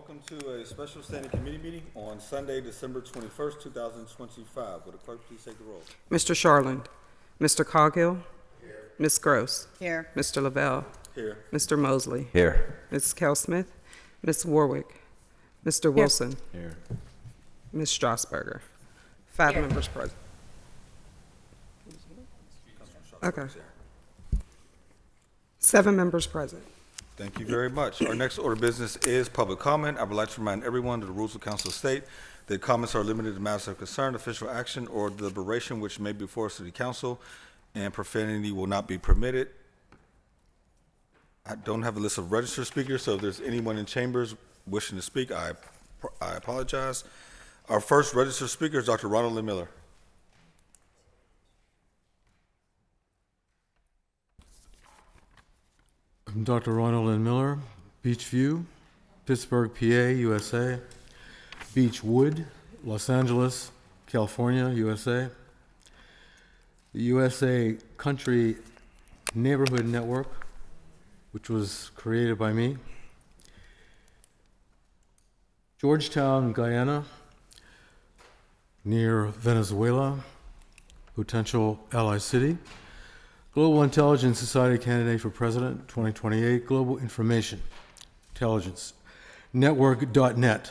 welcome to a special standing committee meeting on Sunday, December 21st, 2025. Would the clerk please take the roll? Mr. Sharland. Mr. Coghill. Here. Ms. Gross. Here. Mr. Lavelle. Here. Mr. Mosley. Here. Ms. Kel-Smith. Ms. Warwick. Mr. Wilson. Here. Ms. Strasburger. 5 Here. members present. Okay. 7 members present. Thank you very much. Our next order of business is public comment. I would like to remind everyone that the rules of council state that comments are limited to matters of concern, official action, or deliberation which may be before city council, and profanity will not be permitted. I don't have a list of registered speakers, so if there's anyone in chambers wishing to speak, I apologize. Our first registered speaker is Dr. Ronald Lynn Miller. I'm Dr. Ronald Lynn Miller, Beachview, Pittsburgh, PA, USA, Beechwood, Los Angeles, California, USA, the USA Country Neighborhood Network, which was created by me, Georgetown, Guyana, near Venezuela, potential ally city, Global Intelligence Society candidate for President 2028, Global Information Intelligence Network.net.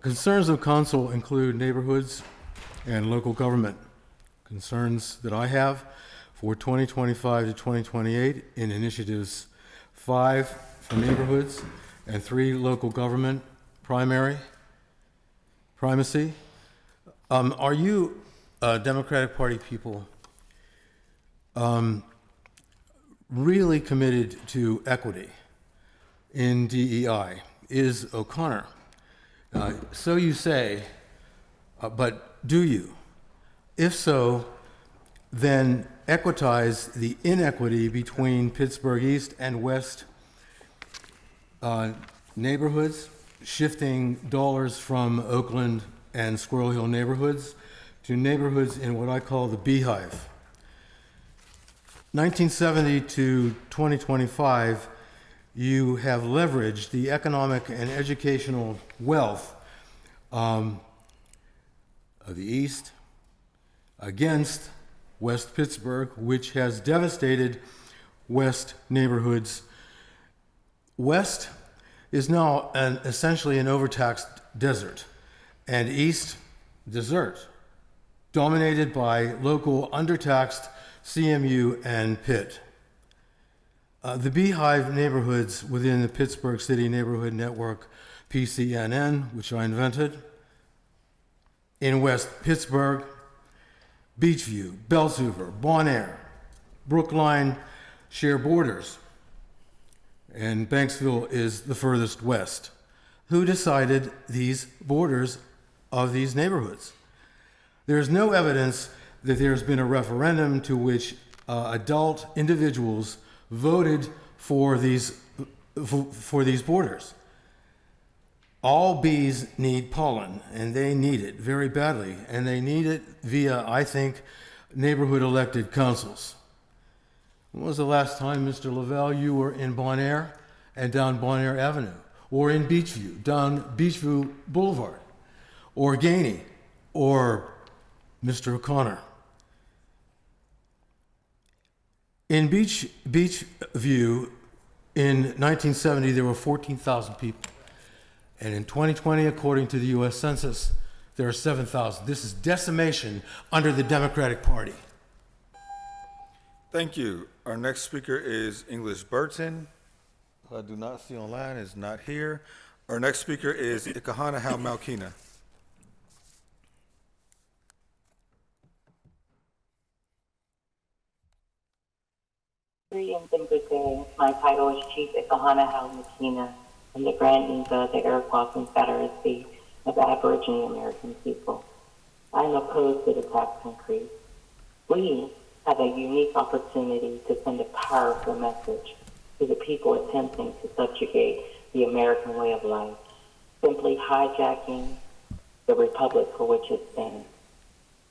Concerns of council include neighborhoods and local government. Concerns that I have for 2025 to 2028 in initiatives 5 for neighborhoods and 3 local government primacy. Are you Democratic Party people really committed to equity in DEI? Is O'Connor? So you say, but do you? If so, then equitize the inequity between Pittsburgh East and West neighborhoods, shifting dollars from Oakland and Squirrel Hill neighborhoods to neighborhoods in what I call the Beehive. 1970 to 2025, you have leveraged the economic and educational wealth of the East against West Pittsburgh, which has devastated West neighborhoods. West is now essentially an overtaxed desert, and East, desert, dominated by local undertaxed CMU and Pitt. The Beehive neighborhoods within the Pittsburgh City Neighborhood Network, PCNN, which I invented, in West Pittsburgh, Beachview, Belzhoover, Bon Air, Brookline share borders, and Banksville is the furthest west. Who decided these borders of these neighborhoods? There's no evidence that there's been a referendum to which adult individuals voted for these borders. All bees need pollen, and they need it very badly, and they need it via, I think, neighborhood elected councils. When was the last time, Mr. Lavelle, you were in Bon Air and down Bon Air Avenue, or in Beachview, down Beachview Boulevard, or Gainey, or Mr. O'Connor? In Beachview, in 1970, there were 14,000 people. And in 2020, according to the US Census, there are 7,000. This is decimation under the Democratic Party. Thank you. Our next speaker is English Burton, who I do not see online, is not here. Our next speaker is Ikahana Hal Malkina. Greetings and good day. My title is Chief Ikahana Hal Makina. I'm the Grand Inca of the Iroquois Confederacy of Aboriginal American people. I am opposed to the tax increase. We have a unique opportunity to send a powerful message to the people attempting to subjugate the American way of life, simply hijacking the republic for which it stands,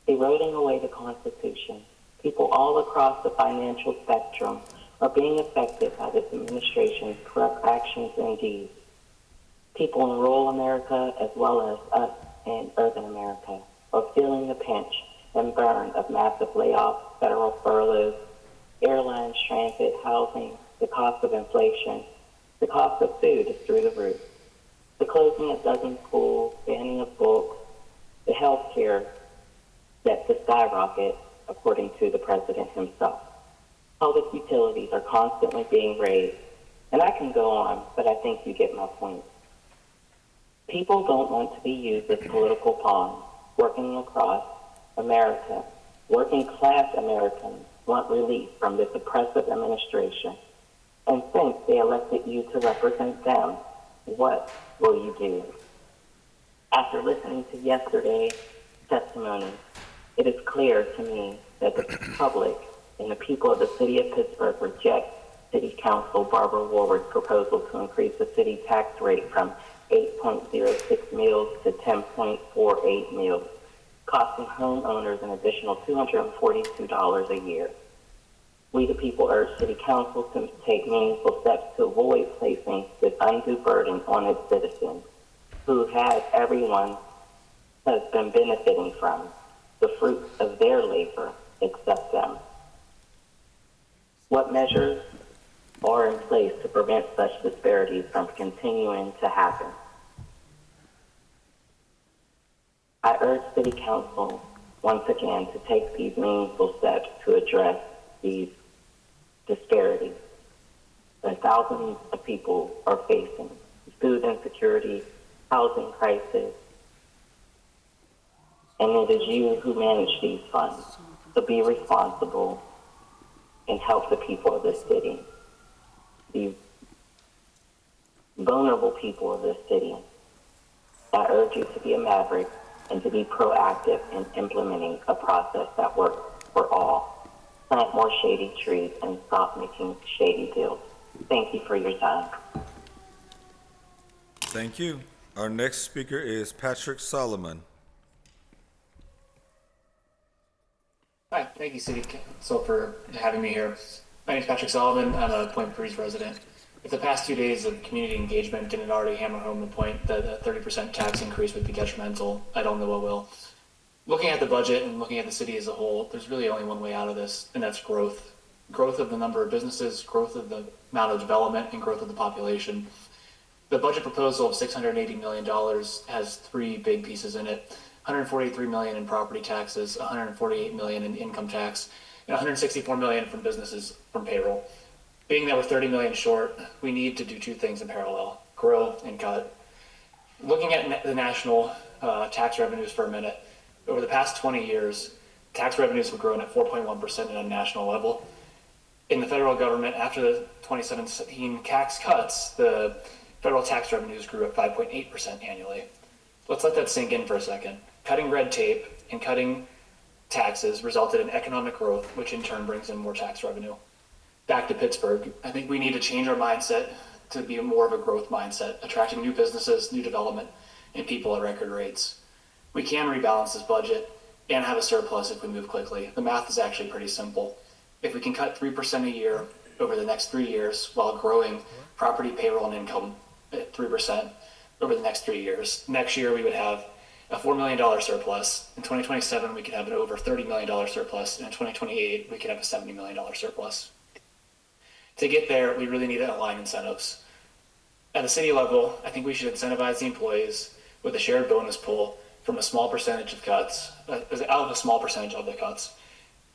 eroding away the Constitution. People all across the financial spectrum are being affected by this administration's corrupt actions and deeds. People in rural America, as well as us in urban America, are feeling the pinch and burn of massive layoffs, federal furloughs, airlines, transit, housing, the cost of inflation, the cost of food is through the roof. The closing of dozen schools, banning of books, the health care set to skyrocket, according to the president himself. Public utilities are constantly being raised, and I can go on, but I think you get my point. People don't want to be used as political pawns. Working across America, working class Americans want relief from this oppressive administration. And since they elected you to represent them, what will you do? After listening to yesterday's testimony, it is clear to me that the public and the people of the city of Pittsburgh reject City Council Barbara Warwick's proposal to increase the city tax rate from 8.06 mils to 10.48 mils, costing homeowners an additional $242 a year. We the people urge City Council to take meaningful steps to avoid placing this undue burden on its citizens, who everyone has been benefiting from the fruits of their labor except them. What measures are in place to prevent such disparities from continuing to happen? I urge City Council once again to take these meaningful steps to address these disparities that thousands of people are facing: food insecurity, housing crisis, and it is you who manage these funds. So be responsible and help the people of this city, the vulnerable people of this city. I urge you to be a maverick and to be proactive in implementing a process that works for all. Plant more shady trees and stop making shady deals. Thank you for your time. Thank you. Our next speaker is Patrick Solomon. Hi, thank you, City Council, for having me here. My name is Patrick Solomon. I'm a Point Breeze resident. If the past 2 days of community engagement didn't already hammer home the point that a 30% tax increase would be detrimental, I don't know what will. Looking at the budget and looking at the city as a whole, there's really only one way out of this, and that's growth. Growth of the number of businesses, growth of the amount of development, and growth of the population. The budget proposal of $680 million has three big pieces in it: $143 million in property taxes, $148 million in income tax, and $164 million from businesses from payroll. Being that we're $30 million short, we need to do two things in parallel: grow and cut. Looking at the national tax revenues for a minute, over the past 20 years, tax revenues have grown at 4.1% at a national level. In the federal government, after the 2017 tax cuts, the federal tax revenues grew at 5.8% annually. Let's let that sink in for a second. Cutting red tape and cutting taxes resulted in economic growth, which in turn brings in more tax revenue. Back to Pittsburgh, I think we need to change our mindset to be more of a growth mindset, attracting new businesses, new development, and people at record rates. We can rebalance this budget and have a surplus if we move quickly. The math is actually pretty simple. If we can cut 3% a year over the next 3 years while growing property, payroll, and income at 3% over the next 3 years, next year we would have a $4 million surplus. In 2027, we could have an over $30 million surplus. And in 2028, we could have a $70 million surplus. To get there, we really need to align incentives. At the city level, I think we should incentivize the employees with a shared bonus pool from a small percentage of cuts, out of a small percentage of the cuts.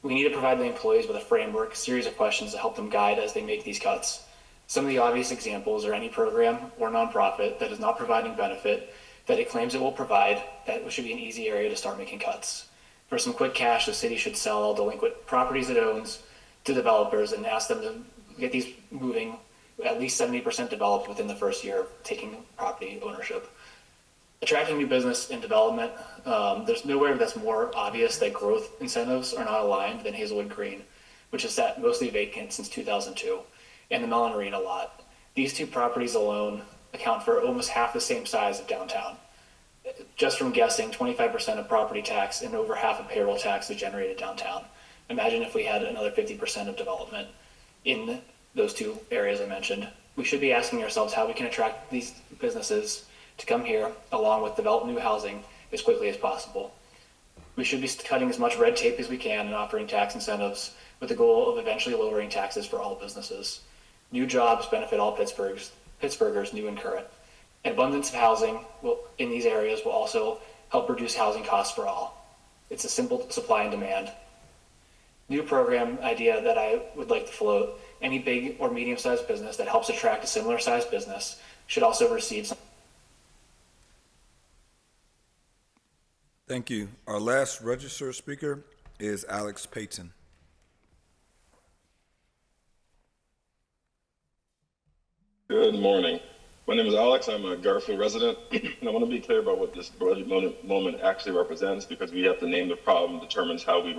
We need to provide the employees with a framework, a series of questions to help them guide as they make these cuts. Some of the obvious examples are any program or nonprofit that is not providing benefit that it claims it will provide. That should be an easy area to start making cuts. For some quick cash, the city should sell all delinquent properties it owns to developers and ask them to get these moving at least 70% developed within the first year of taking property ownership. Attracting new business and development, there's nowhere that's more obvious that growth incentives are not aligned than Hazelwood Green, which has sat mostly vacant since 2002, and the Mellon Arena lot. These two properties alone account for almost half the same size of downtown. Just from guessing, 25% of property tax and over half of payroll tax is generated downtown. Imagine if we had another 50% of development in those two areas I mentioned. We should be asking ourselves how we can attract these businesses to come here, along with develop new housing as quickly as possible. We should be cutting as much red tape as we can and offering tax incentives with the goal of eventually lowering taxes for all businesses. New jobs benefit all Pittsburghers, new and current. An abundance of housing in these areas will also help reduce housing costs for all. It's a simple supply and demand. New program idea that I would like to float: any big or medium-sized business that helps attract a similar-sized business should also receive some. Thank you. Our last registered speaker is Alex Payton. Good morning. My name is Alex. I'm a Garfield resident, and I want to be clear about what this budget moment actually represents, because we have to name the problem determines how we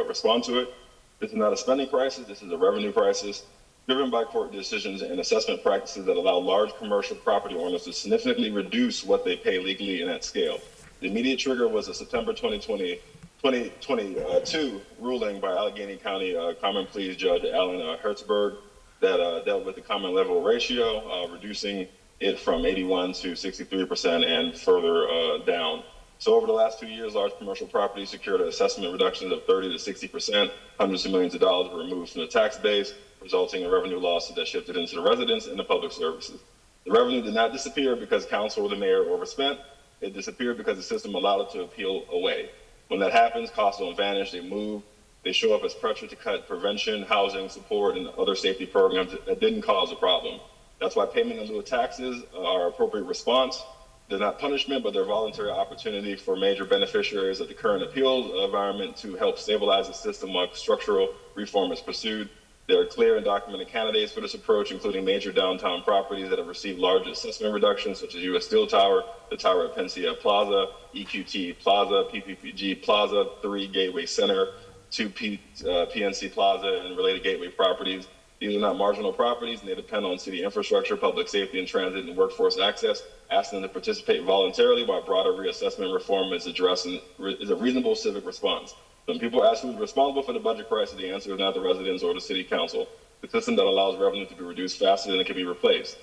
respond to it. This is not a spending crisis. This is a revenue crisis driven by court decisions and assessment practices that allow large commercial property owners to significantly reduce what they pay legally and at scale. The immediate trigger was a September 2022 ruling by Allegheny County Common Pleas Judge Alan Hertzberg that dealt with the common level ratio, reducing it from 81 to 63% and further down. So over the last 2 years, large commercial properties secured assessment reductions of 30 to 60%. Hundreds of millions of dollars were removed from the tax base, resulting in revenue losses that shifted into the residents and the public services. The revenue did not disappear because council or the mayor overspent. It disappeared because the system allowed it to appeal away. When that happens, costs don't vanish, they move. They show up as pressure to cut prevention, housing, support, and other safety programs that didn't cause a problem. That's why payment in lieu of taxes are appropriate response. They're not punishment, but they're voluntary opportunity for major beneficiaries of the current appeals environment to help stabilize the system while structural reform is pursued. There are clear and documented candidates for this approach, including major downtown properties that have received large assessment reductions, such as U.S. Steel Tower, the Tower at Pennsylvania Plaza, EQT Plaza, PPG Plaza, 3 Gateway Center, 2 PNC Plaza, and related gateway properties. These are not marginal properties, and they depend on city infrastructure, public safety, and transit and workforce access. Asking them to participate voluntarily while broader reassessment reform is a reasonable civic response. When people ask who's responsible for the budget crisis, the answer is not the residents or the city council. The system that allows revenue to be reduced faster than it can be replaced.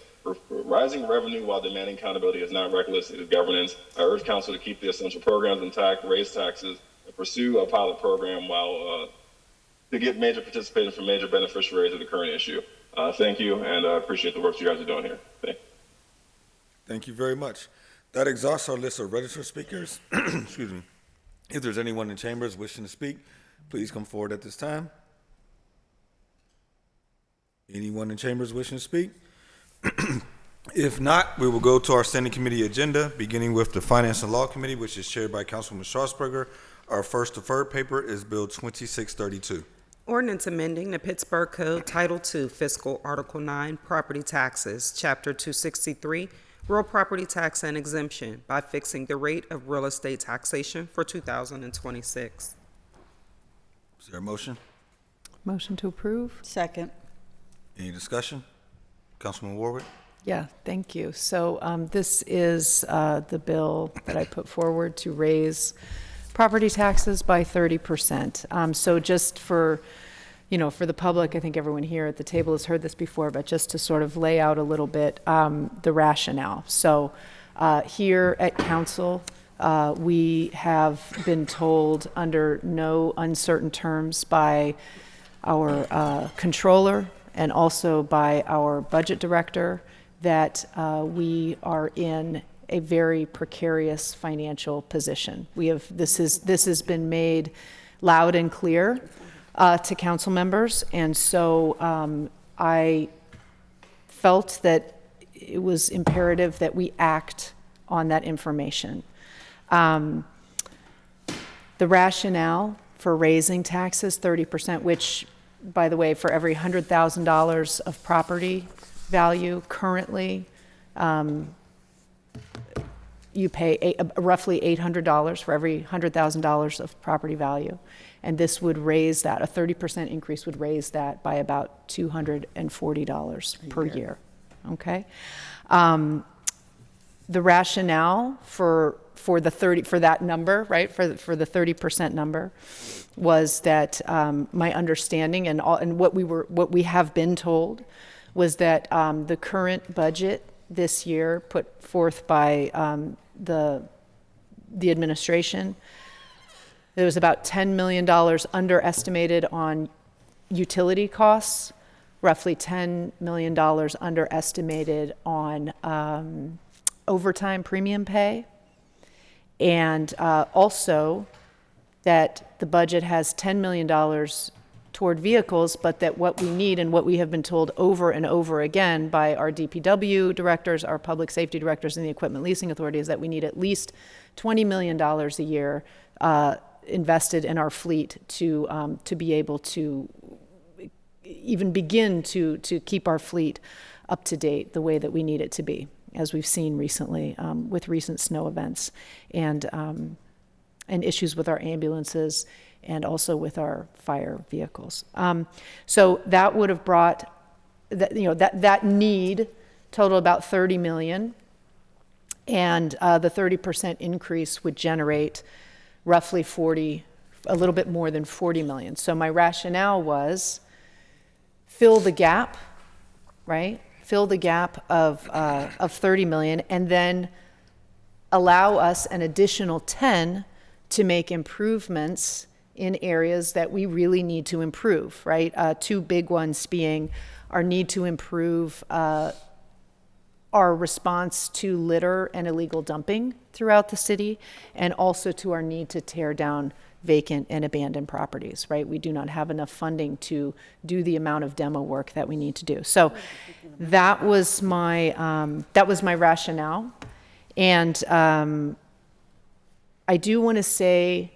Rising revenue while demanding accountability is not reckless, it is governance. I urge council to keep the essential programs intact, raise taxes, and pursue a pilot program while to get major participation from major beneficiaries of the current issue. Thank you, and I appreciate the work you guys are doing here. Thank you very much. That exhausts our list of registered speakers. Excuse me. If there's anyone in chambers wishing to speak, please come forward at this time. Anyone in chambers wishing to speak? If not, we will go to our standing committee agenda, beginning with the Finance and Law Committee, which is chaired by Councilwoman Strasburger. Our first deferred paper is Bill 2632. Ordinance amending the Pittsburgh Code Title II Fiscal Article 9 Property Taxes, Chapter 263, Real Property Tax and Exemption by fixing the rate of real estate taxation for 2026. Is there a motion? Motion to approve? Second. Any discussion? Councilman Warwick? Yeah, thank you. So this is the bill that I put forward to raise property taxes by 30%. So just for the public, I think everyone here at the table has heard this before, but just to sort of lay out a little bit the rationale. So here at council, we have been told under no uncertain terms by our controller and also by our budget director that we are in a very precarious financial position. This has been made loud and clear to council members, and so I felt that it was imperative that we act on that information. The rationale for raising taxes 30%, which, by the way, for every $100,000 of property value currently, you pay roughly $800 for every $100,000 of property value. And this would raise that, a 30% increase would raise that by about $240 per year. Okay? The rationale for that number, right, for the 30% number, was that my understanding and what we have been told was that the current budget this year put forth by the administration. There was about $10 million underestimated on utility costs, roughly $10 million underestimated on overtime premium pay, and also that the budget has $10 million toward vehicles, but that what we need and what we have been told over and over again by our DPW directors, our public safety directors, and the Equipment Leasing Authority is that we need at least $20 million a year invested in our fleet to be able to even begin to keep our fleet up to date the way that we need it to be, as we've seen recently with recent snow events and issues with our ambulances and also with our fire vehicles. So that would have brought that need total about 30 million, and the 30% increase would generate roughly a little bit more than 40 million. So my rationale was fill the gap, right? Fill the gap of 30 million, and then allow us an additional 10 to make improvements in areas that we really need to improve, right? Two big ones being our need to improve our response to litter and illegal dumping throughout the city, and also to our need to tear down vacant and abandoned properties, right? We do not have enough funding to do the amount of demo work that we need to do. So that was my rationale. And I do want to say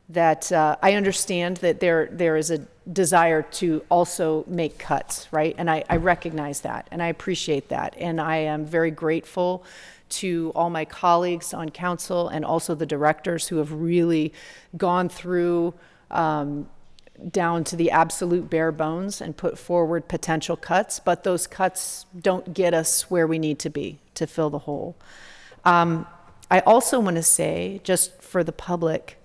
that I understand that there is a desire to also make cuts, right? And I recognize that, and I appreciate that. And I am very grateful to all my colleagues on council and also the directors who have really gone through down to the absolute bare bones and put forward potential cuts, but those cuts don't get us where we need to be to fill the hole. I also want to say, just for the public,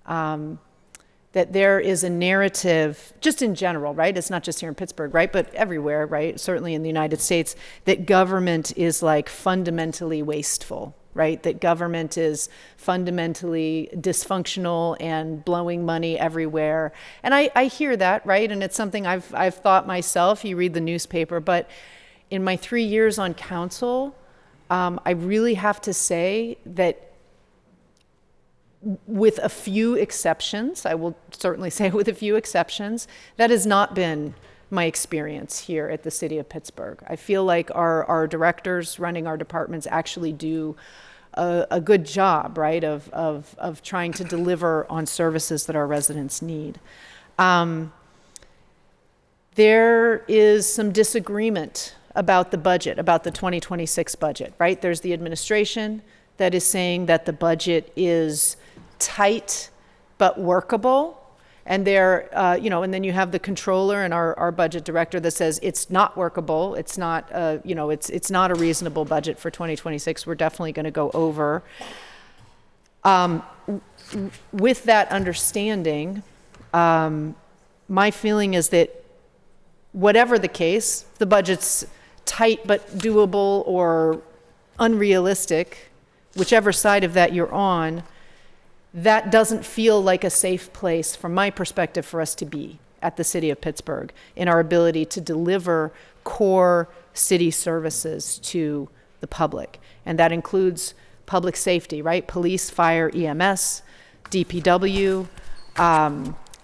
that there is a narrative, just in general, right? It's not just here in Pittsburgh, right? But everywhere, right? Certainly in the United States, that government is like fundamentally wasteful, right? That government is fundamentally dysfunctional and blowing money everywhere. And I hear that, right? And it's something I've thought myself. You read the newspaper, but in my 3 years on council, I really have to say that with a few exceptions, I will certainly say with a few exceptions, that has not been my experience here at the City of Pittsburgh. I feel like our directors running our departments actually do a good job, right, of trying to deliver on services that our residents need. There is some disagreement about the budget, about the 2026 budget, right? There's the administration that is saying that the budget is tight but workable, and and then you have the controller and our budget director that says it's not workable, it's not it's not a reasonable budget for 2026. We're definitely going to go over. With that understanding, my feeling is that whatever the case, the budget's tight but doable or unrealistic, whichever side of that you're on, that doesn't feel like a safe place from my perspective for us to be at the City of Pittsburgh in our ability to deliver core city services to the public. And that includes public safety, right? Police, fire, EMS, DPW,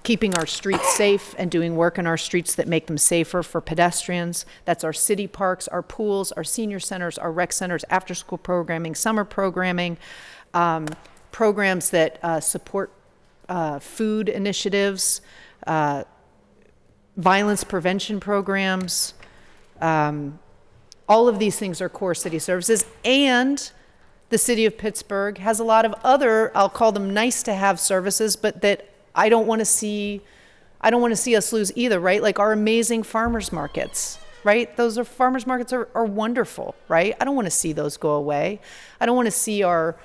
keeping our streets safe and doing work in our streets that make them safer for pedestrians. That's our city parks, our pools, our senior centers, our rec centers, after-school programming, summer programming, programs that support food initiatives, violence prevention programs. All of these things are core city services, and the City of Pittsburgh has a lot of other, I'll call them nice to have services, but that I don't want to see us lose either, right? Like our amazing farmers markets, right? Those farmers markets are wonderful, right? I don't want to see those go away. I don't want to see our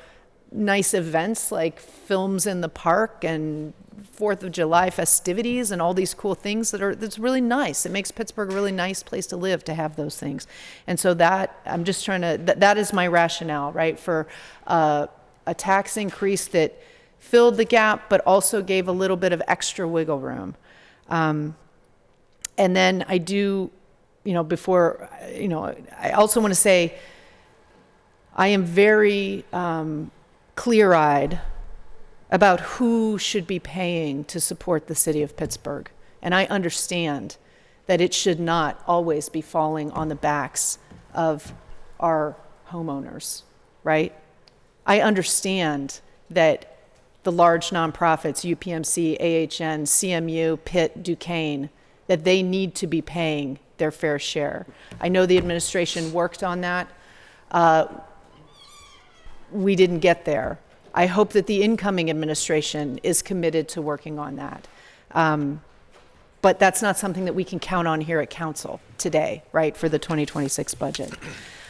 nice events like films in the park and 4th of July festivities and all these cool things that's really nice. It makes Pittsburgh a really nice place to live to have those things. And so that, I'm just trying to, that is my rationale, right, for a tax increase that filled the gap but also gave a little bit of extra wiggle room. And then I do, before, I also want to say I am very clear-eyed about who should be paying to support the city of Pittsburgh. And I understand that it should not always be falling on the backs of our homeowners, right? I understand that the large nonprofits, UPMC, AHN, CMU, Pitt, Duquesne, that they need to be paying their fair share. I know the administration worked on that. We didn't get there. I hope that the incoming administration is committed to working on that. But that's not something that we can count on here at council today, right, for the 2026 budget.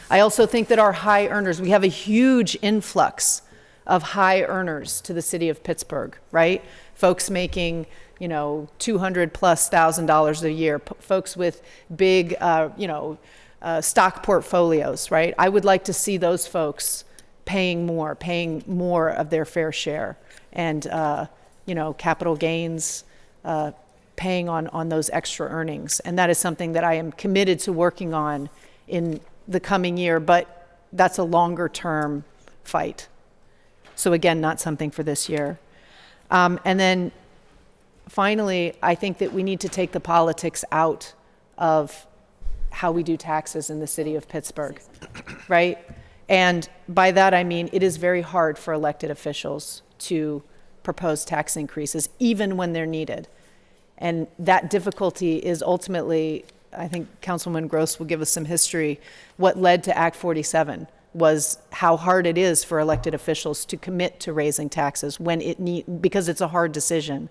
I also think that our high earners, we have a huge influx of high earners to the city of Pittsburgh, right? Folks making, $200,000+ a year, folks with big, stock portfolios, right? I would like to see those folks paying more of their fair share, and capital gains, paying on those extra earnings. And that is something that I am committed to working on in the coming year, but that's a longer term fight. So again, not something for this year. And then finally, I think that we need to take the politics out of how we do taxes in the city of Pittsburgh, right? And by that, I mean, it is very hard for elected officials to propose tax increases, even when they're needed. And that difficulty is ultimately, I think Councilman Gross will give us some history, what led to Act 47 was how hard it is for elected officials to commit to raising taxes when because it's a hard decision.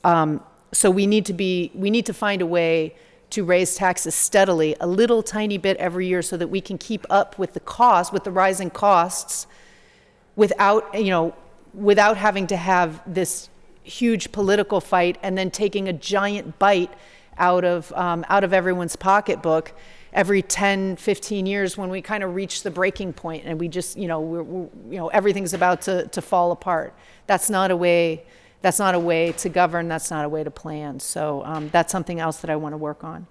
So we need to find a way to raise taxes steadily, a little tiny bit every year, so that we can keep up with the rising costs, without having to have this huge political fight and then taking a giant bite out of everyone's pocketbook every 10, 15 years when we kind of reach the breaking point and we just, everything's about to fall apart. That's not a way to govern. That's not a way to plan. So that's something else that I want to work on.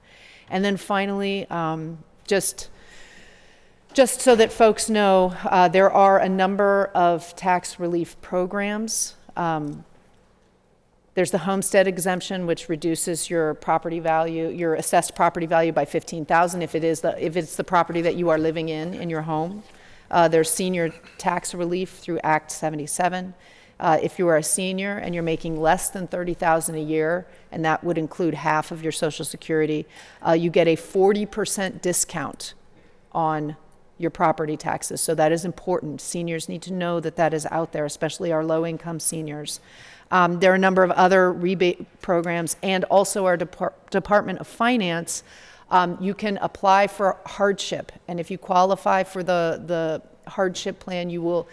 And then finally, just so that folks know, there are a number of tax relief programs. There's the homestead exemption, which reduces your property value, your assessed property value by $15,000 if it's the property that you are living in your home. There's senior tax relief through Act 77. If you are a senior and you're making less than $30,000 a year, and that would include half of your Social Security, you get a 40% discount on your property taxes. So that is important. Seniors need to know that that is out there, especially our low-income seniors. There are a number of other rebate programs, and also our Department of Finance. You can apply for hardship, and if you qualify for the hardship plan, you will,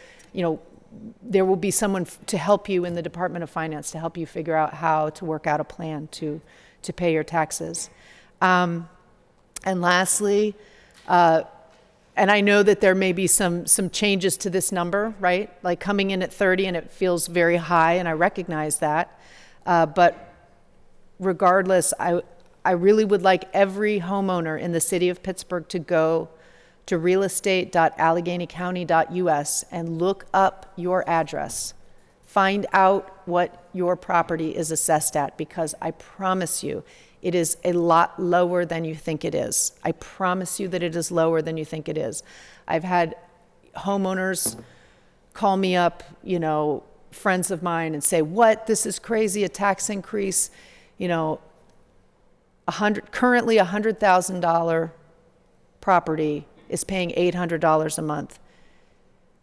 there will be someone to help you in the Department of Finance to help you figure out how to work out a plan to pay your taxes. And lastly, and I know that there may be some changes to this number, right? Like coming in at 30 and it feels very high, and I recognize that. But regardless, I really would like every homeowner in the city of Pittsburgh to go to realestate.alleghenycounty.us and look up your address. Find out what your property is assessed at, because I promise you, it is a lot lower than you think it is. I promise you that it is lower than you think it is. I've had homeowners call me up, friends of mine, and say, "What? This is crazy, a tax increase." Currently $100,000 property is paying $800 a month.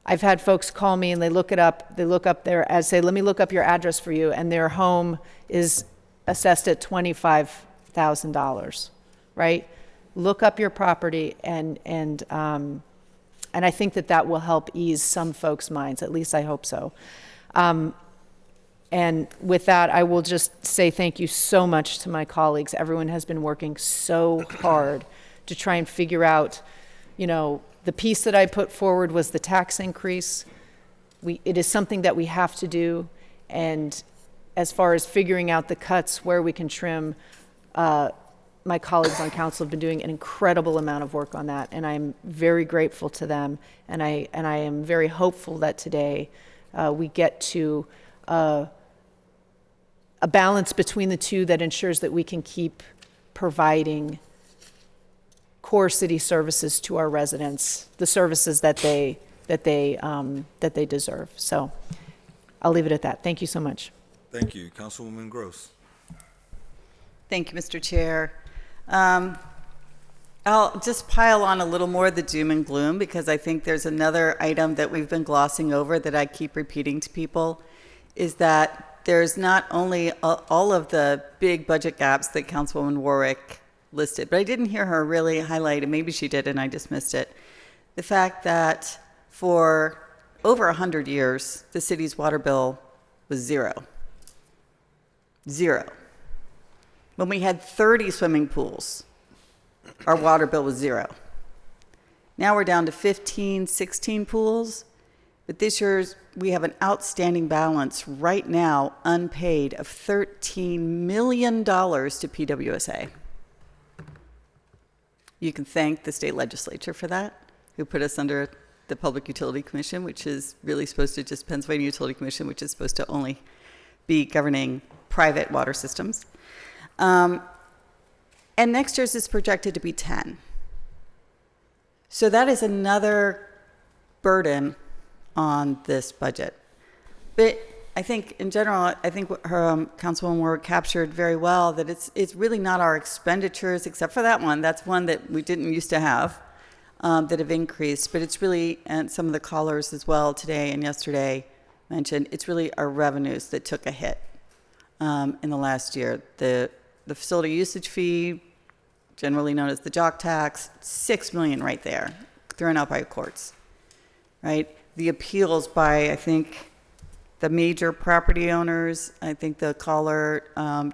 I've had folks call me and they look up their ad, say, "Let me look up your address for you," and their home is assessed at $25,000, right? Look up your property and I think that will help ease some folks' minds. At least I hope so. And with that, I will just say thank you so much to my colleagues. Everyone has been working so hard to try and figure out, the piece that I put forward was the tax increase. It is something that we have to do. And as far as figuring out the cuts where we can trim, my colleagues on council have been doing an incredible amount of work on that, and I'm very grateful to them. And I am very hopeful that today we get to a balance between the two that ensures that we can keep providing core city services to our residents, the services that they deserve. So I'll leave it at that. Thank you so much. Thank you. Councilwoman Gross. Thank you, Mr. Chair. I'll just pile on a little more of the doom and gloom, because I think there's another item that we've been glossing over that I keep repeating to people, is that there's not only all of the big budget gaps that Councilwoman Warwick listed, but I didn't hear her really highlight, and maybe she did and I just missed it, the fact that for over 100 years, the city's water bill was zero. Zero. When we had 30 swimming pools, our water bill was zero. Now we're down to 15, 16 pools, but this year we have an outstanding balance right now, unpaid, of $13 million to PWSA. You can thank the state legislature for that, who put us under the Public Utility Commission, which is really supposed to just, Pennsylvania Utility Commission, which is supposed to only be governing private water systems. And next year's is projected to be 10. So that is another burden on this budget. But I think in general, I think what her Councilwoman Warwick captured very well, that it's really not our expenditures, except for that one. That's one that we didn't used to have, that have increased. But it's really, and some of the callers as well today and yesterday mentioned, it's really our revenues that took a hit in the last year. The facility usage fee, generally known as the jock tax, $6 million right there, thrown out by courts, right? The appeals by, I think, the major property owners, I think the caller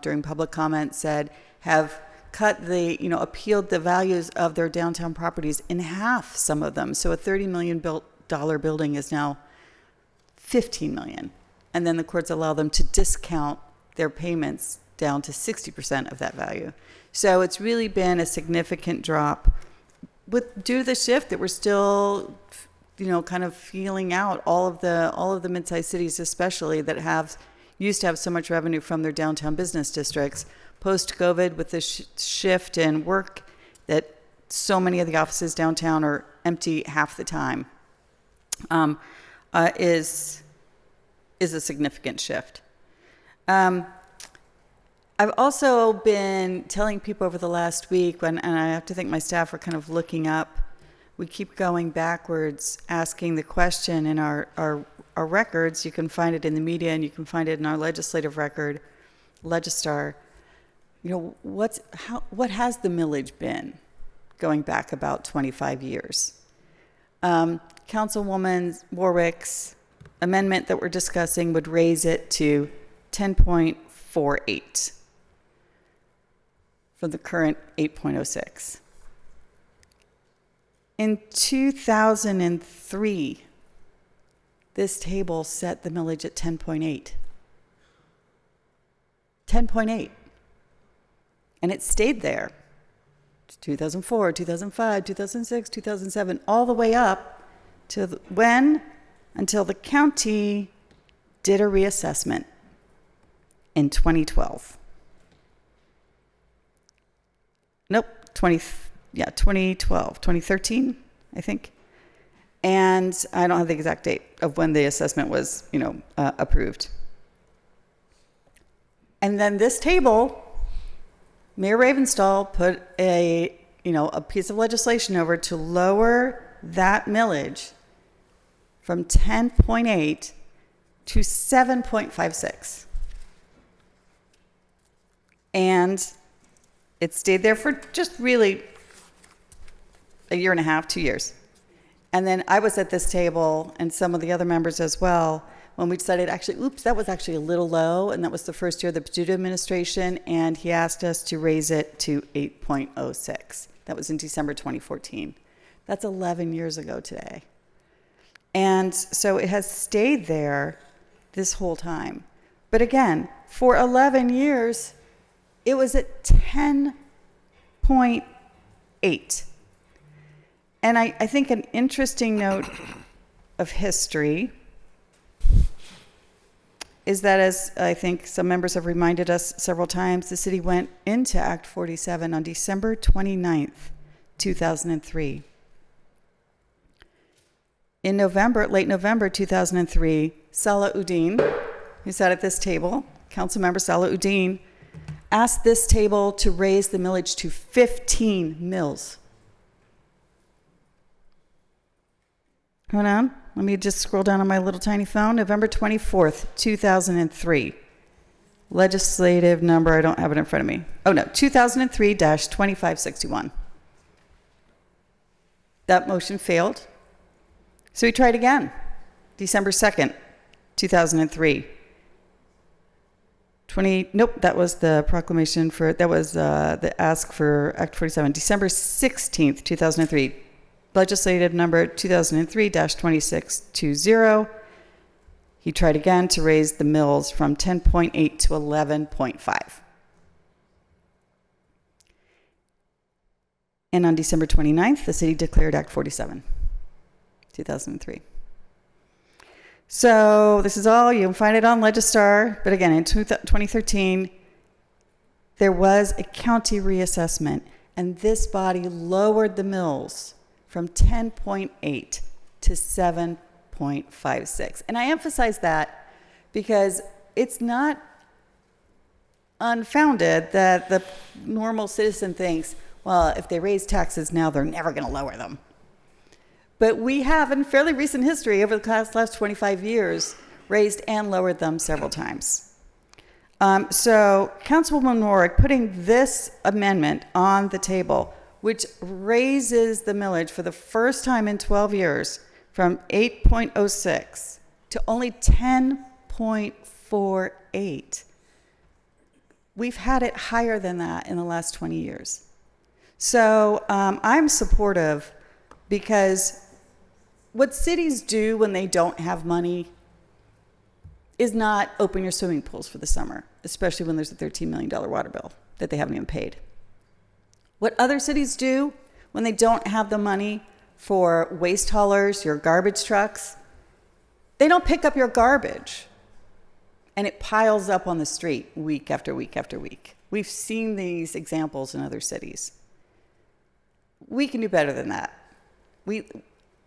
during public comment said, have cut appealed the values of their downtown properties in half, some of them. So a $30 million building is now $15 million. And then the courts allow them to discount their payments down to 60% of that value. So it's really been a significant drop due to the shift that we're still, kind of feeling out. All of the mid-sized cities, especially, that used to have so much revenue from their downtown business districts. Post-COVID, with the shift in work, that so many of the offices downtown are empty half the time, is a significant shift. I've also been telling people over the last week, and I have to think my staff are kind of looking up, we keep going backwards, asking the question in our records. You can find it in the media, and you can find it in our legislative record, Legistar. What has the millage been going back about 25 years? Councilwoman Warwick's amendment that we're discussing would raise it to 10.48 from the current 8.06. In 2003, this table set the millage at 10.8. 10.8. And it stayed there. 2004, 2005, 2006, 2007, all the way up to when? Until the county did a reassessment in 2012. Nope, 2012, 2013, I think. And I don't have the exact date of when the assessment was, approved. And then this table, Mayor Ravenstahl put a piece of legislation over to lower that millage from 10.8 to 7.56. And it stayed there for just really a year and a half, 2 years. And then I was at this table, and some of the other members as well, when we decided that was actually a little low, and that was the first year of the Pizzuto administration, and he asked us to raise it to 8.06. That was in December 2014. That's 11 years ago today. And so it has stayed there this whole time. But again, for 11 years, it was at 10.8. And I think an interesting note of history is that, as I think some members have reminded us several times, the city went into Act 47 on December 29th, 2003. In late November 2003, Salah Uddin, who sat at this table, Councilmember Salah Uddin, asked this table to raise the millage to 15 mills. Hold on. Let me just scroll down on my little tiny phone. November 24th, 2003. Legislative number, I don't have it in front of me. Oh, no, 2003-2561. That motion failed. So we tried again. December 2nd, 2003. That was the proclamation for, that was the ask for Act 47. December 16th, 2003. Legislative number 2003-2620. He tried again to raise the mills from 10.8 to 11.5. And on December 29th, the city declared Act 47, 2003. So this is all, you can find it on Legistar, but again, in 2013, there was a county reassessment, and this body lowered the mills from 10.8 to 7.56. And I emphasize that because it's not unfounded that the normal citizen thinks, well, if they raise taxes now, they're never going to lower them. But we have, in fairly recent history, over the last 25 years, raised and lowered them several times. So Councilwoman Warwick putting this amendment on the table, which raises the millage for the first time in 12 years from 8.06 to only 10.48. We've had it higher than that in the last 20 years. So I'm supportive because what cities do when they don't have money is not open your swimming pools for the summer, especially when there's a $13 million water bill that they haven't even paid. What other cities do when they don't have the money for waste haulers, your garbage trucks, they don't pick up your garbage. And it piles up on the street week after week after week. We've seen these examples in other cities. We can do better than that.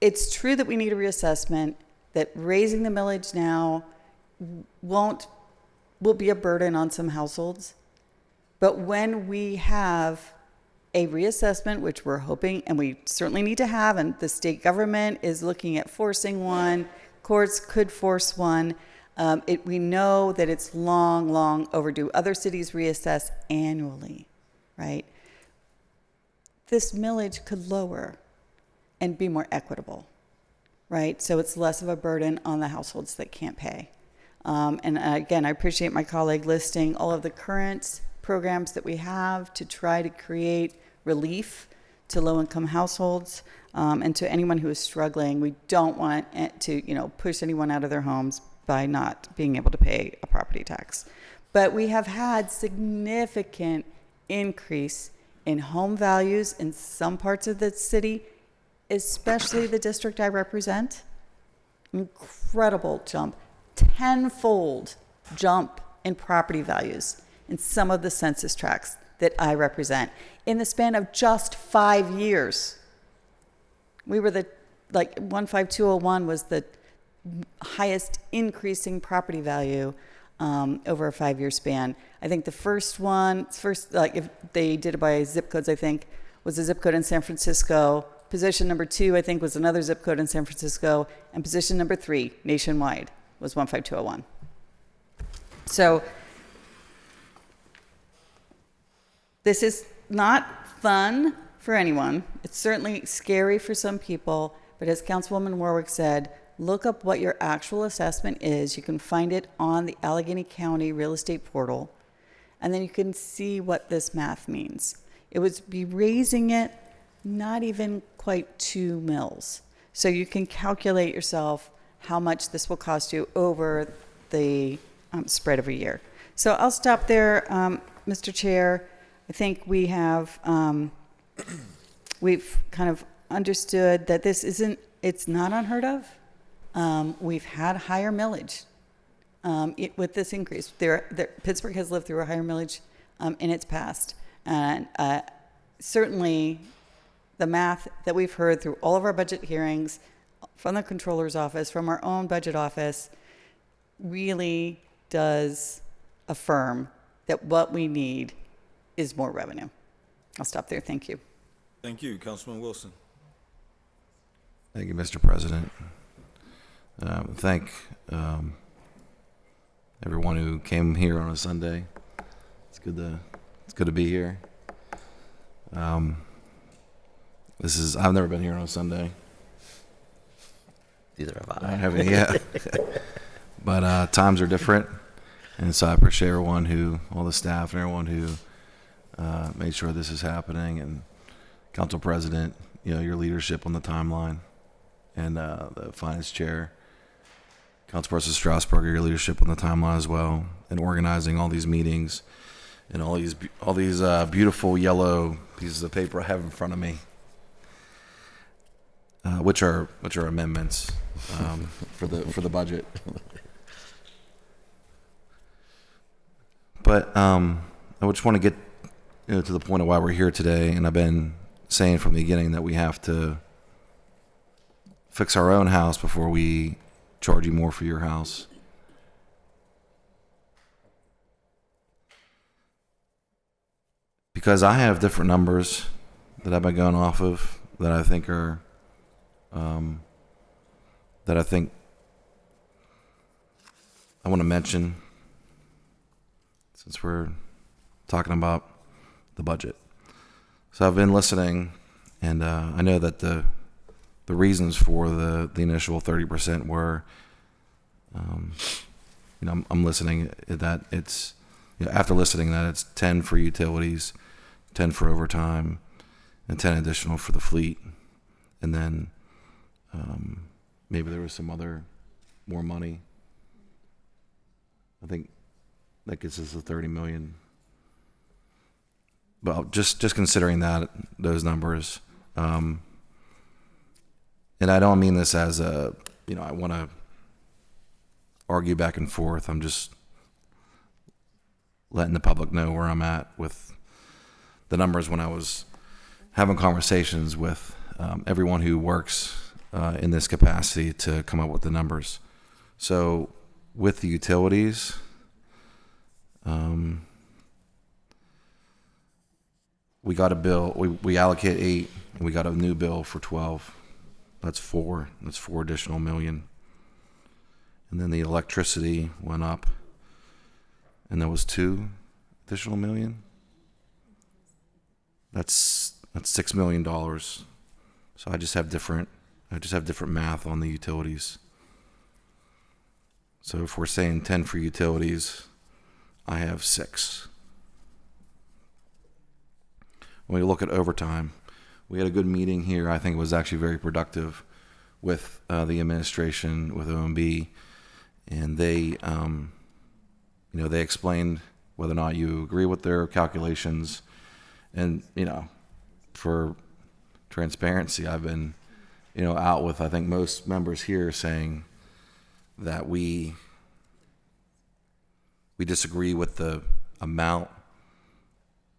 It's true that we need a reassessment, that raising the millage now will be a burden on some households. But when we have a reassessment, which we're hoping, and we certainly need to have, and the state government is looking at forcing one, courts could force one. We know that it's long overdue. Other cities reassess annually, right? This millage could lower and be more equitable, right? So it's less of a burden on the households that can't pay. And again, I appreciate my colleague listing all of the current programs that we have to try to create relief to low-income households and to anyone who is struggling. We don't want to, push anyone out of their homes by not being able to pay a property tax. But we have had significant increase in home values in some parts of the city, especially the district I represent. Incredible jump, tenfold jump in property values in some of the census tracts that I represent in the span of just 5 years. We were 15201 was the highest increasing property value over a 5-year span. I think the first, if they did it by zip codes, I think, was a zip code in San Francisco. Position number 2, I think, was another zip code in San Francisco. And position number 3, nationwide, was 15201. So this is not fun for anyone. It's certainly scary for some people, But as Councilwoman Warwick said, look up what your actual assessment is. You can find it on the Allegheny County Real Estate Portal, and then you can see what this math means. It would be raising it not even quite 2 mils. So you can calculate yourself how much this will cost you over the spread of a year. So I'll stop there, Mr. Chair. I think we have, we've kind of understood that it's not unheard of. We've had higher millage with this increase. Pittsburgh has lived through a higher millage in its past. And certainly the math that we've heard through all of our budget hearings from the controller's office, from our own budget office, really does affirm that what we need is more revenue. I'll stop there. Thank you. Thank you, Councilman Wilson. Thank you, Mr. President. Thank everyone who came here on a Sunday. It's good to be here. I've never been here on a Sunday. Neither have I. I haven't yet. But times are different, and so I appreciate all the staff and everyone who made sure this is happening, and Council President, your leadership on the timeline, and the Finance Chair, Councilperson Strasburger, your leadership on the timeline as well, and organizing all these meetings and all these beautiful yellow pieces of paper I have in front of me, which are amendments for the budget. But I just want to get to the point of why we're here today, and I've been saying from the beginning that we have to fix our own house before we charge you more for your house. Because I have different numbers that I've been going off of that I think are I want to mention since we're talking about the budget. So I've been listening, and I know that the reasons for the initial 30% were, I'm listening that it's, after listening that it's 10 for utilities, 10 for overtime, and 10 additional for the fleet, and then maybe there was some more money. I think that gets us to 30 million. But just considering those numbers, and I don't mean this as I want to argue back and forth. I'm just letting the public know where I'm at with the numbers when I was having conversations with everyone who works in this capacity to come up with the numbers. So with the utilities, we got a bill, we allocate 8, and we got a new bill for 12. That's 4 additional million. And then the electricity went up, and there was 2 additional million. That's $6 million. So I just have different math on the utilities. So if we're saying 10 for utilities, I have 6. When we look at overtime, we had a good meeting here. I think it was actually very productive with the administration, with OMB, and they, they explained whether or not you agree with their calculations. And, for transparency, I've been, out with, I think, most members here saying that we disagree with the amount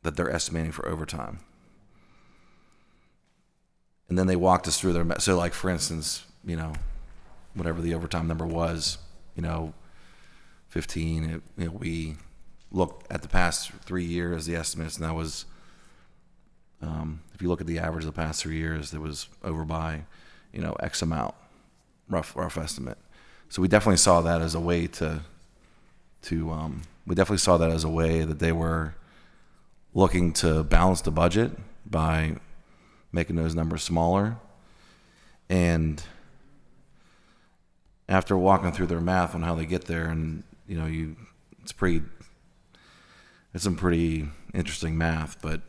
that they're estimating for overtime. And then they walked us through so like, for instance, whatever the overtime number was, 15, we looked at the past 3 years, the estimates, and that was, if you look at the average of the past 3 years, it was over by, X amount, rough estimate. So we definitely saw that as a way we definitely saw that as a way that they were looking to balance the budget by making those numbers smaller. And after walking through their math on how they get there, and it's some pretty interesting math, but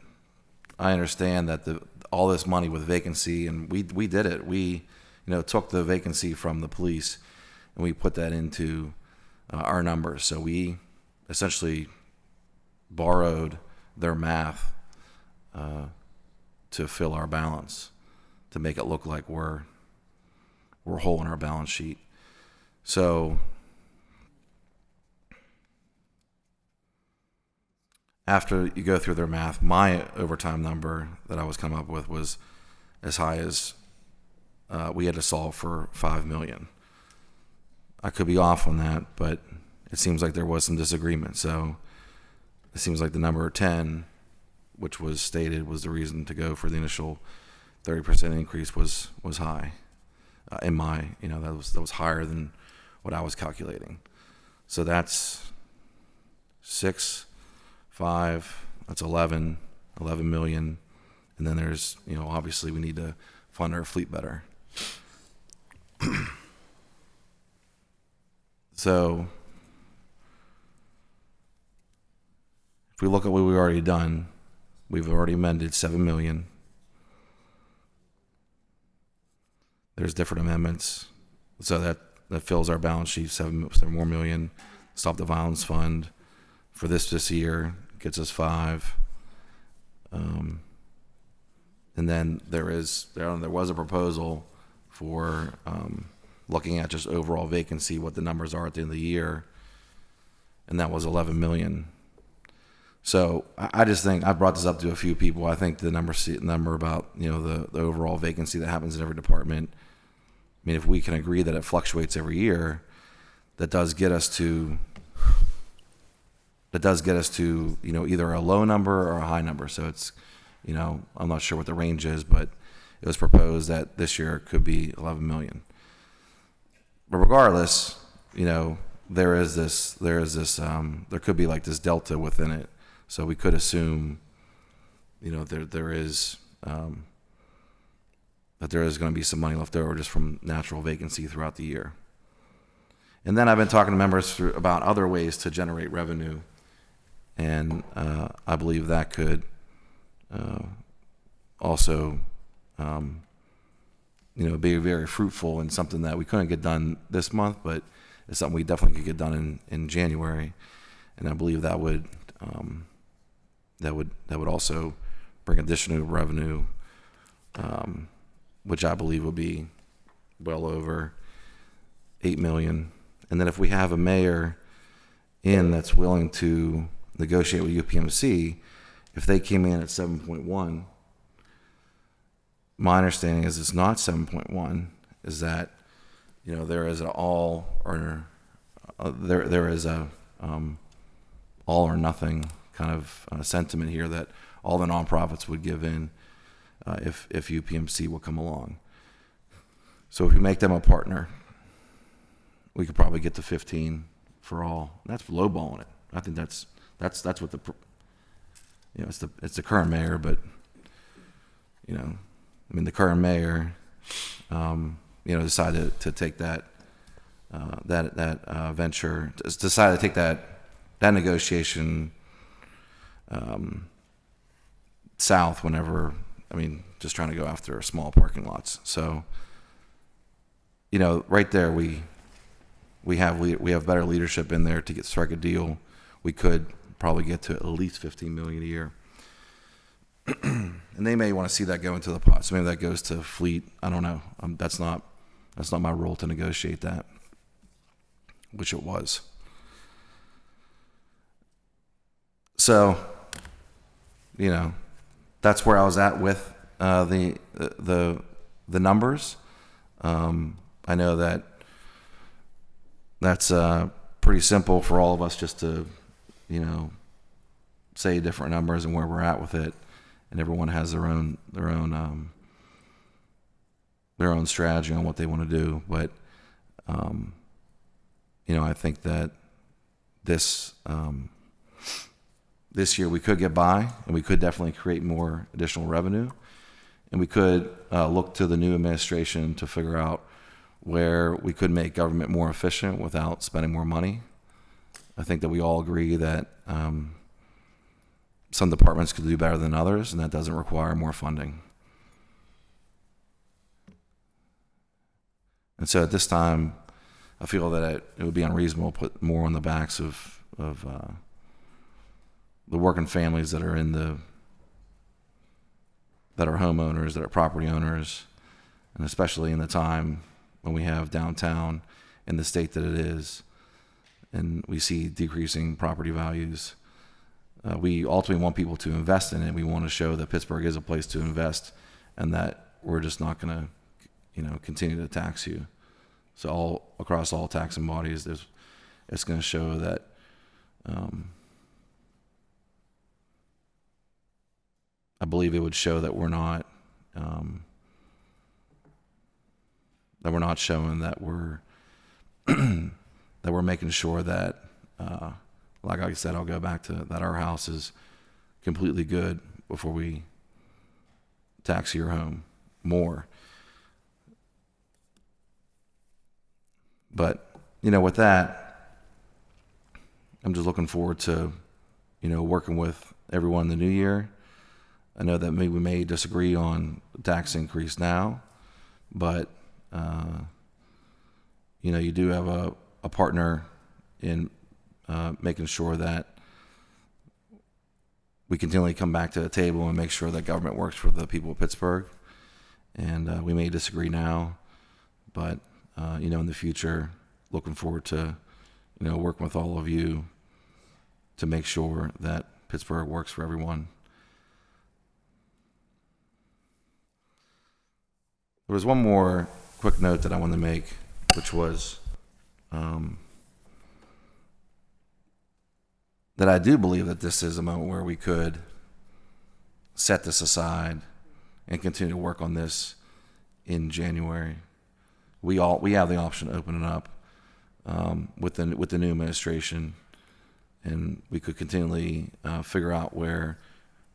I understand that all this money with vacancy, and we did it. We took the vacancy from the police and we put that into our numbers. So we essentially borrowed their math to fill our balance, to make it look like we're whole in our balance sheet. So after you go through their math, my overtime number that I was coming up with was as high as we had to solve for $5 million. I could be off on that, but it seems like there was some disagreement. So it seems like the number 10, which was stated was the reason to go for the initial 30% increase, was high. In my, that was higher than what I was calculating. So that's 6, 5, that's 11 million. And then there's, obviously we need to fund our fleet better. So if we look at what we've already done, we've already amended $7 million. There's different amendments. So that fills our balance sheet, $7 more million. Stop the Violence Fund for this year gets us $5. And then there was a proposal for looking at just overall vacancy, what the numbers are at the end of the year, and that was 11 million. So I just think, I brought this up to a few people. I think the number about the overall vacancy that happens in every department. I mean, if we can agree that it fluctuates every year, that does get us to either a low number or a high number. So it's I'm not sure what the range is, but it was proposed that this year could be 11 million. But regardless, there could be like this delta within it. So we could assume, there is going to be some money left over just from natural vacancy throughout the year. And then I've been talking to members about other ways to generate revenue, and I believe that could also, be very fruitful and something that we couldn't get done this month, but it's something we definitely could get done in January. And I believe that would also bring additional revenue, which I believe would be well over 8 million. And then if we have a mayor that's willing to negotiate with UPMC, if they came in at 7.1, my understanding is it's not 7.1, is that there is an all or nothing kind of sentiment here that all the nonprofits would give in if UPMC will come along. So if we make them a partner, we could probably get to 15 for all. That's lowballing it. I think that's what it's the current mayor, but the current mayor decided to take that venture, decided to take that negotiation south whenever, just trying to go after small parking lots. So, right there we have better leadership in there to strike a deal. We could probably get to at least 15 million a year. And they may want to see that go into the pot. So maybe that goes to fleet. I don't know. That's not my role to negotiate that, which it was. So, that's where I was at with the numbers. I know that's pretty simple for all of us just to, say different numbers and where we're at with it, and everyone has their own strategy on what they want to do. But I think that this year we could get by, and we could definitely create more additional revenue. And we could look to the new administration to figure out where we could make government more efficient without spending more money. I think that we all agree that some departments could do better than others, and that doesn't require more funding. And so at this time, I feel that it would be unreasonable to put more on the backs of the working families that are that are homeowners, that are property owners, and especially in the time when we have downtown in the state that it is, and we see decreasing property values. We ultimately want people to invest in it. We want to show that Pittsburgh is a place to invest, and that we're just not going to, continue to tax you. So across all taxing bodies, it's going to show that I believe it would show that we're not showing that we're that we're making sure that, like I said, I'll go back to that our house is completely good before we tax your home more. But with that, I'm just looking forward to working with everyone in the new year. I know that we may disagree on the tax increase now, but you do have a partner in making sure that we continually come back to the table and make sure that government works for the people of Pittsburgh. And we may disagree now, but in the future, looking forward to working with all of you to make sure that Pittsburgh works for everyone. There was one more quick note that I wanted to make, which was that I do believe that this is a moment where we could set this aside and continue to work on this in January. We have the option to open it up with the new administration, and we could continually figure out where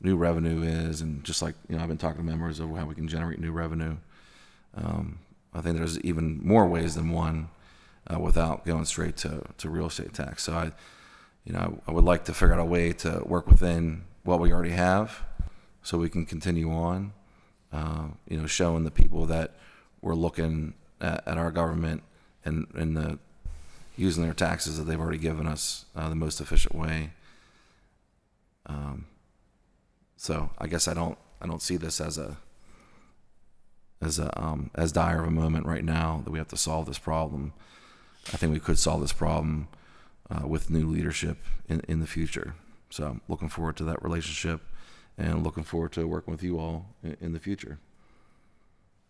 new revenue is, and just like I've been talking to members of how we can generate new revenue. I think there's even more ways than one without going straight to real estate tax. So I would like to figure out a way to work within what we already have, so we can continue on, showing the people that we're looking at our government and using their taxes that they've already given us the most efficient way. So I guess I don't see this as dire of a moment right now that we have to solve this problem. I think we could solve this problem with new leadership in the future. So I'm looking forward to that relationship and looking forward to working with you all in the future.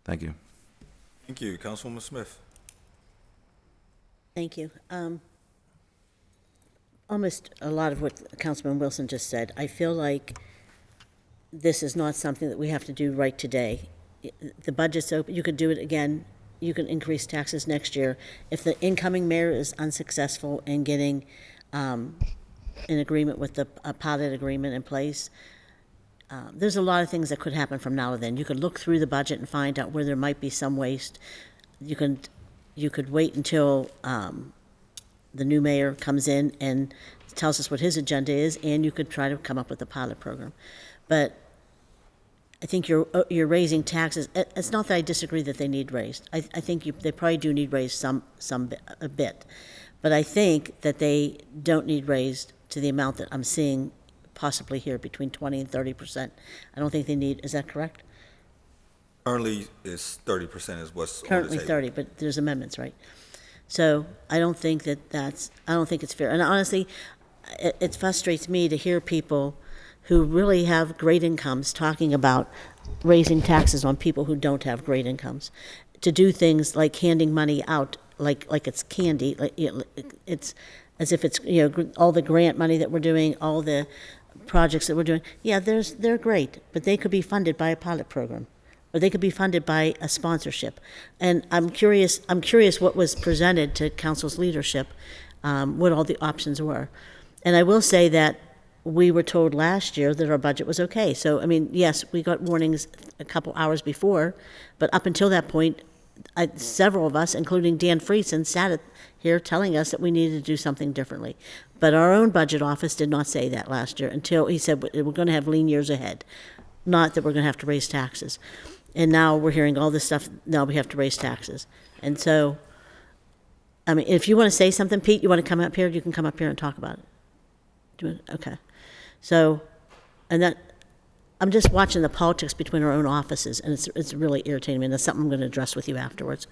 Thank you. Thank you. Councilwoman Smith. Thank you. Almost a lot of what Councilman Wilson just said. I feel like this is not something that we have to do right today. The budget's open. You could do it again. You can increase taxes next year. If the incoming mayor is unsuccessful in getting an agreement with a pilot agreement in place, there's a lot of things that could happen from now to then. You could look through the budget and find out where there might be some waste. You could wait until the new mayor comes in and tells us what his agenda is, and you could try to come up with a pilot program. But I think you're raising taxes. It's not that I disagree that they need raised. I think they probably do need raised a bit, but I think that they don't need raised to the amount that I'm seeing possibly here, between 20 and 30%. I don't think they need. Is that correct? Currently, it's 30% is what's Currently on the table. 30, but there's amendments, right? So I don't think I don't think it's fair. And honestly, it frustrates me to hear people who really have great incomes talking about raising taxes on people who don't have great incomes, to do things like handing money out like it's candy. It's as if it's all the grant money that we're doing, all the projects that we're doing. Yeah, they're great, but they could be funded by a pilot program, or they could be funded by a sponsorship. And I'm curious what was presented to council's leadership, what all the options were. And I will say that we were told last year that our budget was okay. So, I mean, yes, we got warnings a couple hours before, but up until that point, several of us, including Dan Friesen, sat here telling us that we needed to do something differently. But our own budget office did not say that last year until he said we're going to have lean years ahead, not that we're going to have to raise taxes. And now we're hearing all this stuff, now we have to raise taxes. And so, I mean, if you want to say something, Pete, you want to come up here, you can come up here and talk about it. Okay. So, and that, I'm just watching the politics between our own offices, and it's really irritating me, and it's something I'm going to address with you afterwards.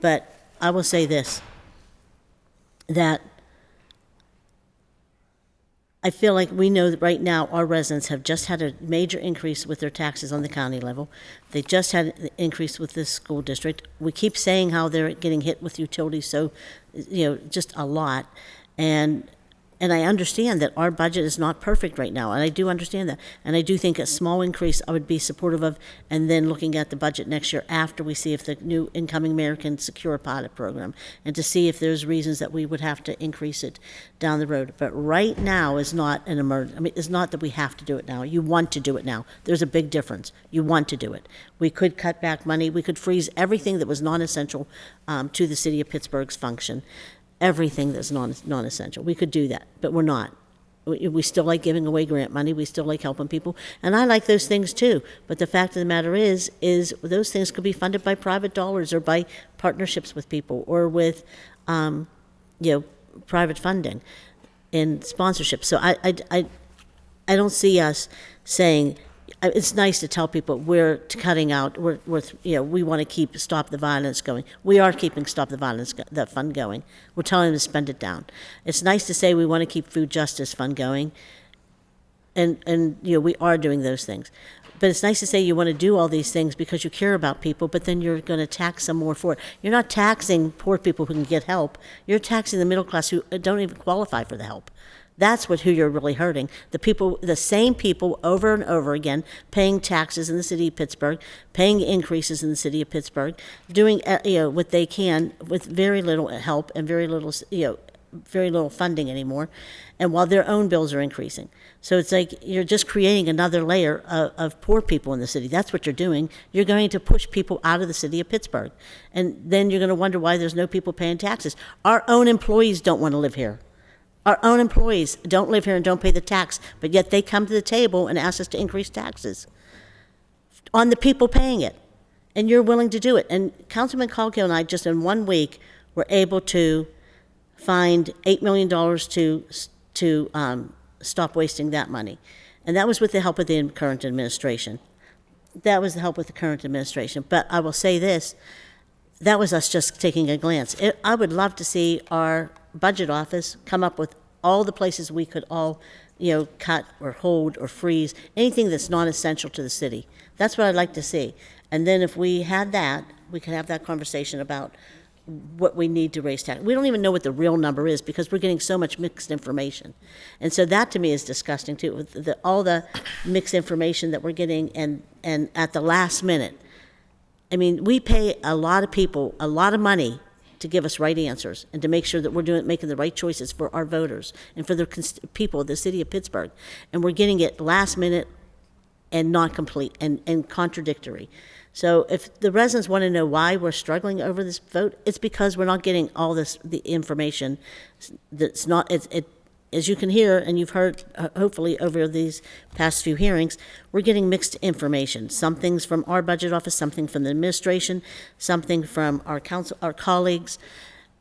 But I will say this, that I feel like we know that right now our residents have just had a major increase with their taxes on the county level. They just had an increase with this school district. We keep saying how they're getting hit with utilities, so, just a lot. And I understand that our budget is not perfect right now, and I do understand that. And I do think a small increase I would be supportive of, and then looking at the budget next year after we see if the new incoming mayor can secure a pilot program, and to see if there's reasons that we would have to increase it down the road. But right now is not an emergency. I mean, it's not that we have to do it now. You want to do it now. There's a big difference. You want to do it. We could cut back money. We could freeze everything that was non-essential to the city of Pittsburgh's function. Everything that's non-essential. We could do that, but we're not. We still like giving away grant money. We still like helping people. And I like those things too. But the fact of the matter is those things could be funded by private dollars or by partnerships with people or with, private funding and sponsorship. So I don't see us saying, it's nice to tell people we're cutting out, we want to stop the violence going. We are keeping stop the violence, that fund going. We're telling them to spend it down. It's nice to say we want to keep food justice fund going, and we are doing those things. But it's nice to say you want to do all these things because you care about people, but then you're going to tax them more for it. You're not taxing poor people who can get help. You're taxing the middle class who don't even qualify for the help. That's who you're really hurting. The same people over and over again, paying taxes in the city of Pittsburgh, paying increases in the city of Pittsburgh, doing what they can with very little help and very little funding anymore, and while their own bills are increasing. So it's like you're just creating another layer of poor people in the city. That's what you're doing. You're going to push people out of the city of Pittsburgh, and then you're going to wonder why there's no people paying taxes. Our own employees don't want to live here. Our own employees don't live here and don't pay the tax, but yet they come to the table and ask us to increase taxes on the people paying it. And you're willing to do it. And Councilman Coghill and I, just in 1 week, were able to find $8 million to stop wasting that money. And that was with the help of the current administration. But I will say this, that was us just taking a glance. I would love to see our budget office come up with all the places we could all, cut or hold or freeze, anything that's non-essential to the city. That's what I'd like to see. And then if we had that, we could have that conversation about what we need to raise tax. We don't even know what the real number is because we're getting so much mixed information. And so that to me is disgusting too, with all the mixed information that we're getting and at the last minute. I mean, we pay a lot of people a lot of money to give us right answers and to make sure that we're making the right choices for our voters and for the people of the city of Pittsburgh. And we're getting it last minute and not complete and contradictory. So if the residents want to know why we're struggling over this vote, it's because we're not getting all the information that's not, as you can hear, and you've heard hopefully over these past few hearings, we're getting mixed information. Some things from our budget office, something from the administration, something from our council, our colleagues,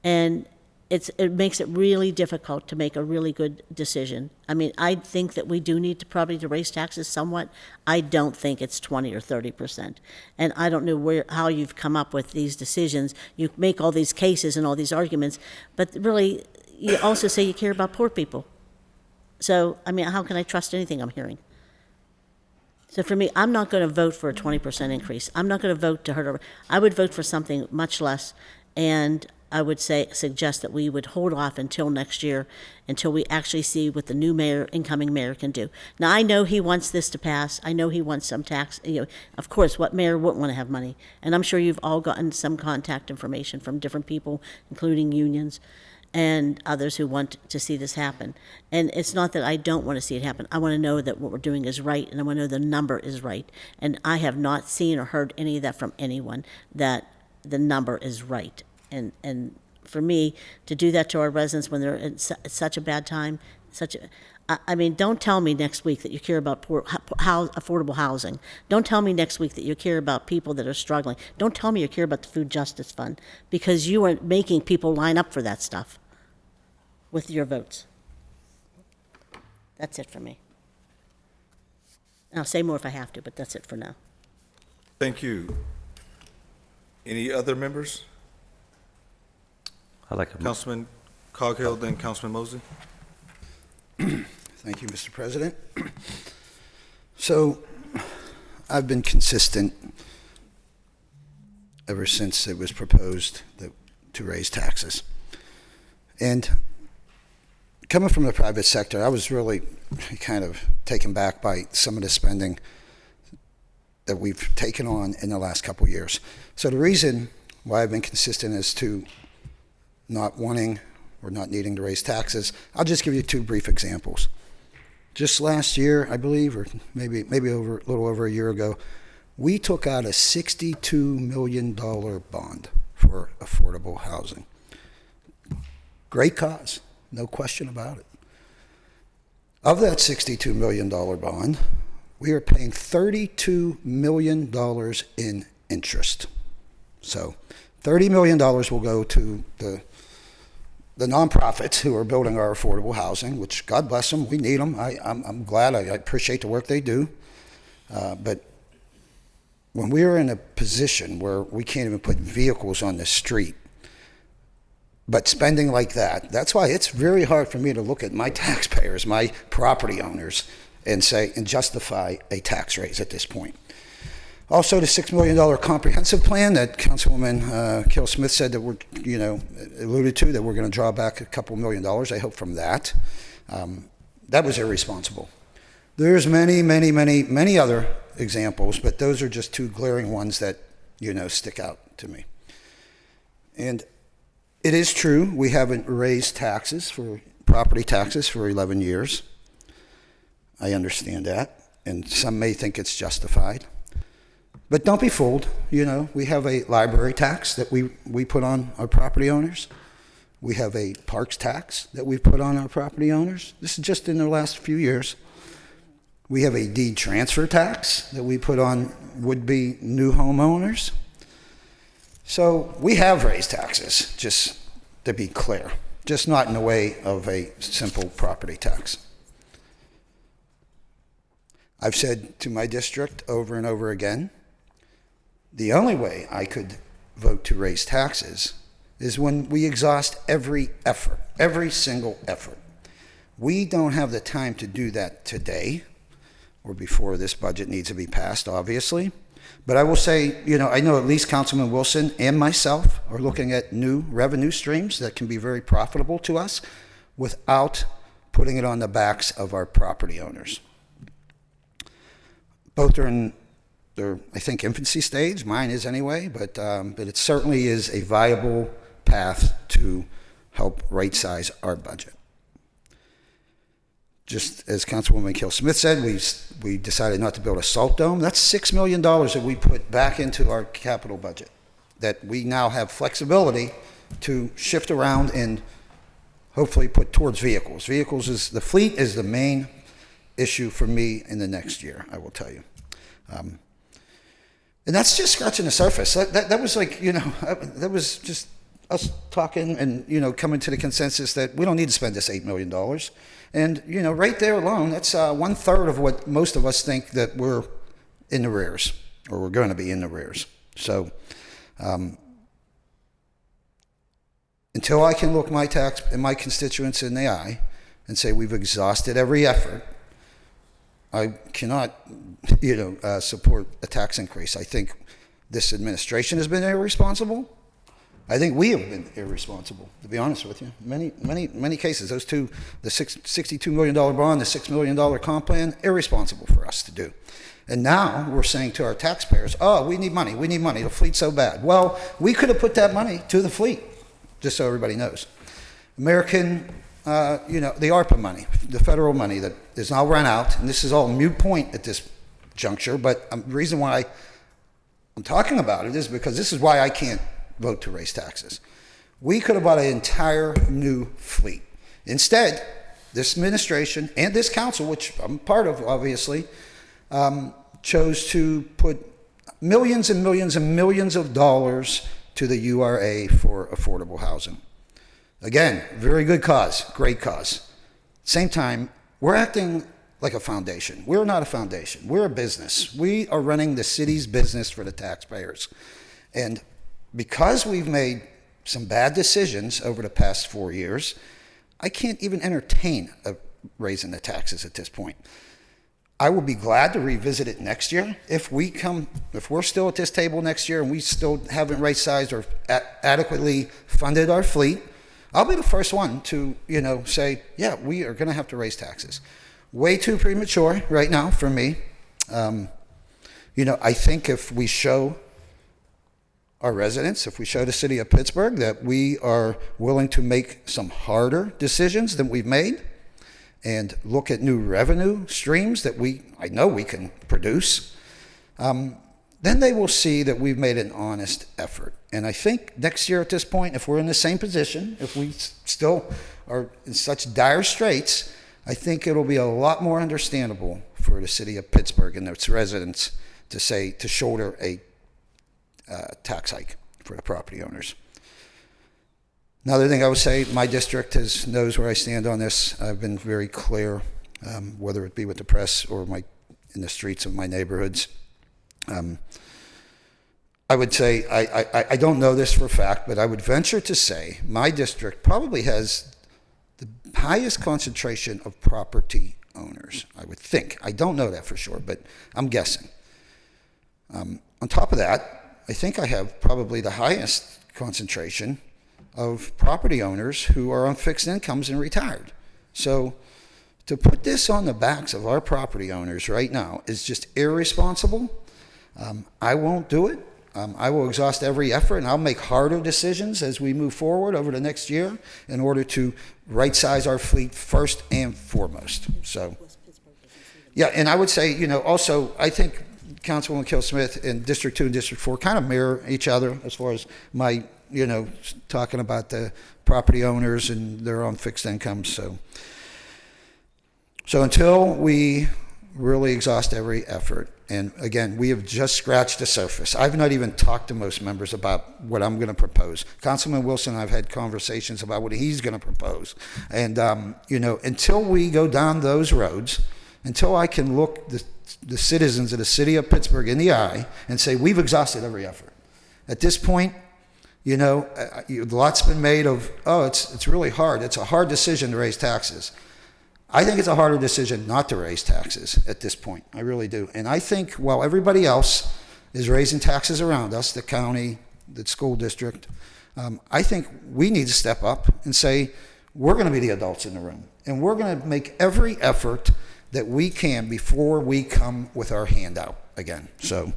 and it makes it really difficult to make a really good decision. I mean, I think that we do need to probably to raise taxes somewhat. I don't think it's 20 or 30%. And I don't know how you've come up with these decisions. You make all these cases and all these arguments, but really, you also say you care about poor people. So, I mean, how can I trust anything I'm hearing? So for me, I'm not going to vote for a 20% increase. I'm not going to vote to hurt. I would vote for something much less, and I would suggest that we would hold off until next year, until we actually see what the new incoming mayor can do. Now, I know he wants this to pass. I know he wants some tax. Of course, what mayor wouldn't want to have money? And I'm sure you've all gotten some contact information from different people, including unions. and others who want to see this happen. And it's not that I don't want to see it happen. I want to know that what we're doing is right, and I want to know the number is right. And I have not seen or heard any of that from anyone, that the number is right. And for me, to do that to our residents when they're in such a bad time, I mean, don't tell me next week that you care about affordable housing. Don't tell me next week that you care about people that are struggling. Don't tell me you care about the Food Justice Fund, because you are making people line up for that stuff with your votes. That's it for me. And I'll say more if I have to, but that's it for now. Thank you. Any other members? I'd like to Councilman Coghill, then Councilman Mosley. Thank you, Mr. President. So I've been consistent ever since it was proposed to raise taxes. And coming from the private sector, I was really kind of taken back by some of the spending that we've taken on in the last couple of years. So the reason why I've been consistent as to not wanting or not needing to raise taxes, I'll just give you two brief examples. Just last year, I believe, or maybe a little over a year ago, we took out a $62 million bond for affordable housing. Great cause, no question about it. Of that $62 million bond, we are paying $32 million in interest. So $30 million will go to the nonprofits who are building our affordable housing, which God bless them, we need them. I'm glad, I appreciate the work they do. But when we are in a position where we can't even put vehicles on the street, but spending like that, that's why it's very hard for me to look at my taxpayers, my property owners, and justify a tax raise at this point. Also, the $6 million comprehensive plan that Councilwoman Kill Smith said that we're, alluded to, that we're going to draw back a couple $1 million, I hope, from that. That was irresponsible. There's many other examples, but those are just two glaring ones that, stick out to me. And it is true, we haven't raised property taxes for 11 years. I understand that, and some may think it's justified. But don't be fooled, we have a library tax that we put on our property owners. We have a parks tax that we've put on our property owners. This is just in the last few years. We have a deed transfer tax that we put on would-be new homeowners. So we have raised taxes, just to be clear, just not in the way of a simple property tax. I've said to my district over and over again, the only way I could vote to raise taxes is when we exhaust every single effort. We don't have the time to do that today or before this budget needs to be passed, obviously. But I will say, I know at least Councilman Wilson and myself are looking at new revenue streams that can be very profitable to us without putting it on the backs of our property owners. Both are in their, I think, infancy stage. Mine is anyway, but it certainly is a viable path to help right-size our budget. Just as Councilwoman Kill Smith said, we decided not to build a salt dome. That's $6 million that we put back into our capital budget that we now have flexibility to shift around and hopefully put towards vehicles. The fleet is the main issue for me in the next year, I will tell you. And that's just scratching the surface. That was like, that was just us talking and, coming to the consensus that we don't need to spend this $8 million. And, right there alone, that's 1/3 of what most of us think that we're in the rears, or we're going to be in the rears. So until I can look my constituents in the eye and say we've exhausted every effort, I cannot, support a tax increase. I think this administration has been irresponsible. I think we have been irresponsible, to be honest with you. Many cases. Those two, the $62 million bond, the $6 million comp plan, irresponsible for us to do. And now we're saying to our taxpayers, we need money. The fleet's so bad. Well, we could have put that money to the fleet, just so everybody knows. American, the ARPA money, the federal money that is now run out, and this is all moot point at this juncture, but the reason why I'm talking about it is because this is why I can't vote to raise taxes. We could have bought an entire new fleet. Instead, this administration and this council, which I'm part of, obviously, chose to put millions and millions and millions of dollars to the URA for affordable housing. Again, very good cause, great cause. Same time, we're acting like a foundation. We're not a foundation. We're a business. We are running the city's business for the taxpayers. And because we've made some bad decisions over the past 4 years, I can't even entertain raising the taxes at this point. I will be glad to revisit it next year. If we're still at this table next year and we still haven't right-sized or adequately funded our fleet, I'll be the first one to, say, yeah, we are going to have to raise taxes. Way too premature right now for me. I think if we show our residents, if we show the city of Pittsburgh that we are willing to make some harder decisions than we've made and look at new revenue streams that I know we can produce, then they will see that we've made an honest effort. And I think next year at this point, if we're in the same position, if we still are in such dire straits, I think it'll be a lot more understandable for the city of Pittsburgh and its residents to shoulder a tax hike for the property owners. Another thing I would say, my district knows where I stand on this. I've been very clear, whether it be with the press or in the streets of my neighborhoods. I would say, I don't know this for a fact, but I would venture to say my district probably has the highest concentration of property owners, I would think. I don't know that for sure, but I'm guessing. On top of that, I think I have probably the highest concentration of property owners who are on fixed incomes and retired. So to put this on the backs of our property owners right now is just irresponsible. I won't do it. I will exhaust every effort, and I'll make harder decisions as we move forward over the next year in order to right-size our fleet first and foremost. So, yeah, and I would say, also, I think Councilwoman Kill-Smith in District 2 and District 4 kind of mirror each other as far as my, talking about the property owners and their own fixed incomes. So until we really exhaust every effort, and again, we have just scratched the surface. I've not even talked to most members about what I'm going to propose. Councilman Wilson and I've had conversations about what he's going to propose. And, until we go down those roads, until I can look the citizens of the city of Pittsburgh in the eye and say, we've exhausted every effort. At this point, a lot's been made of, it's really hard. It's a hard decision to raise taxes. I think it's a harder decision not to raise taxes at this point. I really do. And I think while everybody else is raising taxes around us, the county, the school district, I think we need to step up and say, we're going to be the adults in the room. And we're going to make every effort that we can before we come with our hand out again. So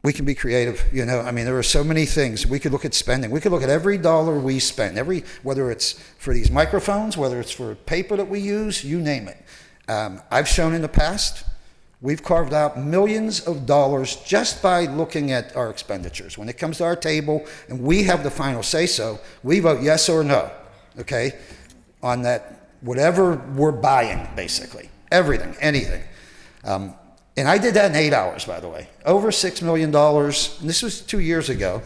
we can be creative, there are so many things. We could look at spending. We could look at every dollar we spend, whether it's for these microphones, whether it's for paper that we use, you name it. I've shown in the past, we've carved out millions of dollars just by looking at our expenditures. When it comes to our table and we have the final say-so, we vote yes or no, okay, on that, whatever we're buying, basically. Everything, anything. And I did that in 8 hours, by the way. Over $6 million, and this was 2 years ago.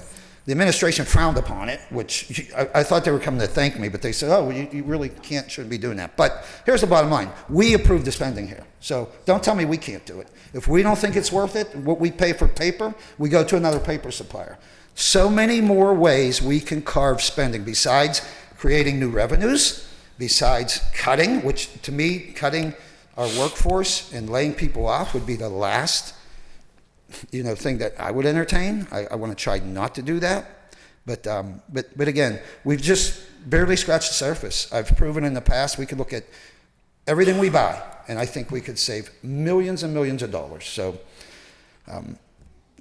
The administration frowned upon it, which I thought they were coming to thank me, but they said, you really shouldn't be doing that. But here's the bottom line. We approved the spending here. So don't tell me we can't do it. If we don't think it's worth it, what we pay for paper, we go to another paper supplier. So many more ways we can carve spending besides creating new revenues, besides cutting, which to me, cutting our workforce and laying people off would be the last, thing that I would entertain. I want to try not to do that. But again, we've just barely scratched the surface. I've proven in the past we could look at everything we buy, and I think we could save millions and millions of dollars. So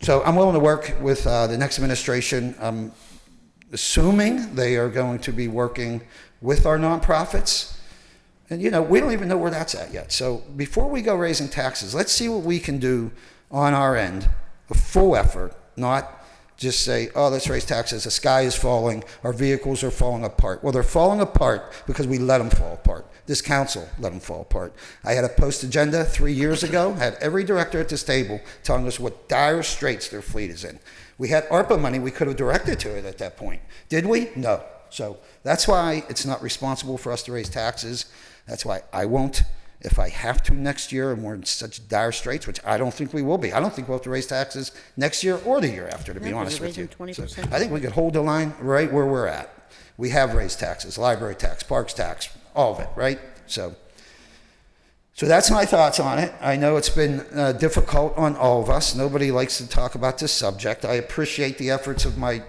So I'm willing to work with the next administration. Assuming they are going to be working with our nonprofits. And, you know, we don't even know where that's at yet. So before we go raising taxes, let's see what we can do on our end, a full effort, not just say, oh, let's raise taxes, the sky is falling, our vehicles are falling apart. Well, they're falling apart because we let them fall apart. This council let them fall apart. I had a post-agenda 3 years ago, had every director at this table telling us what dire straits their fleet is in. We had ARPA money we could have directed to it at that point. Did we? No. So that's why it's not responsible for us to raise taxes. That's why I won't if I have to next year and we're in such dire straits, which I don't think we will be. I don't think we'll have to raise taxes next year or the year after, to be honest with you. 20%. So I think we could hold the line right where we're at. We have raised taxes, library tax, parks tax, all of it, right? So that's my thoughts on it. I know it's been difficult on all of us. Nobody likes to talk about this subject. I appreciate the efforts of my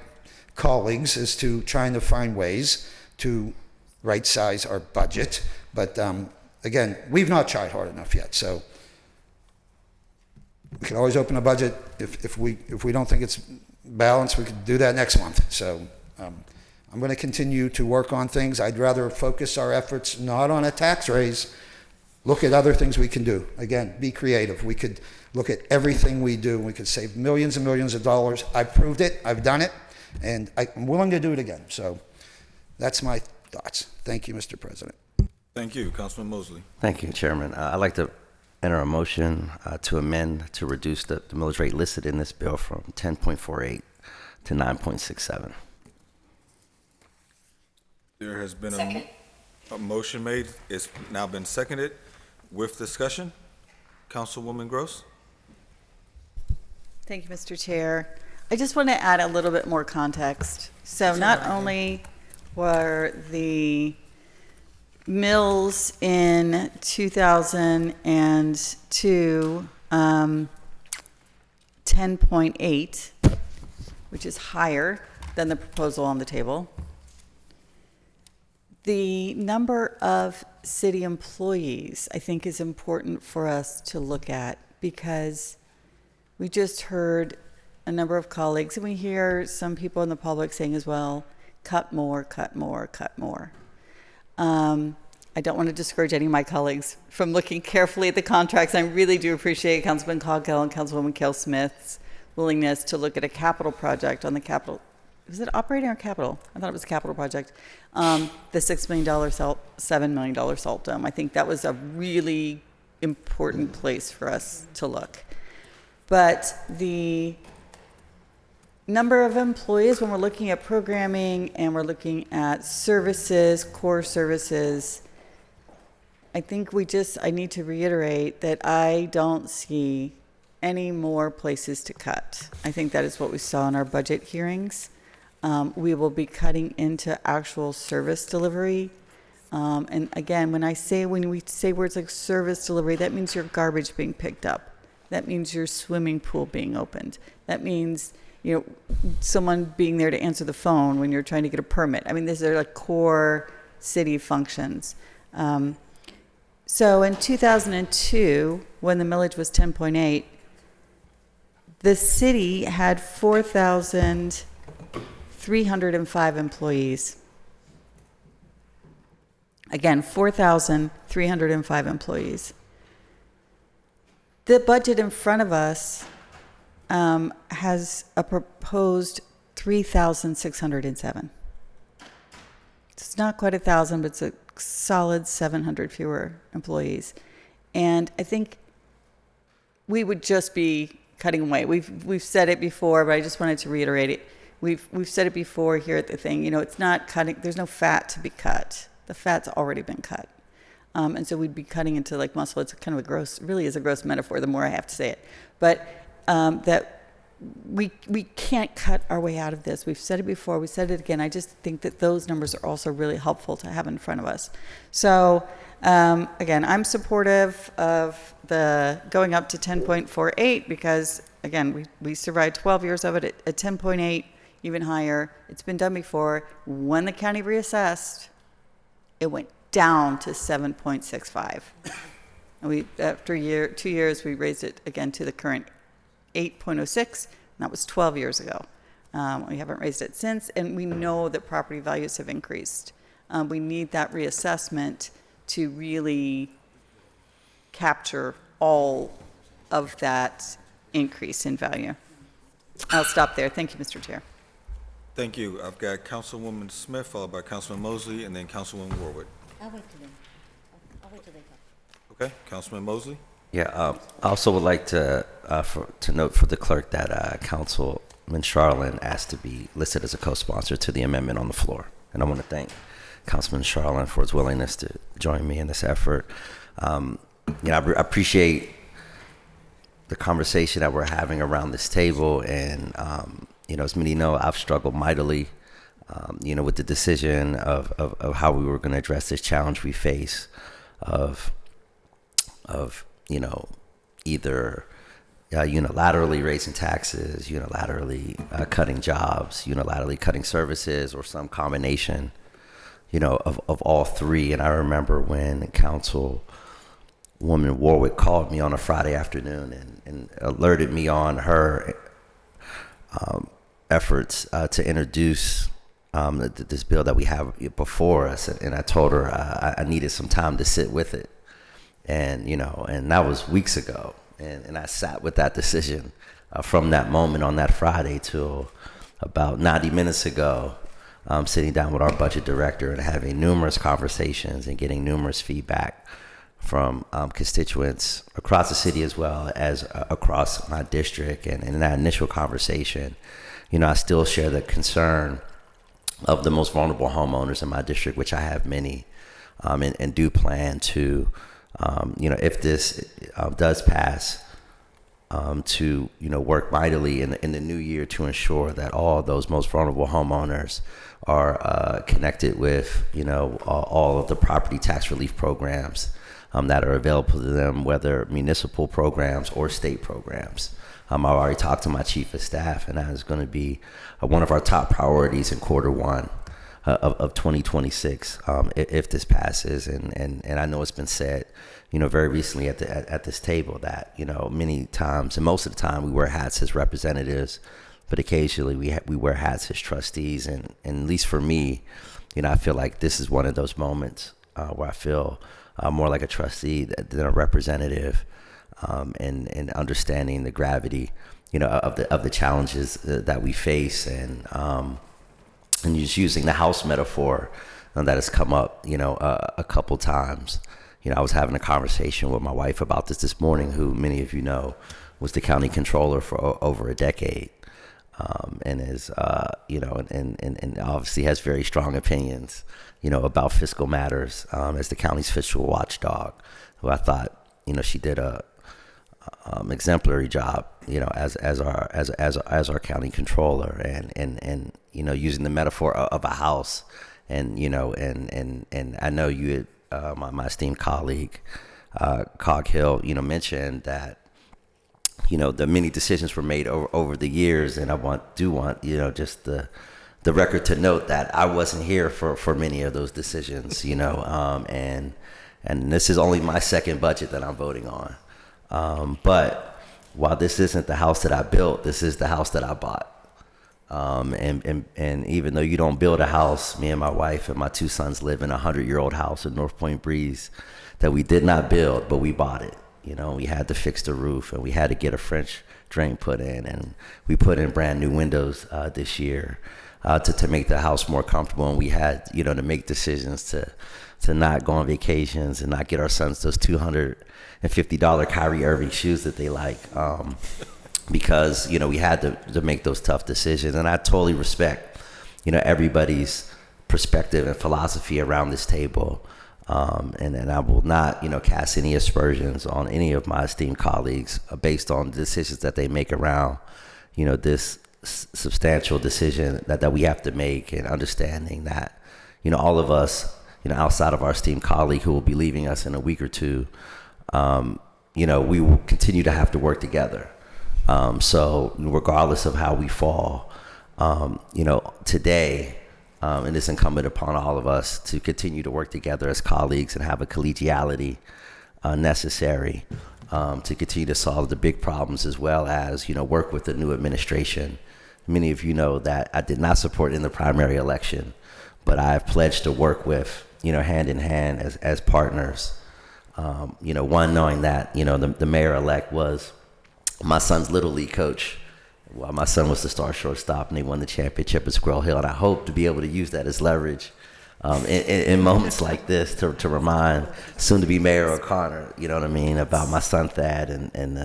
colleagues as to trying to find ways to right-size our budget. But again, we've not tried hard enough yet. So we can always open a budget. If we don't think it's balanced, we could do that next month. So I'm going to continue to work on things. I'd rather focus our efforts not on a tax raise. Look at other things we can do. Again, be creative. We could look at everything we do. We could save millions and millions of dollars. I've proved it. I've done it. And I'm willing to do it again. So that's my thoughts. Thank you, Mr. President. Thank you, Councilman Mosley. Thank you, Chairman. I'd like to enter a motion to amend to reduce the millage rate listed in this bill from 10.48 to 9.67. There has been a motion made. It's now been seconded with discussion. Councilwoman Gross. Thank you, Mr. Chair. I just want to add a little bit more context. So not only were the mills in 2002 10.8, which is higher than the proposal on the table. The number of city employees, I think, is important for us to look at, because we just heard a number of colleagues, and we hear some people in the public saying as well, cut more, cut more, cut more. I don't want to discourage any of my colleagues from looking carefully at the contracts. I really do appreciate Councilman Coghill and Councilwoman Kell-Smith's willingness to look at a capital project on the capital. Was it operating or capital? I thought it was a capital project. The $6 million $7 million salt dome. I think that was a really important place for us to look. But the number of employees, when we're looking at programming and we're looking at services, core services, I think I need to reiterate that I don't see any more places to cut. I think that is what we saw in our budget hearings. We will be cutting into actual service delivery. And again, when we say words like service delivery, that means your garbage being picked up. That means your swimming pool being opened. That means, someone being there to answer the phone when you're trying to get a permit. I mean, these are like core city functions. So in 2002, when the millage was 10.8, the city had 4,305 employees. Again, 4,305 employees. The budget in front of us has a proposed 3,607. It's not quite 1,000, but it's a solid 700 fewer employees. And I think we would just be cutting away. We've said it before, but I just wanted to reiterate it. We've said it before here at the thing. It's not cutting. There's no fat to be cut. The fat's already been cut. And so we'd be cutting into like muscle. It's kind of really is a gross metaphor, the more I have to say it. But that we can't cut our way out of this. We've said it before, we said it again. I just think that those numbers are also really helpful to have in front of us. So again, I'm supportive of the going up to 10.48 because, again, we survived 12 years of it at 10.8, even higher. It's been done before. When the county reassessed, it went down to 7.65. And after 2 years, we raised it again to the current 8.06. That was 12 years ago. We haven't raised it since, and we know that property values have increased. We need that reassessment to really capture all of that increase in value. I'll stop there. Thank you, Mr. Chair. Thank you. I've got Councilwoman Smith, followed by Councilman Mosley, and then Councilwoman Warwick. I'll wait till they come. Okay, Councilman Mosley? Yeah, I also would like to note for the clerk that Councilman Charlin asked to be listed as a co-sponsor to the amendment on the floor. And I want to thank Councilman Charlin for his willingness to join me in this effort. I appreciate the conversation that we're having around this table. And, as many know, I've struggled mightily, with the decision of how we were going to address this challenge we face of either unilaterally raising taxes, unilaterally cutting jobs, unilaterally cutting services, or some combination, of all three. And I remember when Councilwoman Warwick called me on a Friday afternoon and alerted me on her efforts to introduce this bill that we have before us. And I told her I needed some time to sit with it. And that was weeks ago. And I sat with that decision from that moment on that Friday till about 90 minutes ago, sitting down with our budget director and having numerous conversations and getting numerous feedback from constituents across the city as well as across my district. And in that initial conversation, I still share the concern of the most vulnerable homeowners in my district, which I have many, and do plan to, if this does pass, to work mightily in the new year to ensure that all those most vulnerable homeowners are connected with all of the property tax relief programs that are available to them, whether municipal programs or state programs. I've already talked to my chief of staff, and that is going to be one of our top priorities in quarter 1 of 2026 if this passes. And I know it's been said very recently at this table that many times, and most of the time, we wear hats as representatives, but occasionally we wear hats as trustees. And at least for me, I feel like this is one of those moments where I feel more like a trustee than a representative, and understanding the gravity of the challenges that we face, and just using the house metaphor that has come up a couple times. I was having a conversation with my wife about this morning, who many of you know was the county controller for over a decade, and is and obviously has very strong opinions about fiscal matters, as the county's fiscal watchdog, who I thought she did a exemplary job as our county controller, and using the metaphor of a house, and I know you had, my esteemed colleague Cog Hill mentioned that the many decisions were made over the years, and I want just the record to note that I wasn't here for many of those decisions, and this is only my second budget that I'm voting on. But while this isn't the house that I built, this is the house that I bought. And even though you don't build a house, me and my wife and my 2 sons live in a 100-year-old house in North Point Breeze that we did not build, but we bought it. We had to fix the roof, and we had to get a French drain put in, and we put in brand new windows this year to make the house more comfortable. And we had to make decisions to not go on vacations and not get our sons those $250 Kyrie Irving shoes that they like, because we had to make those tough decisions. And I totally respect everybody's perspective and philosophy around this table, and I will not cast any aspersions on any of my esteemed colleagues based on the decisions that they make around this substantial decision that we have to make, and understanding that all of us outside of our esteemed colleague who will be leaving us in a week or two, we will continue to have to work together. So regardless of how we fall, today, it is incumbent upon all of us to continue to work together as colleagues and have a collegiality necessary to continue to solve the big problems, as well as, work with the new administration. Many of you know that I did not support in the primary election, but I have pledged to work with, hand in hand as partners. One, knowing that, the mayor-elect was my son's Little League coach. Well, my son was the star shortstop, and they won the championship at Squirrel Hill, and I hope to be able to use that as leverage in moments like this to remind soon-to-be Mayor O'Connor, about my son Thad and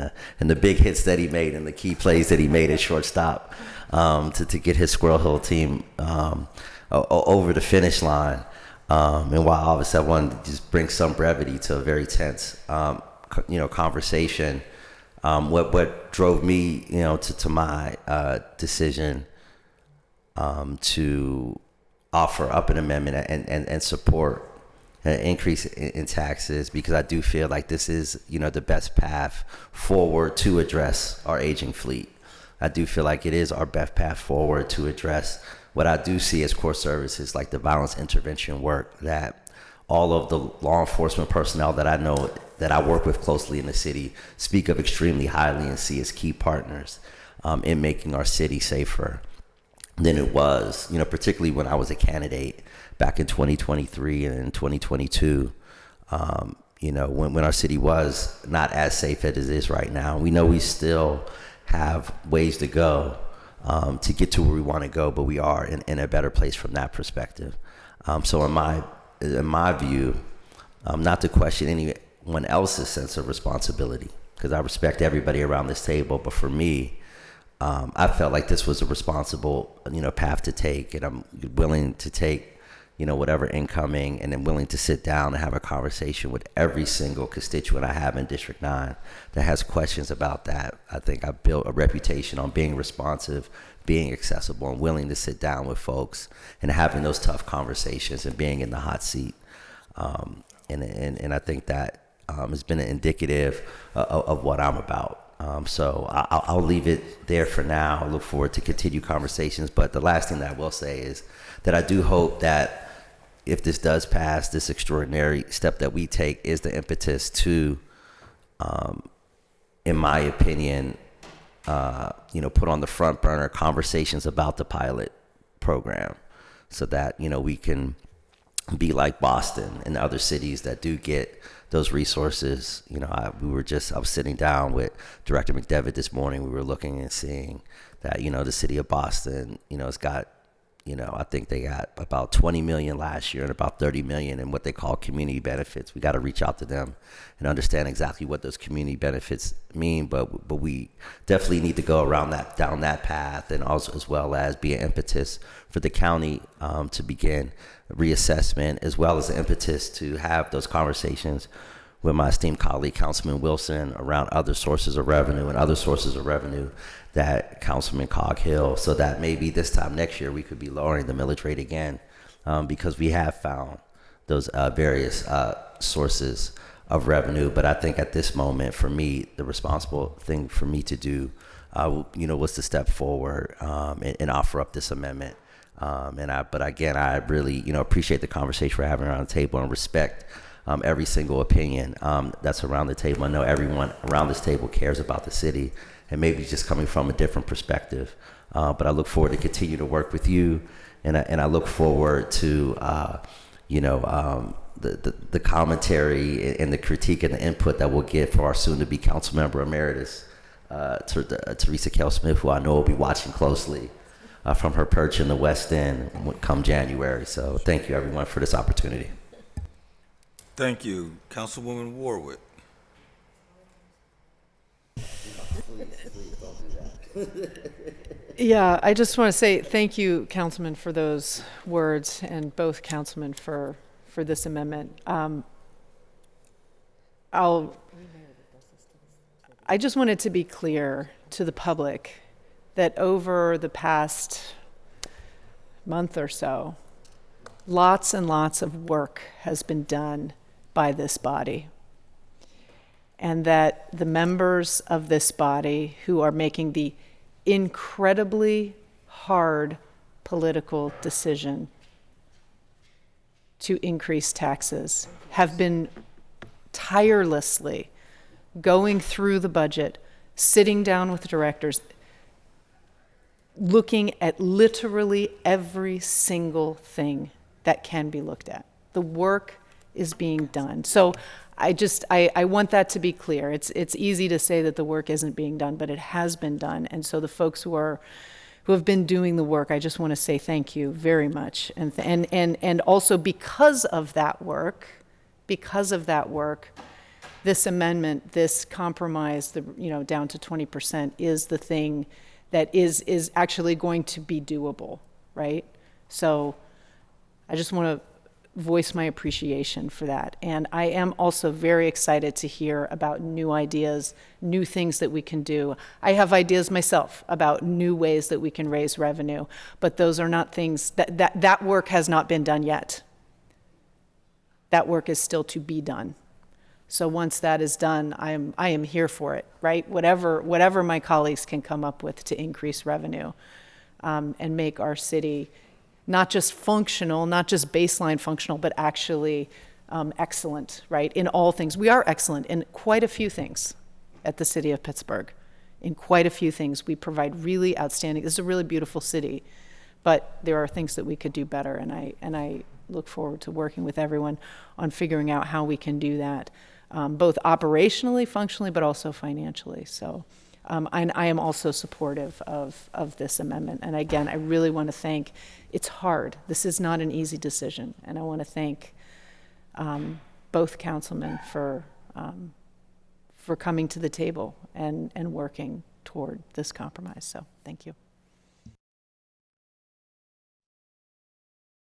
the big hits that he made and the key plays that he made at shortstop to get his Squirrel Hill team over the finish line. And while obviously I wanted to just bring some brevity to a very tense, conversation, what drove me, to my decision to offer up an amendment and support an increase in taxes, because I do feel like this is, the best path forward to address our aging fleet. I do feel like it is our best path forward to address what I do see as core services, like the violence intervention work that all of the law enforcement personnel that I know that I work with closely in the city speak of extremely highly and see as key partners in making our city safer than it was, particularly when I was a candidate back in 2023 and in 2022, when our city was not as safe as it is right now. We know we still have ways to go to get to where we want to go, but we are in a better place from that perspective. So in my view, not to question anyone else's sense of responsibility, because I respect everybody around this table, but for me, I felt like this was a responsible, path to take, and I'm willing to take, whatever incoming, and then willing to sit down and have a conversation with every single constituent I have in District 9 that has questions about that. I think I built a reputation on being responsive, being accessible, and willing to sit down with folks and having those tough conversations and being in the hot seat. And I think that has been indicative of what I'm about. So I'll leave it there for now. I look forward to continued conversations. But the last thing that I will say is that I do hope that if this does pass, this extraordinary step that we take is the impetus to, in my opinion, put on the front burner conversations about the pilot program, so that, we can be like Boston and other cities that do get those resources. I was sitting down with Director McDevitt this morning. We were looking and seeing that, the city of Boston, has got, I think they got about 20 million last year and about 30 million in what they call community benefits. We got to reach out to them and understand exactly what those community benefits mean. But we definitely need to go down that path, and also as well as be an impetus for the county to begin reassessment, as well as an impetus to have those conversations with my esteemed colleague Councilman Wilson around other sources of revenue that Councilman Coghill, so that maybe this time next year we could be lowering the millage rate again, because we have found those various sources of revenue. But I think at this moment, for me, the responsible thing for me to do, was to step forward and offer up this amendment. But again, I really, appreciate the conversation we're having around the table and respect every single opinion that's around the table. I know everyone around this table cares about the city, and maybe just coming from a different perspective. But I look forward to continue to work with you, and I look forward to, the commentary and the critique and the input that we'll get for our soon-to-be council member emeritus, Teresa Kell Smith, who I know will be watching closely from her perch in the West End come January. So thank you, everyone, for this opportunity. Thank you. Councilwoman Warwick. Yeah, I just want to say thank you, Councilman, for those words, and both councilmen for this amendment. I just wanted to be clear to the public that over the past month or so, lots and lots of work has been done by this body, and that the members of this body who are making the incredibly hard political decision to increase taxes have been tirelessly going through the budget, sitting down with the directors, looking at literally every single thing that can be looked at. The work is being done. So I want that to be clear. It's easy to say that the work isn't being done, but it has been done. And so the folks who have been doing the work, I just want to say thank you very much. And also because of that work, this amendment, this compromise, down to 20% is the thing that is actually going to be doable, right? So I just want to voice my appreciation for that. And I am also very excited to hear about new ideas, new things that we can do. I have ideas myself about new ways that we can raise revenue, but those are not things that work has not been done yet. That work is still to be done. So once that is done, I am here for it, right? Whatever my colleagues can come up with to increase revenue and make our city not just functional, not just baseline functional, but actually excellent, right? In all things. We are excellent in quite a few things at the city of Pittsburgh. In quite a few things, we provide really outstanding, this is a really beautiful city, but there are things that we could do better, and I look forward to working with everyone on figuring out how we can do that, both operationally, functionally, but also financially. So I am also supportive of this amendment. And again, I really want to thank, it's hard. This is not an easy decision. And I want to thank both councilmen for coming to the table and working toward this compromise. So thank you.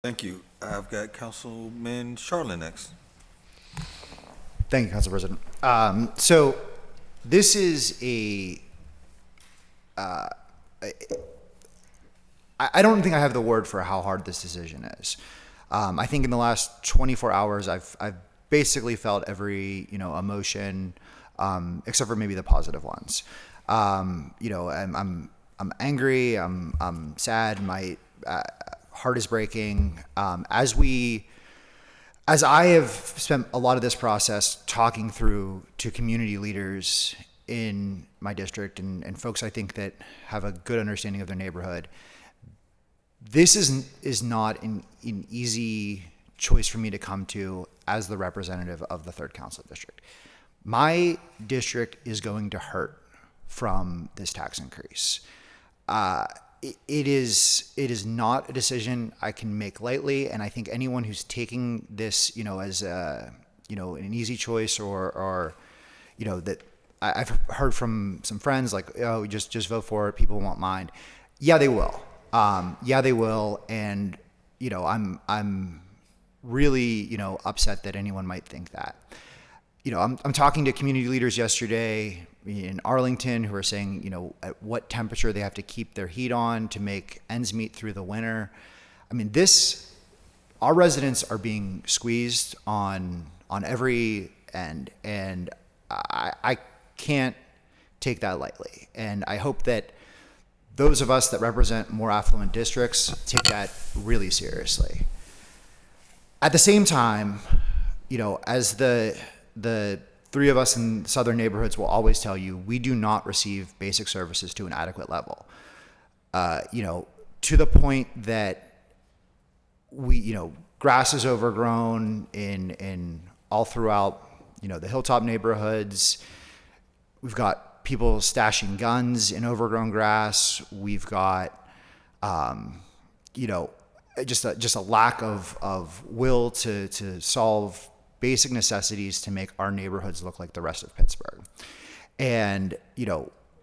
Thank you. I've got Councilman Charlin next. Thank you, Council President. So this is I don't think I have the word for how hard this decision is. I think in the last 24 hours, I've basically felt every, emotion, except for maybe the positive ones. I'm angry, I'm sad, my heart is breaking. As I have spent a lot of this process talking through to community leaders in my district and folks I think that have a good understanding of their neighborhood, this is not an easy choice for me to come to as the representative of the 3rd Council District. My district is going to hurt from this tax increase. It is not a decision I can make lightly, and I think anyone who's taking this, as an easy choice or that I've heard from some friends like, oh, just vote for it, people won't mind. Yeah, they will. They will, and I'm really upset that anyone might think that. I'm talking to community leaders yesterday in Arlington who are saying, at what temperature they have to keep their heat on to make ends meet through the winter. I mean, our residents are being squeezed on every end, and I can't take that lightly. And I hope that those of us that represent more affluent districts take that really seriously. At the same time, as the three of us in southern neighborhoods will always tell you, we do not receive basic services to an adequate level. To the point that we, grass is overgrown in all throughout, the hilltop neighborhoods. We've got people stashing guns in overgrown grass. We've got, just a lack of will to solve basic necessities to make our neighborhoods look like the rest of Pittsburgh. And,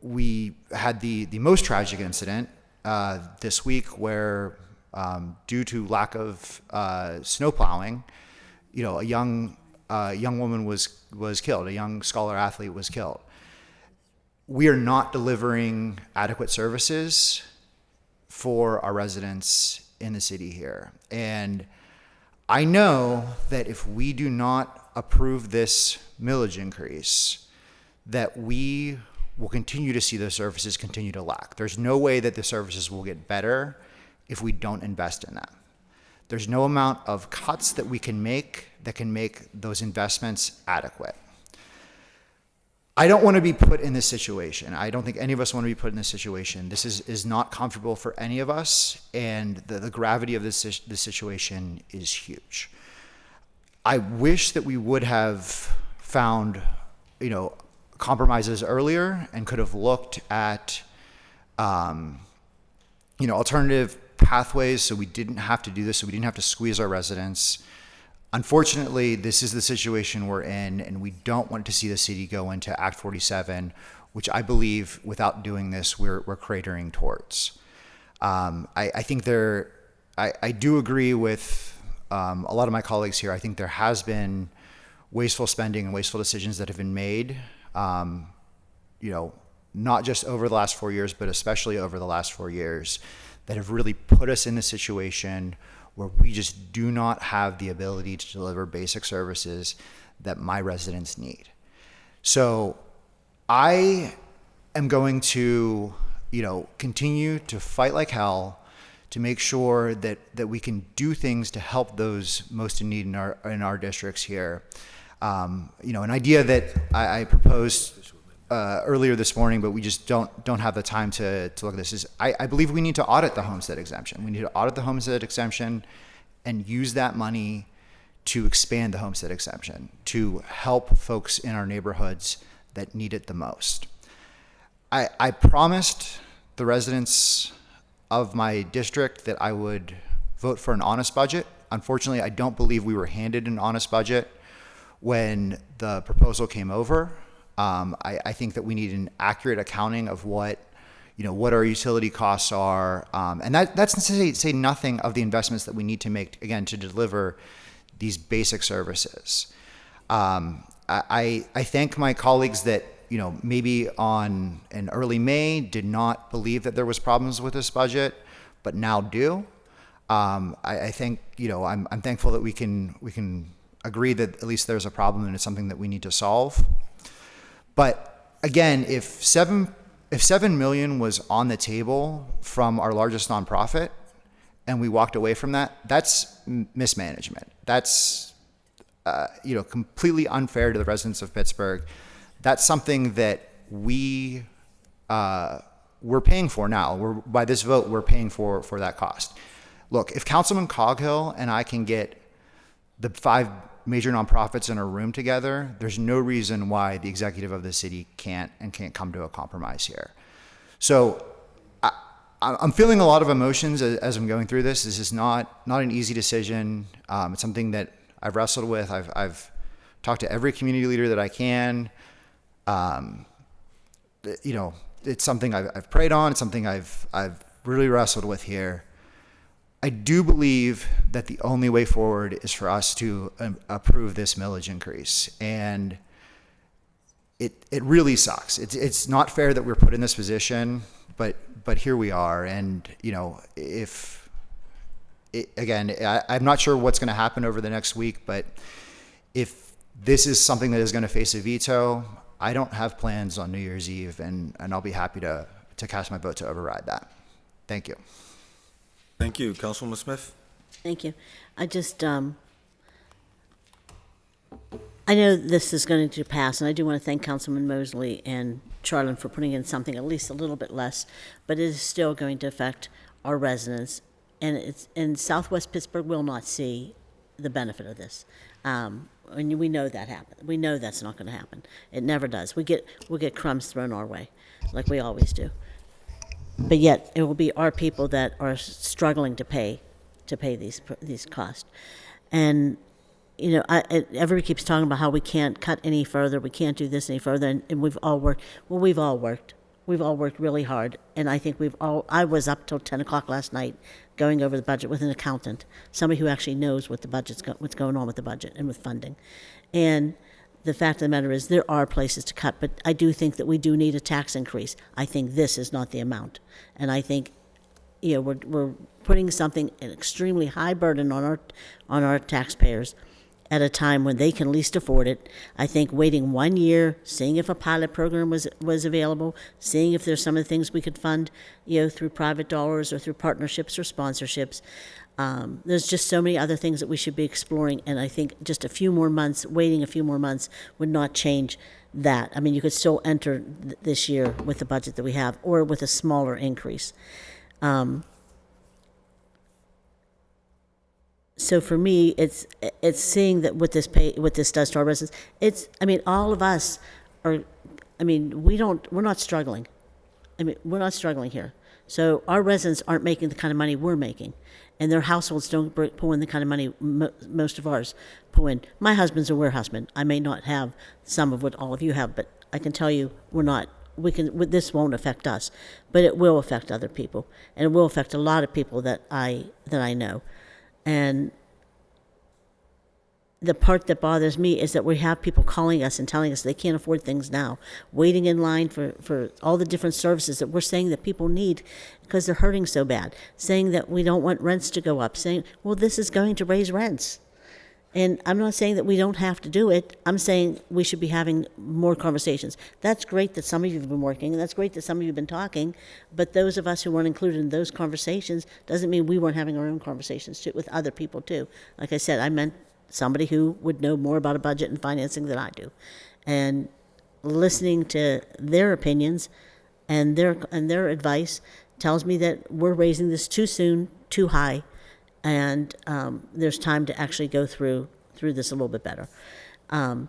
we had the most tragic incident this week where, due to lack of snow plowing, a young woman was killed. A young scholar athlete was killed. We are not delivering adequate services for our residents in the city here. And I know that if we do not approve this millage increase, that we will continue to see those services continue to lack. There's no way that the services will get better if we don't invest in them. There's no amount of cuts that we can make that can make those investments adequate. I don't want to be put in this situation. I don't think any of us want to be put in this situation. This is not comfortable for any of us, and the gravity of this situation is huge. I wish that we would have found, compromises earlier and could have looked at, alternative pathways so we didn't have to do this, so we didn't have to squeeze our residents. Unfortunately, this is the situation we're in, and we don't want to see the city go into Act 47, which I believe, without doing this, we're cratering towards. I think I do agree with a lot of my colleagues here. I think there has been wasteful spending and wasteful decisions that have been made, not just over the last 4 years, but especially over the last 4 years, that have really put us in a situation where we just do not have the ability to deliver basic services that my residents need. So I am going to, continue to fight like hell to make sure that we can do things to help those most in need in our districts here. An idea that I proposed earlier this morning, but we just don't have the time to look at this, is I believe we need to audit the homestead exemption. We need to audit the homestead exemption and use that money to expand the homestead exemption to help folks in our neighborhoods that need it the most. I promised the residents of my district that I would vote for an honest budget. Unfortunately, I don't believe we were handed an honest budget when the proposal came over. I think that we need an accurate accounting of what our utility costs are. And that's to say nothing of the investments that we need to make, again, to deliver these basic services. I thank my colleagues that, maybe on an early May did not believe that there was problems with this budget, but now do. I think, I'm thankful that we can agree that at least there's a problem and it's something that we need to solve. But again, if $7 million was on the table from our largest nonprofit and we walked away from that, that's mismanagement. That's completely unfair to the residents of Pittsburgh. That's something that we're paying for now. By this vote, we're paying for that cost. Look, if Councilman Coghill and I can get the 5 major nonprofits in a room together, there's no reason why the executive of the city can't come to a compromise here. So I'm feeling a lot of emotions as I'm going through this. This is not an easy decision. It's something that I've wrestled with. I've talked to every community leader that I can. It's something I've prayed on. It's something I've really wrestled with here. I do believe that the only way forward is for us to approve this millage increase. And it really sucks. It's not fair that we're put in this position, but here we are. And, I'm not sure what's going to happen over the next week, but if this is something that is going to face a veto, I don't have plans on New Year's Eve, and I'll be happy to cast my vote to override that. Thank you. Thank you. Councilwoman Smith? Thank you. I just, I know this is going to pass, and I do want to thank Councilman Mosley and Charlin for putting in something at least a little bit less, but it is still going to affect our residents, and Southwest Pittsburgh will not see the benefit of this. And we know that happen. We know that's not going to happen. It never does. We'll get crumbs thrown our way, like we always do. But yet, it will be our people that are struggling to pay these costs. And everybody keeps talking about how we can't cut any further, we can't do this any further, and we've all worked. Well, we've all worked really hard, and I think I was up till 10 o'clock last night going over the budget with an accountant, somebody who actually knows what what's going on with the budget and with funding. And the fact of the matter is there are places to cut, but I do think that we do need a tax increase. I think this is not the amount. And I think we're putting an extremely high burden on our taxpayers, at a time when they can least afford it. I think waiting 1 year, seeing if a pilot program was available, seeing if there's some of the things we could fund, through private dollars or through partnerships or sponsorships. There's just so many other things that we should be exploring, and I think just waiting a few more months would not change that. I mean, you could still enter this year with the budget that we have, or with a smaller increase. So for me, it's seeing that what this does to our residents. All of us are. We're not struggling. We're not struggling here. So our residents aren't making the kind of money we're making, and their households don't pull in the kind of money most of ours pull in. My husband's a warehouseman. I may not have some of what all of you have, but I can tell you we're not. This won't affect us, but it will affect other people, and it will affect a lot of people that I know. And the part that bothers me is that we have people calling us and telling us they can't afford things now, waiting in line for all the different services that we're saying that people need because they're hurting so bad, saying that we don't want rents to go up, saying, well, this is going to raise rents. And I'm not saying that we don't have to do it. I'm saying we should be having more conversations. That's great that some of you have been working, and that's great that some of you have been talking, but those of us who weren't included in those conversations doesn't mean we weren't having our own conversations too, with other people too. Like I said, I meant somebody who would know more about a budget and financing than I do. And listening to their opinions and their advice tells me that we're raising this too soon, too high, and there's time to actually go through this a little bit better. And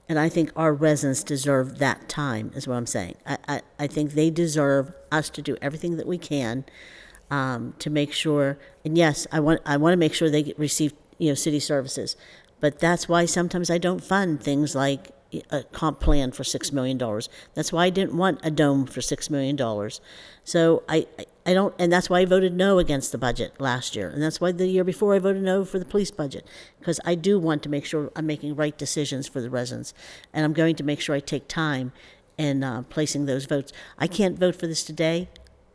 I think our residents deserve that time, is what I'm saying. I think they deserve us to do everything that we can to make sure, and yes, I want to make sure they receive city services, but that's why sometimes I don't fund things like a comp plan for $6 million. That's why I didn't want a dome for $6 million. So I don't, and that's why I voted no against the budget last year. And that's why the year before I voted no for the police budget, because I do want to make sure I'm making right decisions for the residents. And I'm going to make sure I take time in placing those votes. I can't vote for this today.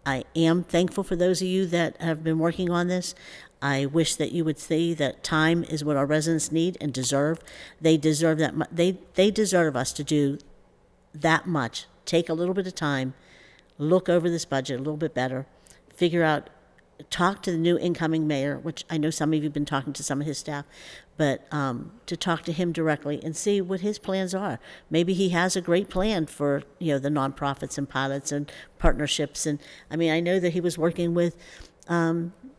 I am thankful for those of you that have been working on this. I wish that you would see that time is what our residents need and deserve. They deserve that. They deserve us to do that much. Take a little bit of time, look over this budget a little bit better, figure out, talk to the new incoming mayor, which I know some of you have been talking to some of his staff, but to talk to him directly and see what his plans are. Maybe he has a great plan for the nonprofits and pilots and partnerships. And I know that he was working with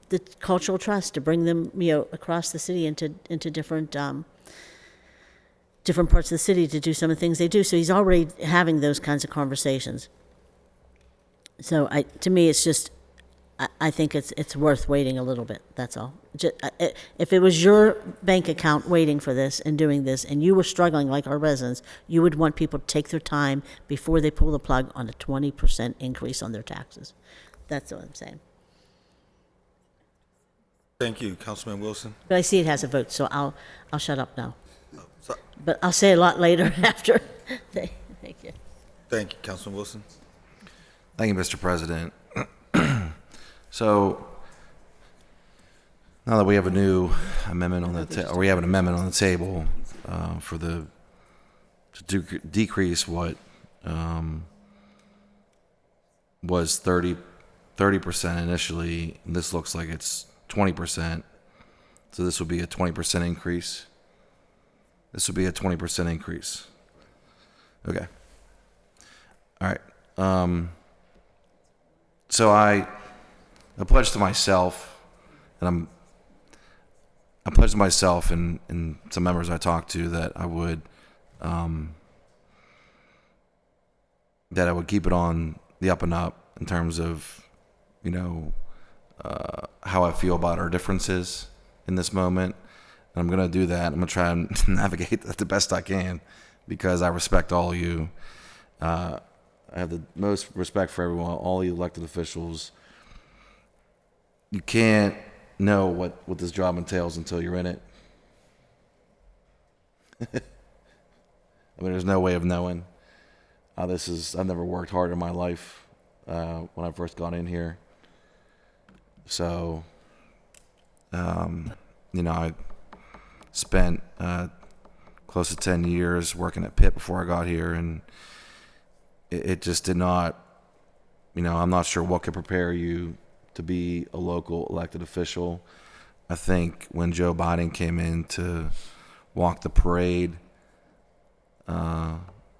the Cultural Trust to bring them across the city into different different parts of the city to do some of the things they do. So he's already having those kinds of conversations. So to me, it's just, I think it's worth waiting a little bit. That's all. If it was your bank account waiting for this and doing this, and you were struggling like our residents, you would want people to take their time before they pull the plug on a 20% increase on their taxes. That's what I'm saying. Thank you, Councilman Wilson. But I see it has a vote, so I'll shut up now. But I'll say a lot later after. Thank you. Thank you, Councilman Wilson. Thank you, Mr. President. So now that we have a new amendment on the or we have an amendment on the table for to decrease what was 30% initially, and this looks like it's 20%. So this would be a 20% increase. This would be a 20% increase. Okay. All right. So I pledged to myself, and I pledged to myself and some members I talked to that I would keep it on the up and up in terms of, how I feel about our differences in this moment. And I'm going to do that. I'm going to try and navigate that the best I can because I respect all of you. I have the most respect for everyone, all you elected officials. You can't know what this job entails until you're in it. There's no way of knowing. I've never worked hard in my life when I first got in here. So, spent close to 10 years working at Pitt before I got here, and it just did not, I'm not sure what could prepare you to be a local elected official. I think when Joe Biden came in to walk the parade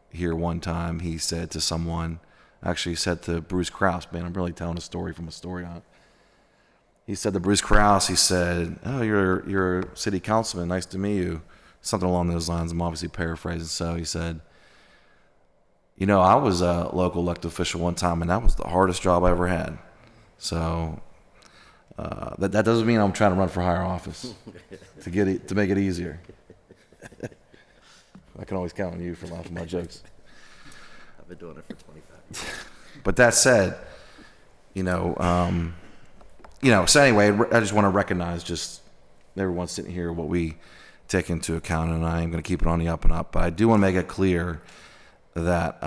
here one time, he said to someone, actually he said to Bruce Krause, man, I'm really telling a story from a story on it. He said to Bruce Krause, he said, "Oh, you're a city councilman, nice to meet you." Something along those lines, I'm obviously paraphrasing. So he said, I was a local elected official one time, and that was the hardest job I ever had. So that doesn't mean I'm trying to run for higher office to make it easier. I can always count on you for laughing at my jokes. I've been doing it for 25 years. But that said, so anyway, I just want to recognize just everyone sitting here what we take into account, and I am going to keep it on the up and up. But I do want to make it clear that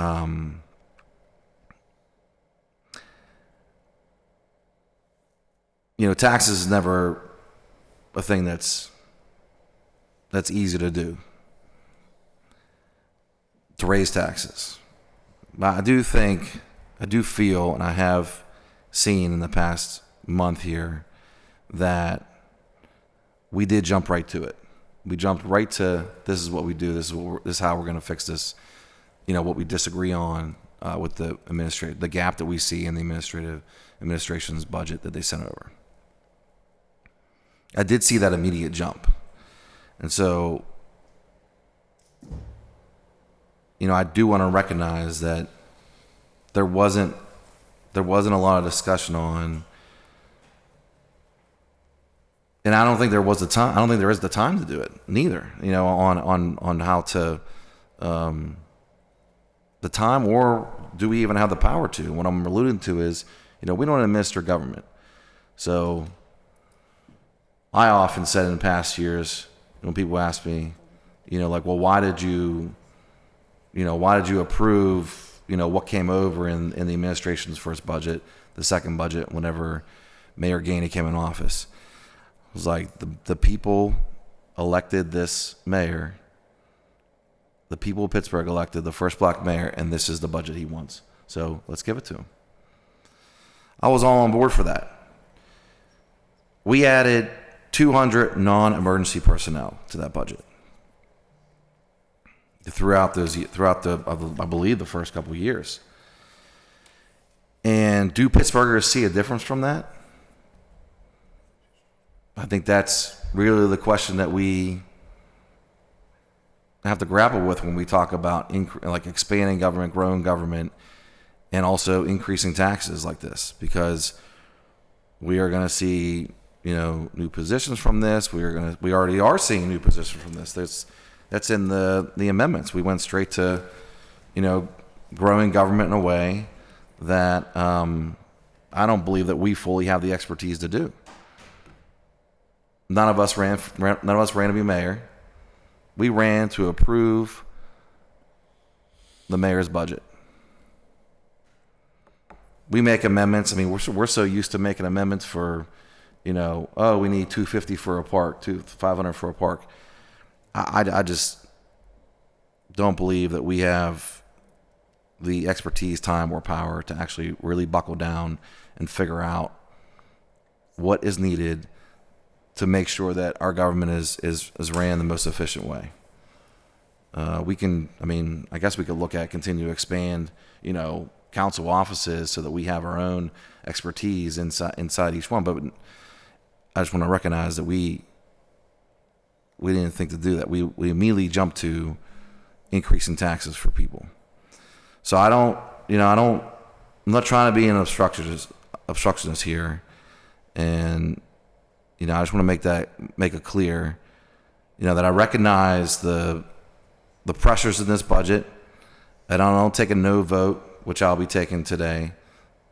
taxes is never a thing that's easy to do, to raise taxes. But I do feel, and I have seen in the past month here, that we did jump right to it. We jumped right to, this is what we do, this is how we're going to fix this. What we disagree on with the gap that we see in the administration's budget that they sent over. I did see that immediate jump. And so, I do want to recognize that there wasn't a lot of discussion on, and I don't think there was the time. I don't think there is the time to do it neither. On how to, the time, or do we even have the power to? What I'm alluding to is, we don't administer government. So I often said in past years, when people ask me, well, why did you approve, what came over in the administration's first budget, the second budget, whenever Mayor Gainey came in office? It was like the people elected this mayor. The people of Pittsburgh elected the first black mayor, and this is the budget he wants. So let's give it to him. I was all on board for that. We added 200 non-emergency personnel to that budget throughout I believe the first couple of years. And do Pittsburghers see a difference from that? I think that's really the question that we have to grapple with when we talk about expanding government, growing government, and also increasing taxes like this, because we are going to see new positions from this. We already are seeing new positions from this. That's in the amendments. We went straight to growing government in a way that I don't believe that we fully have the expertise to do. None of us ran to be mayor. We ran to approve the mayor's budget. We make amendments. I mean, we're so used to making amendments for, we need $250 for a park, $500 for a park. I just don't believe that we have the expertise, time, or power to actually really buckle down and figure out what is needed to make sure that our government is ran the most efficient way. I guess we could look at continue to expand, council offices so that we have our own expertise inside each one. But I just want to recognize that we didn't think to do that. We immediately jumped to increasing taxes for people. So I'm not trying to be an obstructionist here, and I just want to make it clear, that I recognize the pressures in this budget, and I don't take a no vote, which I'll be taking today,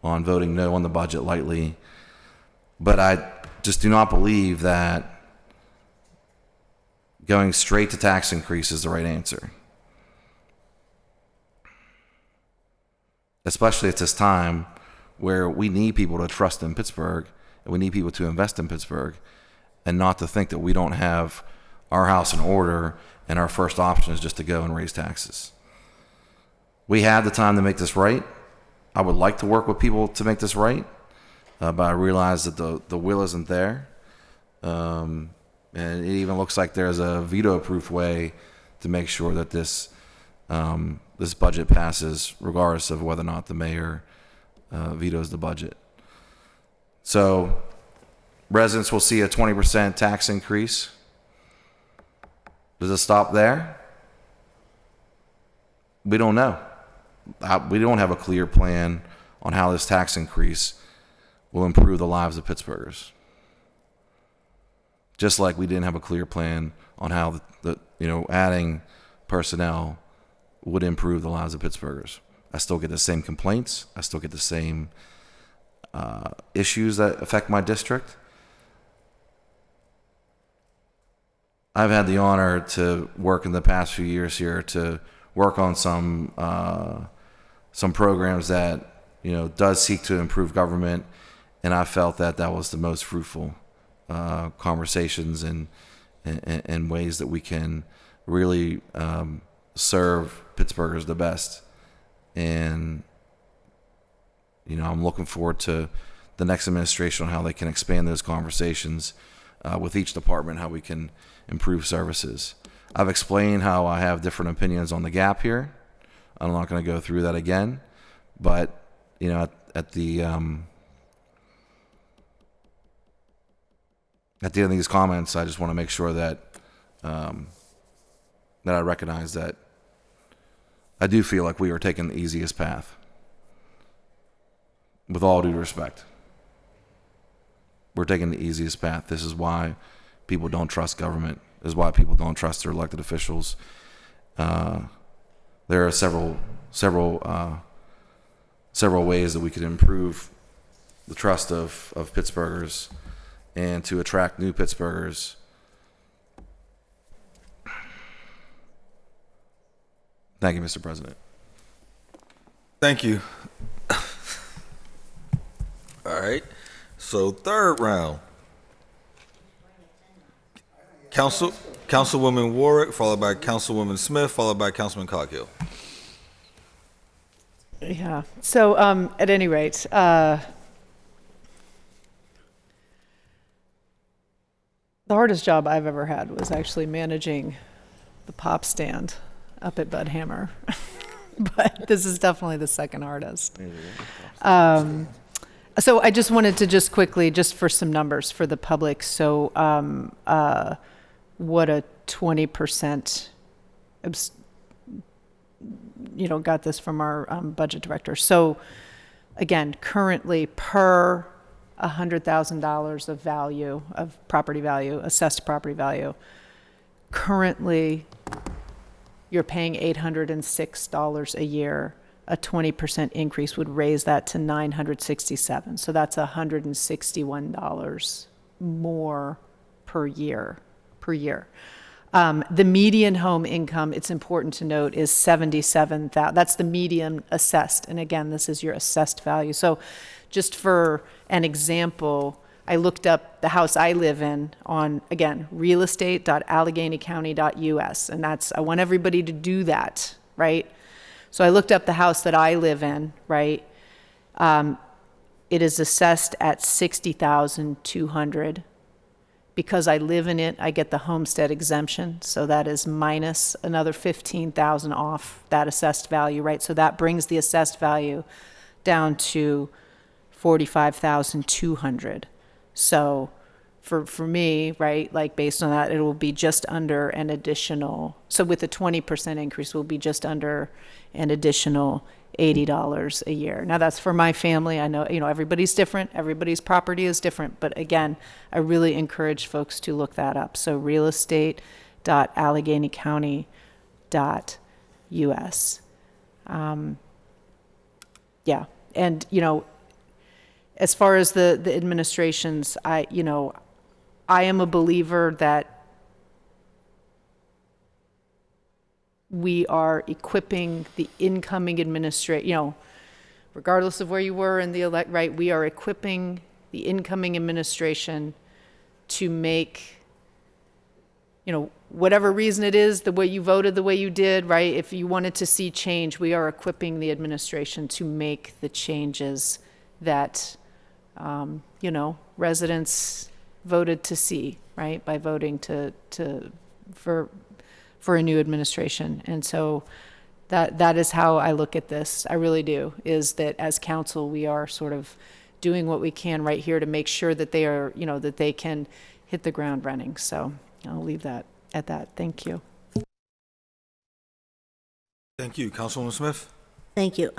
on voting no on the budget lightly. But I just do not believe that going straight to tax increase is the right answer, especially at this time where we need people to trust in Pittsburgh, and we need people to invest in Pittsburgh, and not to think that we don't have our house in order, and our first option is just to go and raise taxes. We have the time to make this right. I would like to work with people to make this right, but I realize that the will isn't there. And it even looks like there's a veto-proof way to make sure that this budget passes, regardless of whether or not the mayor vetoes the budget. So residents will see a 20% tax increase. Does it stop there? We don't know. We don't have a clear plan on how this tax increase will improve the lives of Pittsburghers. Just like we didn't have a clear plan on how adding personnel would improve the lives of Pittsburghers. I still get the same complaints. I still get the same issues that affect my district. I've had the honor to work in the past few years here to work on some programs that does seek to improve government, and I felt that was the most fruitful conversations and ways that we can really serve Pittsburghers the best. And I'm looking forward to the next administration on how they can expand those conversations with each department, how we can improve services. I've explained how I have different opinions on the gap here. I'm not going to go through that again, but at the end of these comments, I just want to make sure that that I recognize that I do feel like we are taking the easiest path. With all due respect, we're taking the easiest path. This is why people don't trust government. This is why people don't trust their elected officials. There are several ways that we could improve the trust of Pittsburghers and to attract new Pittsburghers. Thank you, Mr. President. Thank you. All right. So third round. Councilwoman Warwick, followed by Councilwoman Smith, followed by Councilman Coghill. Yeah. So at any rate, the hardest job I've ever had was actually managing the pop stand up at Bud Hammer. But this is definitely the second hardest. So I just wanted to just quickly, just for some numbers for the public. So what a 20%, got this from our budget director. So again, currently per $100,000 of value, of property value, assessed property value, currently you're paying $806 a year. A 20% increase would raise that to $967. So that's $161 more per year. The median home income, it's important to note, is $77,000. That's the median assessed. And again, this is your assessed value. So just for an example, I looked up the house I live in on, again, realestate.alleghenycounty.us. And I want everybody to do that, right? So I looked up the house that I live in, right? It is assessed at $60,200. Because I live in it, I get the homestead exemption. So that is minus another $15,000 off that assessed value, right? So that brings the assessed value down to $45,200. So for me, right, like based on that, it will be just under an additional, so with a 20% increase, will be just under an additional $80 a year. Now that's for my family. I know, everybody's different. Everybody's property is different. But again, I really encourage folks to look that up. So realestate.alleghenycounty.us. Yeah. And, as far as the administrations, I am a believer that we are equipping the incoming administration, regardless of where you were in the right, we are equipping the incoming administration to make whatever reason it is, the way you voted, the way you did, right? If you wanted to see change, we are equipping the administration to make the changes that, residents voted to see, right? By voting for a new administration. And so that is how I look at this. I really do, is that as council, we are sort of doing what we can right here to make sure that they are, that they can hit the ground running. So I'll leave that at that. Thank you. Thank you. Councilwoman Smith? Thank you.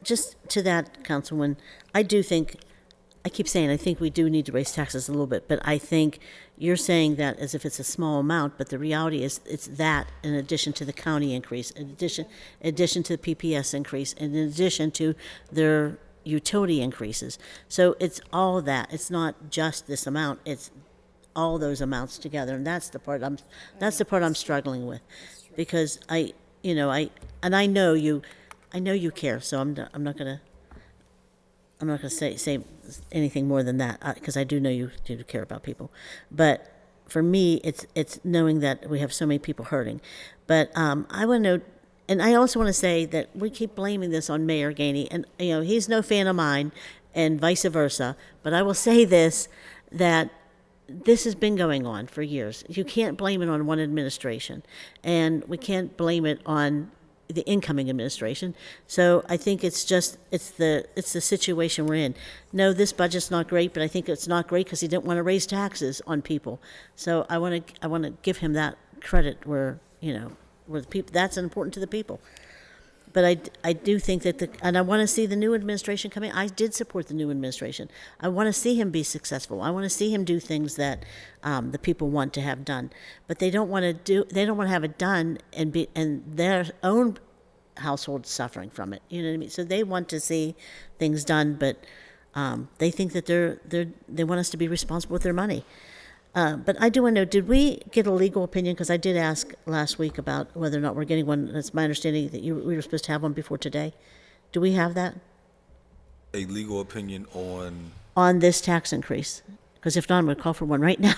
Just to that, Councilwoman, I keep saying, I think we do need to raise taxes a little bit, but I think you're saying that as if it's a small amount, but the reality is it's that in addition to the county increase, in addition to the PPS increase, and in addition to their utility increases. So it's all that. It's not just this amount. It's all those amounts together, and that's the part I'm struggling with, because I know you care. So I'm not gonna say anything more than that, because I do know you do care about people. But for me, it's knowing that we have so many people hurting. But I want to know, and I also want to say that we keep blaming this on Mayor Gainey, and he's no fan of mine, and vice versa. But I will say this, that this has been going on for years. You can't blame it on one administration, and we can't blame it on the incoming administration. So I think it's the situation we're in. No, this budget's not great, but I think it's not great because he didn't want to raise taxes on people. So I want to give him that credit where the people, that's important to the people. But I do think that and I want to see the new administration coming. I did support the new administration. I want to see him be successful. I want to see him do things that the people want to have done. But they don't want to have it done and their own household suffering from it. You know what I mean? So they want to see things done, but they think that they want us to be responsible with their money. But I do want to know, did we get a legal opinion? Because I did ask last week about whether or not we're getting one. It's my understanding that we were supposed to have one before today. Do we have that? A legal opinion on? On this tax increase. Because if not, I'm going to call for one right now.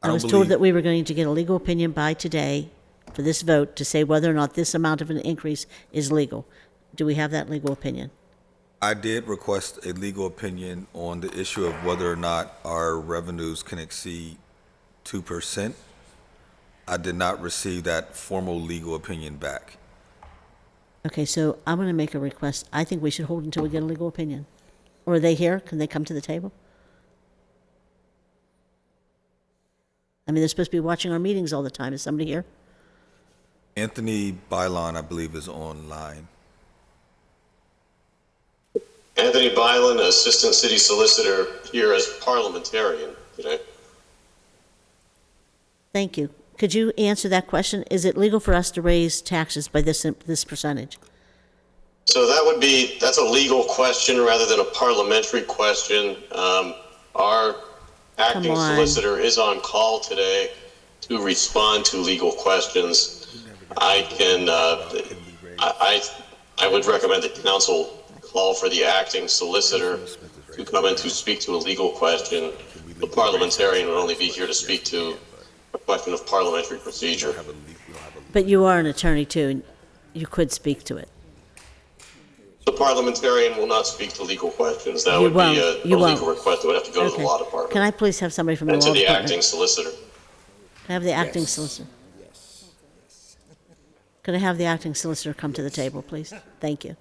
I was told that we were going to get a legal opinion by today for this vote to say whether or not this amount of an increase is legal. Do we have that legal opinion? I did request a legal opinion on the issue of whether or not our revenues can exceed 2%. I did not receive that formal legal opinion back. Okay, so I'm going to make a request. I think we should hold until we get a legal opinion. Or are they here? Can they come to the table? I mean, they're supposed to be watching our meetings all the time. Is somebody here? Anthony Bylon, I believe, is online. Anthony Byland, Assistant City Solicitor, here as parliamentarian today. Thank you. Could you answer that question? Is it legal for us to raise taxes by this percentage? So that's a legal question rather than a parliamentary question. Our acting solicitor is on call today to respond to legal questions. I would recommend that council call for the acting solicitor to come in to speak to a legal question. The parliamentarian would only be here to speak to a question of parliamentary procedure. But you are an attorney too, and you could speak to it. The parliamentarian will not speak to legal questions. That would be a legal request that would have to go to the law department. Can I please have somebody from the and law to the department? acting solicitor. Can I have the acting solicitor? Could I have the acting solicitor come to the table, please? Thank you.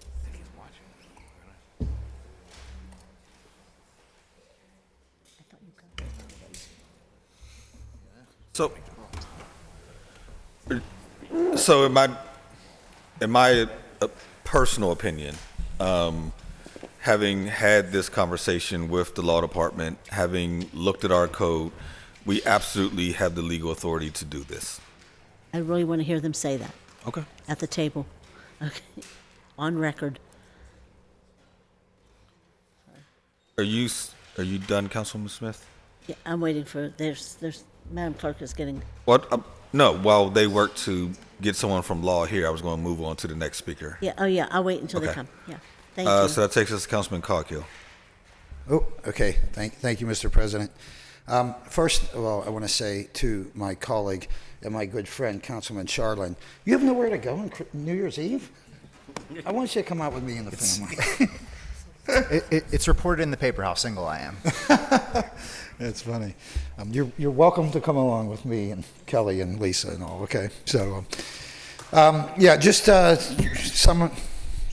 So in my personal opinion, having had this conversation with the law department, having looked at our code, we absolutely have the legal authority to do this. I really want to hear them say that. Okay. At the table. Okay. On record. Are you done, Councilwoman Smith? Yeah, I'm waiting for, there's, Madam Clerk is getting. What? No, while they work to get someone from law here, I was going to move on to the next speaker. Yeah, oh yeah, I'll wait until they Okay. come. Yeah, thank you. So that takes us to Councilman Coghill. Oh, okay. Thank you, Mr. President. First of all, I want to say to my colleague and my good friend, Councilman Charlin, you have nowhere to go on New Year's Eve? I want you to come out with me and the family. It's reported in the paper how single I am. That's funny. You're welcome to come along with me and Kelly and Lisa and all, okay? So, just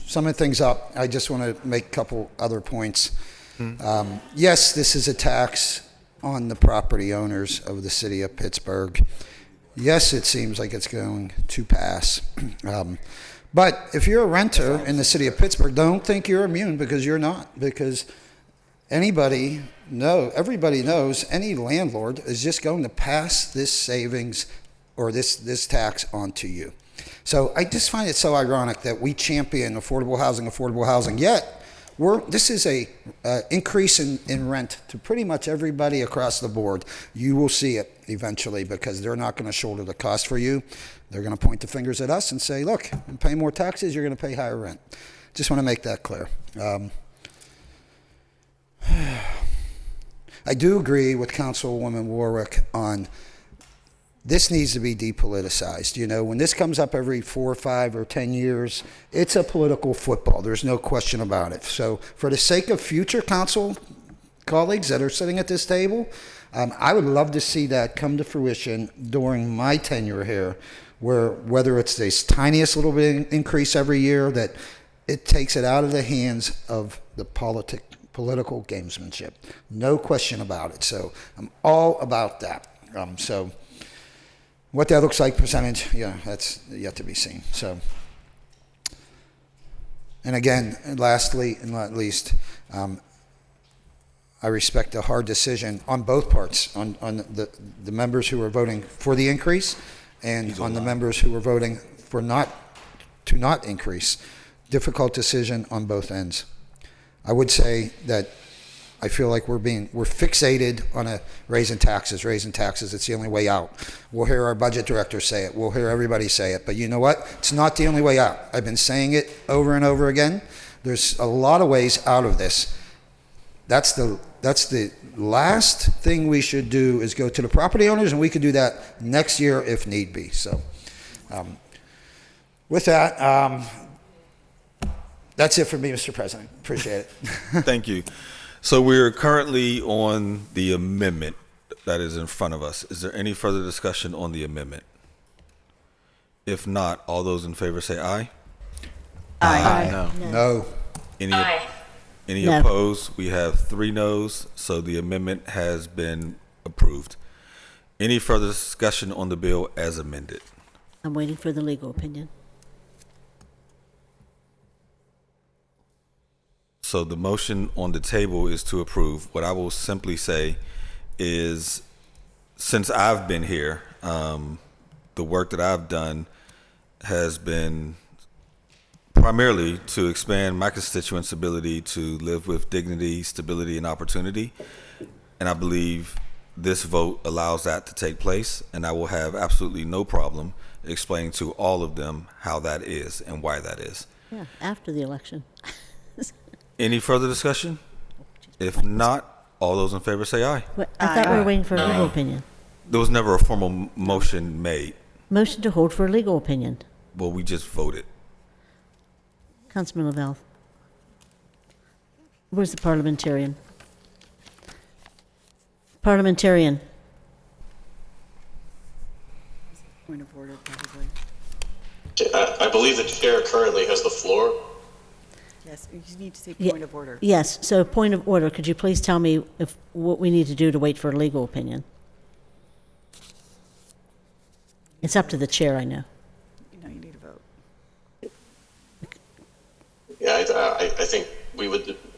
summing things up, I just want to make a couple other points. Yes, this is a tax on the property owners of the city of Pittsburgh. Yes, it seems like it's going to pass. But if you're a renter in the city of Pittsburgh, don't think you're immune, because you're not. Because everybody knows any landlord is just going to pass this savings or this tax on to you. So I just find it so ironic that we champion affordable housing, yet this is a increase in rent to pretty much everybody across the board. You will see it eventually, because they're not going to shoulder the cost for you. They're going to point the fingers at us and say, look, I'm paying more taxes, you're going to pay higher rent. Just want to make that clear. I do agree with Councilwoman Warwick on this needs to be depoliticized. You know, when this comes up every 4 or 5 or 10 years, it's a political football. There's no question about it. So for the sake of future council colleagues that are sitting at this table, I would love to see that come to fruition during my tenure here, where whether it's this tiniest little bit increase every year, that it takes it out of the hands of the political gamesmanship. No question about it. So I'm all about that. So what that looks like percentage, that's yet to be seen. So, and again, lastly and not least, I respect a hard decision on both parts, on the members who are voting for the increase and on the members who are voting for to not increase. Difficult decision on both ends. I would say that I feel like we're fixated on raising taxes. It's the only way out. We'll hear our budget director say it. We'll hear everybody say it. But you know what? It's not the only way out. I've been saying it over and over again. There's a lot of ways out of this. That's the last thing we should do, is go to the property owners, and we could do that next year if need be. So with that, that's it for me, Mr. President. Appreciate it. Thank you. So we're currently on the amendment that is in front of us. Is there any further discussion on the amendment? If not, all those in favor say aye. Aye. No. Any No. opposed? We have 3 noes, so the amendment has been approved. Any further discussion on the bill as amended? I'm waiting for the legal opinion. So the motion on the table is to approve. What I will simply say is, since I've been here, the work that I've done has been primarily to expand my constituents' ability to live with dignity, stability, and opportunity. And I believe this vote allows that to take place, and I will have absolutely no problem explaining to all of them how that is and why that is. Yeah, after the election. Any further discussion? If not, all those in favor say aye. Wait, I thought we were waiting for a legal opinion. There was never a formal motion made. Motion to hold for a legal opinion. Well, we just voted. Councilman Lavelle. Where's the parliamentarian? Parliamentarian. Point of order, probably. I believe the chair currently has the floor. Yes, you need to say Ye- point of order. Yes, so point of order. Could you please tell me what we need to do to wait for a legal opinion? It's up to the chair, I know. You know, you need to vote. Yeah, I think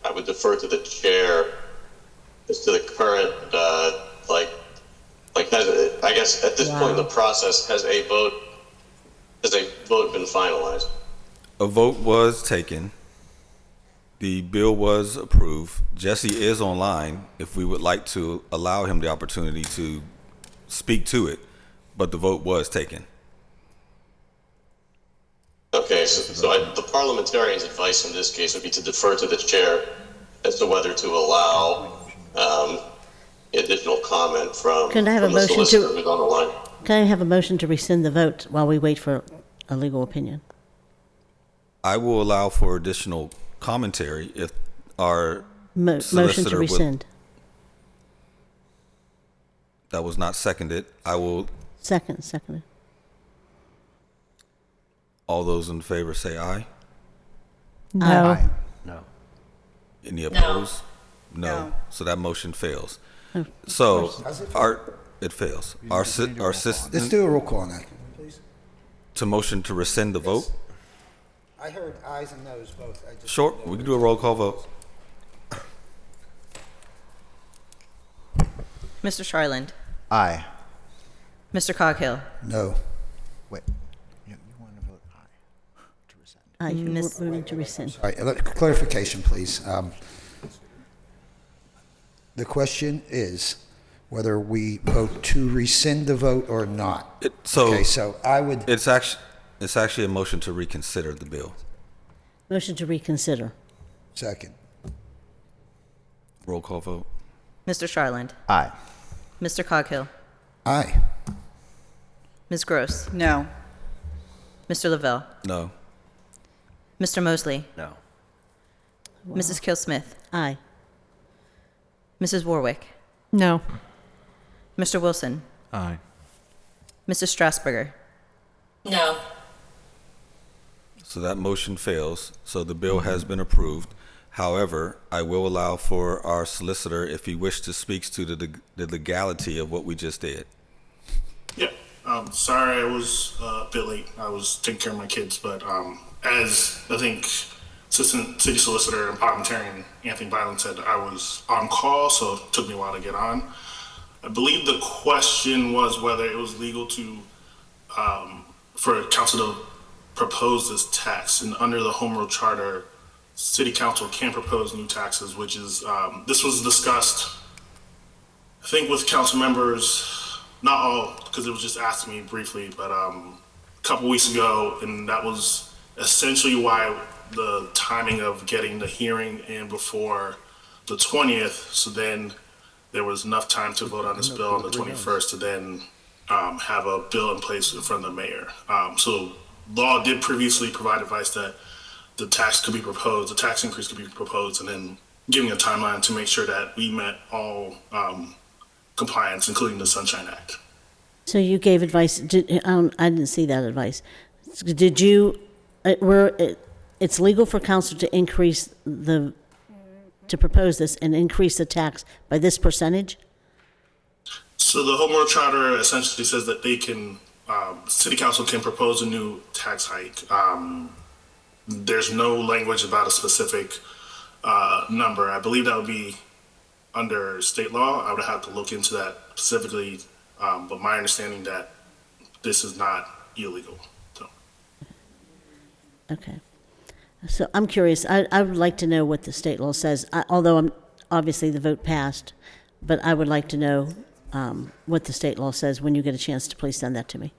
I would defer to the chair as to the current, I guess at this point in the process, has a vote been finalized? A vote was taken. The bill was approved. Jesse is online if we would like to allow him the opportunity to speak to it, but the vote was taken. Okay, so the parliamentarian's advice in this case would be to defer to the chair as to whether to allow additional comment from, Can I have a from the motion to- solicitor who's on the line. Can I have a motion to rescind the vote while we wait for a legal opinion? I will allow for additional commentary if our Motion solicitor to would- rescind. That was not seconded. I will, Seconded. all those in favor say aye. No. Aye. No. Any opposed? No. So that motion fails. So, it fails. Our Let's system, do a roll call on that. to motion to rescind the vote? I heard ayes and noes both. Sure, we can do a roll call vote. Mr. Schreiland, Aye. Mr. Coghill, No. Wait. You want to vote aye to rescind? Aye, we're moving to rescind. All right, clarification, please. The question is whether we vote to rescind the vote or not. Okay, so I would, It's actually a motion to reconsider the bill. Motion to reconsider. second. Roll call vote. Mr. Schreiland, Aye. Mr. Coghill, Aye. Ms. Gross, No. Mr. Lavelle, No. Mr. Mosley, No. Mrs. Kelsmith, Aye. Mrs. Warwick, No. Mr. Wilson, Aye. Mrs. Strasburger, No. So that motion fails. So the bill has been approved. However, I will allow for our solicitor, if he wished to speak to the legality of what we just did. Yeah, sorry I was a bit late. I was taking care of my kids, but as I think Assistant City Solicitor and Parliamentarian Anthony Byland said, I was on call, so it took me a while to get on. I believe the question was whether it was legal to for council to propose this tax, and under the Home Rule Charter, City Council can propose new taxes, which is this was discussed, I think, with council members, not all, because it was just asked me briefly, but a couple weeks ago, and that was essentially why the timing of getting the hearing in before the 20th, so then there was enough time to vote on this bill on the 21st to then have a bill in place in front of the mayor. So law did previously provide advice that the tax could be proposed, the tax increase could be proposed, and then giving a timeline to make sure that we met all compliance, including the Sunshine Act. So you gave advice, I didn't see that advice. Did you, it's legal for council to to propose this and increase the tax by this percentage? So the Home Rule Charter essentially says that they can, City Council can propose a new tax hike. There's no language about a specific number. I believe that would be under state law. I would have to look into that specifically, but my understanding that this is not illegal. So. Okay. So I'm curious, I would like to know what the state law says, although obviously the vote passed, but I would like to know what the state law says when you get a chance to please send that to me.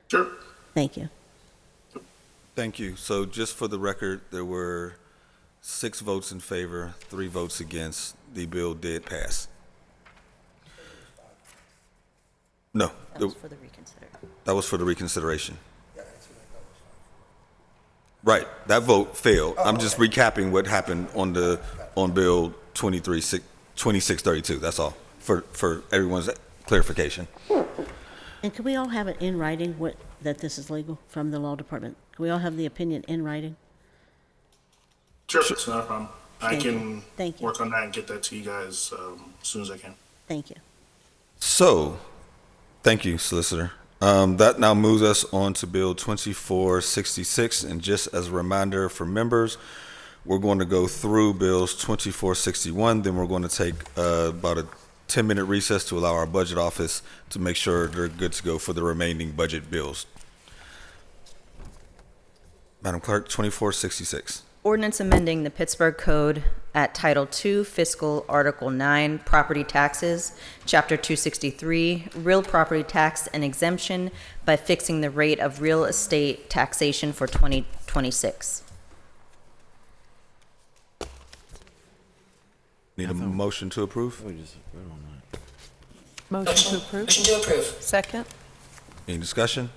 Sure. Thank you. Thank you. So just for the record, there were 6 votes in favor, 3 votes against. The bill did pass. No. that was for the reconsider. That was for the reconsideration. Right, that vote failed. I'm just recapping what happened on Bill 2632, that's all, for everyone's clarification. And can we all have it in writing, that this is legal from the law department? Can we all have the opinion in writing? Sure, it's not a problem. I can Thank you. work on that and get that to you guys as soon as I can. Thank you. So, thank you, Solicitor. That now moves us on to Bill 2466, and just as a reminder for members, we're going to go through Bills 2461, then we're going to take about a 10-minute recess to allow our budget office to make sure they're good to go for the remaining budget bills. Madam Clerk, 2466. Ordinance amending the Pittsburgh Code at Title II, Fiscal Article 9, Property Taxes, Chapter 263, Real Property Tax and Exemption by fixing the rate of real estate taxation for 2026. Need a motion to approve? We just vote on that. Motion to approve? Motion to approve. Second? Any discussion?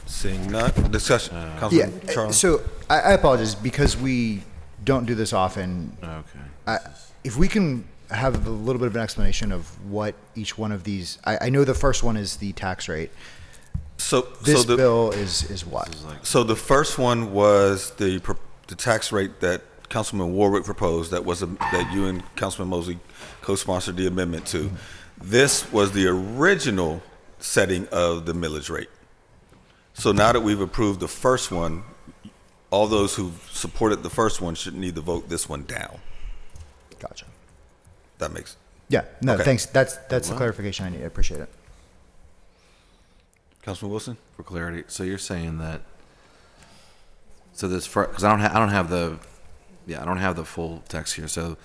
Seeing none, discussion. Yeah, Councilman Charles? so I apologize, because we don't do this often. Okay. If we can have a little bit of an explanation of what each one of these, I know the first one is the tax rate. So This the bill is what? So the first one was the tax rate that Councilman Warwick proposed. That was that you and Councilman Mosley co-sponsored the amendment to. This was the original setting of the millage rate. So now that we've approved the first one, all those who supported the first one should need to vote this one down. Gotcha. That makes. Yeah, no, Okay. thanks. That's the clarification I need. I appreciate it. Councilman Wilson? For clarity, so you're saying that, so this, because I don't have the full text here, so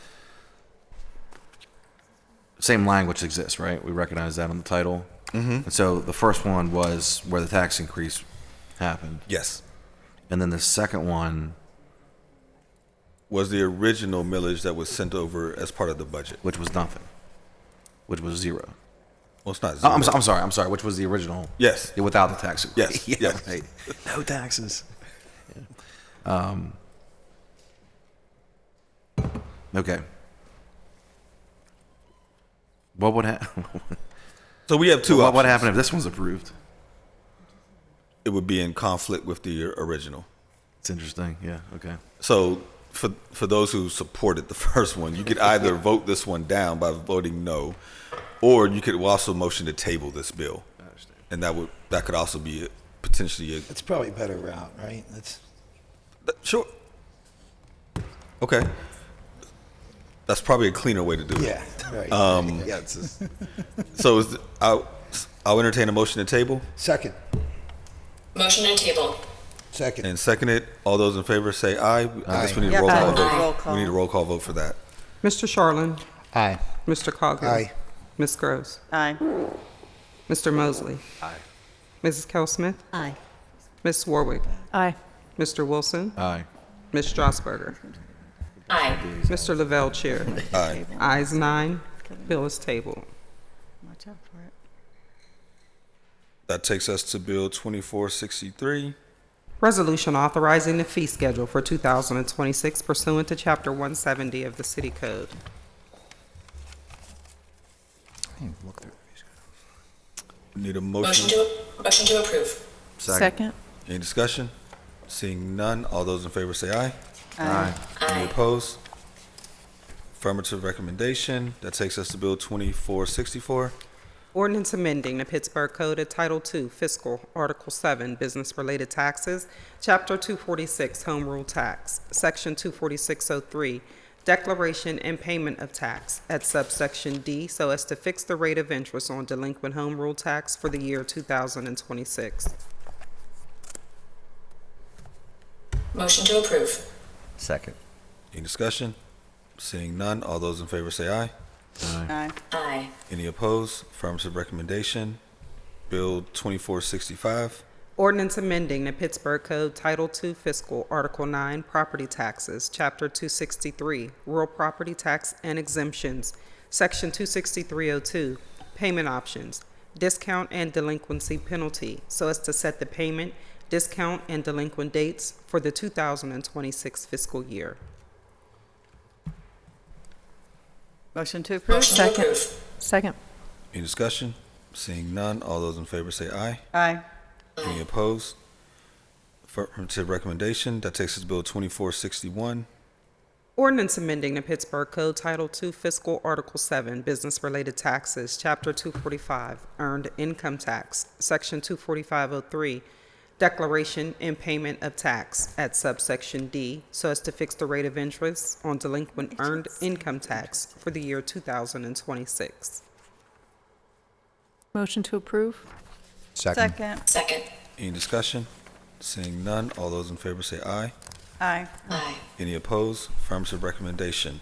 same language exists, right? We recognize that on the title. Mm-hmm. And so the first one was where the tax increase happened. Yes. And then the second one Was the original millage that was sent over as part of the budget. which was nothing, which was zero. Well, it's not Oh, zero. I'm sorry. Which was the original? Yes. Yeah, without the tax. Yes, Yeah, yes. right. No taxes. Yeah. Okay. What would happen? So we have two What options. would happen if this one's approved? It would be in conflict with the original. It's interesting. Yeah. Okay. So for those who supported the first one, you could either vote this one down by voting no, or you could also motion to table this bill. I understand. And that could also be potentially a. It's probably a better route, right? Sure. Okay. That's probably a cleaner way to do it. Yeah, right. Yeah, so I'll entertain a motion to table. Second. Motion to table. Second. And second it. All those in favor say aye. I guess we need a Yep, roll call aye. vote. Roll call. We need a roll call vote for that. Mr. Charlin? Aye. Mr. Coghill? Aye. Ms. Gross? Aye. Mr. Mosley? Aye. Mrs. Kell Smith? Aye. Ms. Warwick? Aye. Mr. Wilson? Aye. Ms. Strasburger? Aye. Mr. Lavelle, Chair. Aye. Ayes 9. Bill is tabled. Watch out for it. That takes us to Bill 2463. Resolution authorizing the fee schedule for 2026 pursuant to Chapter 170 of the City Code. I didn't look through these. Need a Motion motion. to approve. Second? Any discussion? Seeing none, all those in favor say aye. Aye. Any Aye. opposed? Affirmative recommendation. That takes us to Bill 2464. Ordinance amending the Pittsburgh Code at Title II, Fiscal, Article 7, Business-Related Taxes, Chapter 246, Home Rule Tax, Section 24603, Declaration and Payment of Tax, at subsection D, so as to fix the rate of interest on delinquent home rule tax for the year 2026. Motion to approve. Second. Any discussion? Seeing none, all those in favor say aye. Aye. Aye. Any opposed? Affirmative recommendation. Bill 2465. Ordinance amending the Pittsburgh Code Title II Fiscal Article 9 Property Taxes, Chapter 263 Rural Property Tax and Exemptions, Section 26302 Payment Options, Discount and Delinquency Penalty, so as to set the payment, discount, and delinquent dates for the 2026 fiscal year. Motion to approve. Motion to approve. Second? Any discussion? Seeing none, all those in favor say aye. Aye. Any opposed? Affirmative recommendation. That takes us to Bill 2461. Ordinance amending the Pittsburgh Code Title II Fiscal Article 7 Business-Related Taxes, Chapter 245 Earned Income Tax, Section 24503 Declaration and Payment of Tax at subsection D, so as to fix the rate of interest on delinquent earned income tax for the year 2026. Motion to approve? Second. Second. Any discussion? Seeing none, all those in favor say aye. Aye. Aye. Any opposed? Affirmative recommendation.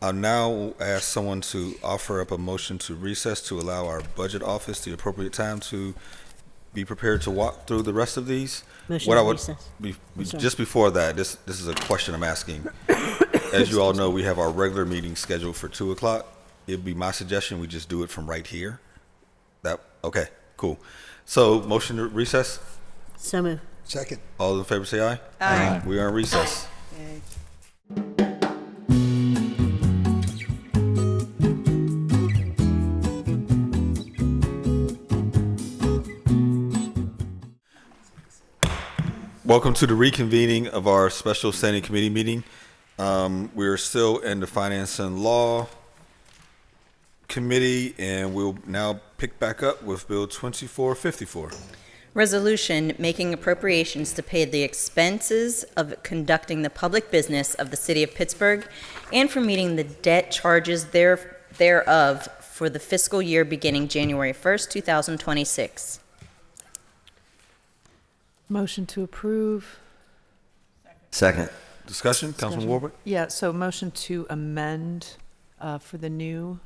I'll now ask someone to offer up a motion to recess to allow our budget office the appropriate time to be prepared to walk through the rest of these. Motion What I to would recess. Sorry. just before that, this is a question I'm asking. As you all know, we have our regular meeting scheduled for 2:00. It'd be my suggestion we just do it from right here. Okay, cool. So motion to recess? So moved. Second. All those in favor say aye. Aye. We are in recess. Welcome to the reconvening of our special standing committee meeting. We're still in the Finance and Law Committee, and we'll now pick back up with Bill 2454. Resolution making appropriations to pay the expenses of conducting the public business of the city of Pittsburgh and for meeting the debt charges thereof for the fiscal year beginning January 1st, 2026. Motion to approve. Second. Discussion, Councilman Warwick? Yeah, so motion to amend for the new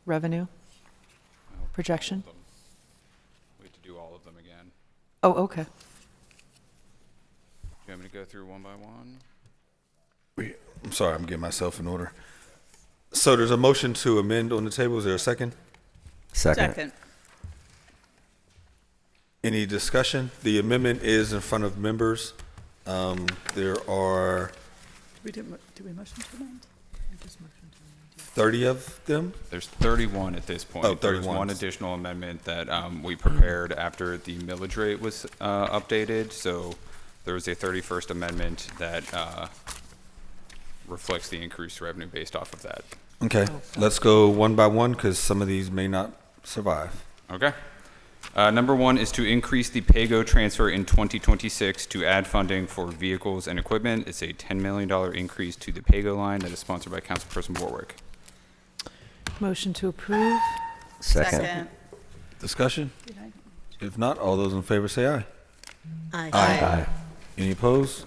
revenue projection. We have to do all of them again. Oh, okay. Do you want me to go through one by one? I'm sorry, I'm getting myself in order. So there's a motion to amend on the table. Is there a second? Second. Any discussion? The amendment is in front of members. There are Do we motion to amend? 30 of them. There's 31 at this point. Oh, There was 31. one additional amendment that we prepared after the millage rate was updated. So there was a 31st amendment that reflects the increased revenue based off of that. Okay, let's go one by one because some of these may not survive. Okay. Number one is to increase the PAYGO transfer in 2026 to add funding for vehicles and equipment. It's a $10 million increase to the PAYGO line that is sponsored by Councilperson Warwick. Motion to approve. Second. Discussion? If not, all those in favor say aye. Aye. Aye. Any opposed?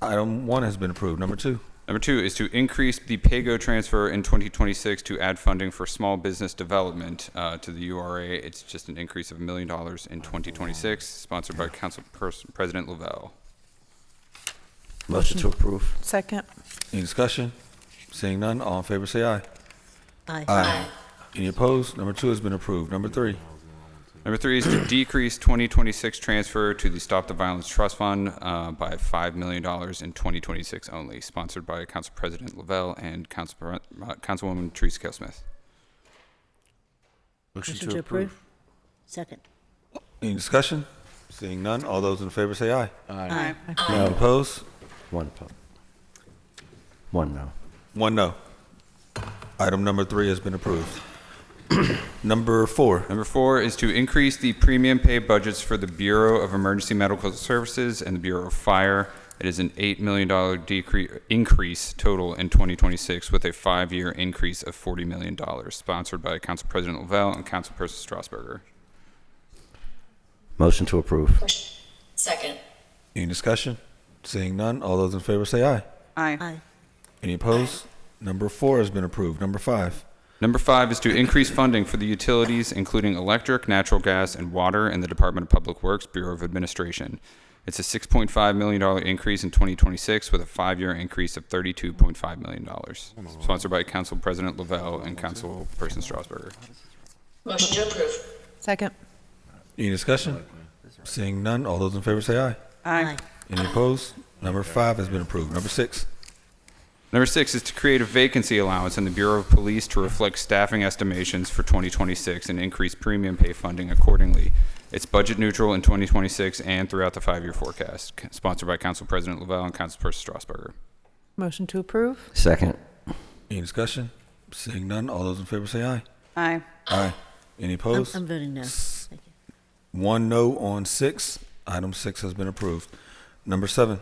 Item 1 has been approved. Number 2. Number two is to increase the PAYGO transfer in 2026 to add funding for small business development to the URA. It's just an increase of $1 million in 2026, sponsored by Council President Lavelle. Motion to approve. Second. Any discussion? Seeing none, all in favor say aye. Aye. Any opposed? Number 2 has been approved. Number 3. Number three is to decrease 2026 transfer to the Stop the Violence Trust Fund by $5 million in 2026 only, sponsored by Council President Lavelle and Councilwoman Teresa Kell Smith. Motion Motion to approve. Second. Any discussion? Seeing none, all those in favor say aye. Aye. Any opposed? One no. 1 no. Item number 3 has been approved. Number 4. Number four is to increase the premium pay budgets for the Bureau of Emergency Medical Services and the Bureau of Fire. It is an $8 million increase total in 2026 with a 5-year increase of $40 million, sponsored by Council President Lavelle and Councilperson Strasburger. Motion to approve. Second. Any discussion? Seeing none, all those in favor say aye. Aye. Any opposed? Number 4 has been approved. Number 5. Number five is to increase funding for the utilities, including electric, natural gas, and water in the Department of Public Works, Bureau of Administration. It's a $6.5 million increase in 2026 with a 5-year increase of $32.5 million, sponsored by Council President Lavelle and Councilperson Strasburger. Motion to approve. Second. Any discussion? Seeing none, all those in favor say aye. Aye. Any opposed? Number 5 has been approved. Number 6. Number six is to create a vacancy allowance in the Bureau of Police to reflect staffing estimations for 2026 and increase premium pay funding accordingly. It's budget neutral in 2026 and throughout the 5-year forecast, sponsored by Council President Lavelle and Councilperson Strasburger. Motion to approve. Second. Any discussion? Seeing none, all those in favor say aye. Aye. Aye. Any opposed? I'm voting no. Thank you. 1 no on 6. Item 6 has been approved. Number 7.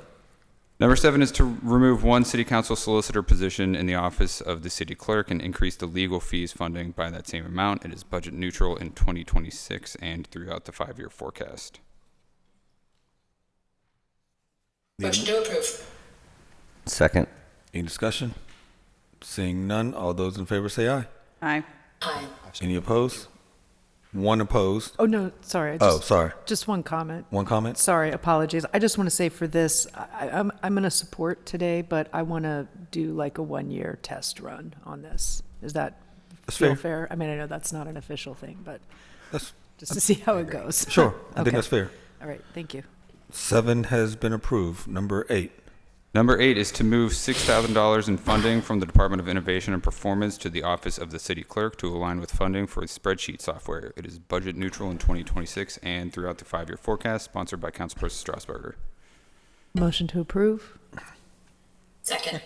Number seven is to remove one city council solicitor position in the office of the city clerk and increase the legal fees funding by that same amount. It is budget neutral in 2026 and throughout the 5-year forecast. Motion to approve. Second. Any discussion? Seeing none, all those in favor say aye. Aye. Aye. Any opposed? 1 opposed. Oh, no, sorry. Sorry. Just one comment. One comment? Sorry, apologies. I just want to say for this, I'm going to support today, but I want to do like a 1-year test run on this. Is that That's feel fair. fair? I mean, I know that's not an official thing, but That's just to see how it goes. sure. I think Okay. that's fair. All right, thank you. 7 has been approved. Number 8. Number 8 is to move $6,000 in funding from the Department of Innovation and Performance to the Office of the City Clerk to align with funding for spreadsheet software. It is budget neutral in 2026 and throughout the 5-year forecast, sponsored by Councilperson Strasburger. Motion to approve? Second.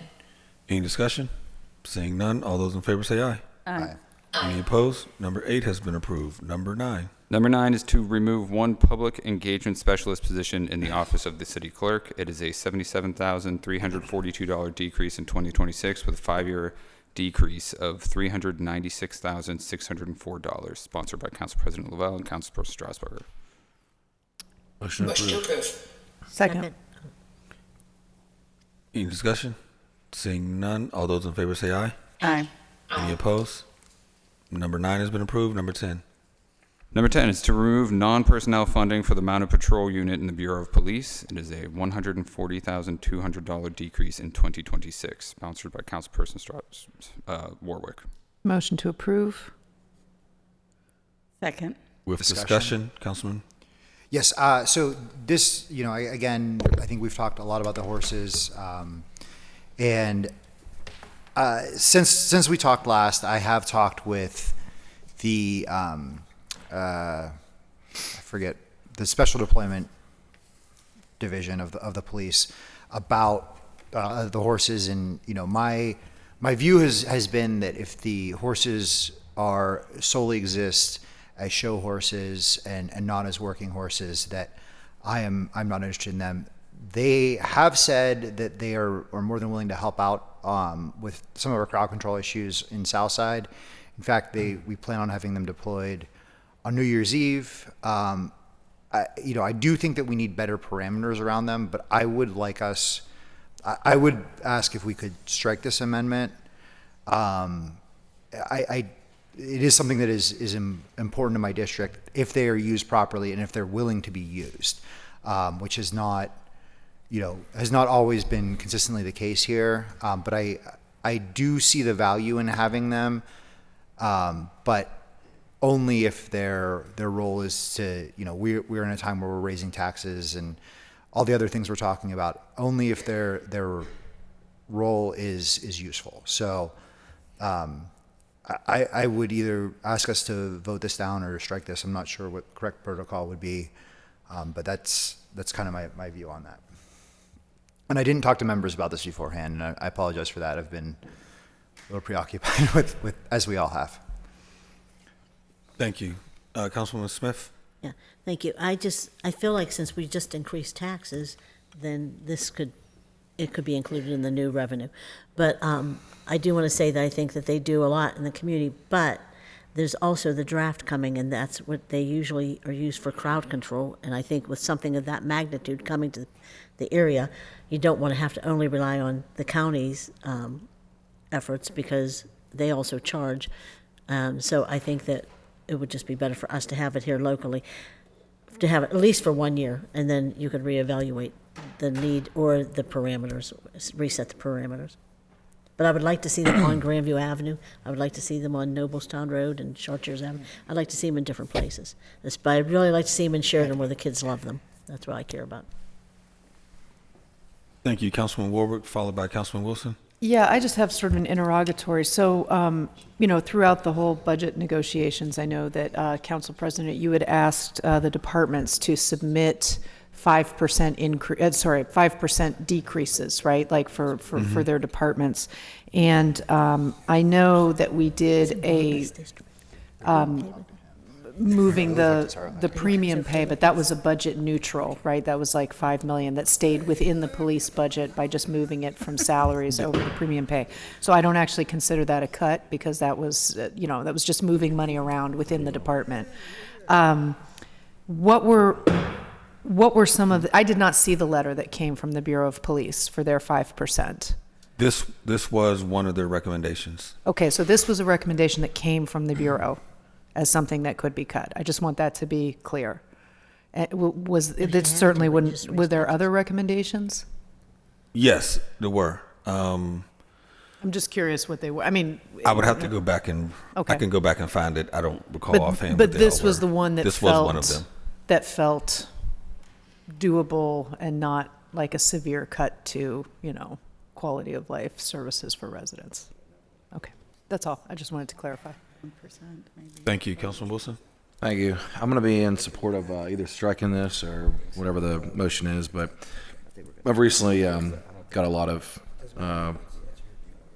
Any discussion? Seeing none, all those in favor say aye. Aye. Any opposed? Number 8 has been approved. Number 9. Number 9 is to remove one public engagement specialist position in the Office of the City Clerk. It is a $77,342 decrease in 2026 with a 5-year decrease of $396,604, sponsored by Council President Lavelle and Councilperson Strasburger. Motion Motion to approved. approve. Second. Any discussion? Seeing none, all those in favor say aye. Aye. Any opposed? Number 9 has been approved. Number 10. Number 10 is to remove non-personnel funding for the Mounted Patrol Unit in the Bureau of Police. It is a $140,200 decrease in 2026, sponsored by Councilperson Warwick. Motion to approve? Second. With discussion, Councilman? Yes, so this, again, I think we've talked a lot about the horses. And since we talked last, I have talked with the, I forget, the Special Deployment Division of the police about the horses. And, my view has been that if the horses are solely exist as show horses and not as working horses, that I'm not interested in them. They have said that they are more than willing to help out with some of our crowd control issues in Southside. In fact, we plan on having them deployed on New Year's Eve. I do think that we need better parameters around them, but I would ask if we could strike this amendment. It is something that is important to my district if they are used properly and if they're willing to be used, which is not, has not always been consistently the case here. But I do see the value in having them, but only if their role is to, we're in a time where we're raising taxes and all the other things we're talking about, only if their role is useful. So, I would either ask us to vote this down or strike this. I'm not sure what correct protocol would be, but that's kind of my view on that. And I didn't talk to members about this beforehand, and I apologize for that. I've been a little preoccupied with as we all have. Thank you. Councilwoman Smith? Yeah, thank you. I feel like since we just increased taxes, then it could be included in the new revenue. But I do want to say that I think that they do a lot in the community, but there's also the draft coming, and that's what they usually are used for crowd control. And I think with something of that magnitude coming to the area, you don't want to have to only rely on the county's efforts because they also charge. So I think that it would just be better for us to have it here locally, to have it at least for 1 year, and then you could reevaluate the need or the parameters, reset the parameters. But I would like to see them on Grandview Avenue. I would like to see them on Noblestown Road and Chartiers Avenue. I'd like to see them in different places. But I'd really like to see them in Sheridan where the kids love them. That's what I care about. Thank you, Councilman Warwick, followed by Councilman Wilson. Yeah, I just have sort of an interrogatory. So, throughout the whole budget negotiations, I know that, Council President, you had asked the departments to submit 5% decreases, right? Like for their departments. And I know that we did moving the premium pay, but that was a budget neutral, right? That was like $5 million that stayed within the police budget by just moving it from salaries over to premium pay. So I don't actually consider that a cut because that was, that was just moving money around within the department. What were some of I did not see the letter that came from the Bureau of Police for their 5%. This was one of their recommendations. Okay, so this was a recommendation that came from the Bureau as something that could be cut. I just want that to be clear. Were there other recommendations? Yes, there were. I'm just curious what they were. I mean, I would have to go back and, Okay. I can go back and find it. I don't recall offhand. but what they this all was were. the one that This felt was one of them. that felt doable and not like a severe cut to, quality of life services for residents. Okay, that's all. I just wanted to clarify. Thank you, Councilman Wilson. Thank you. I'm going to be in support of either striking this or whatever the motion is, but I've recently got a lot of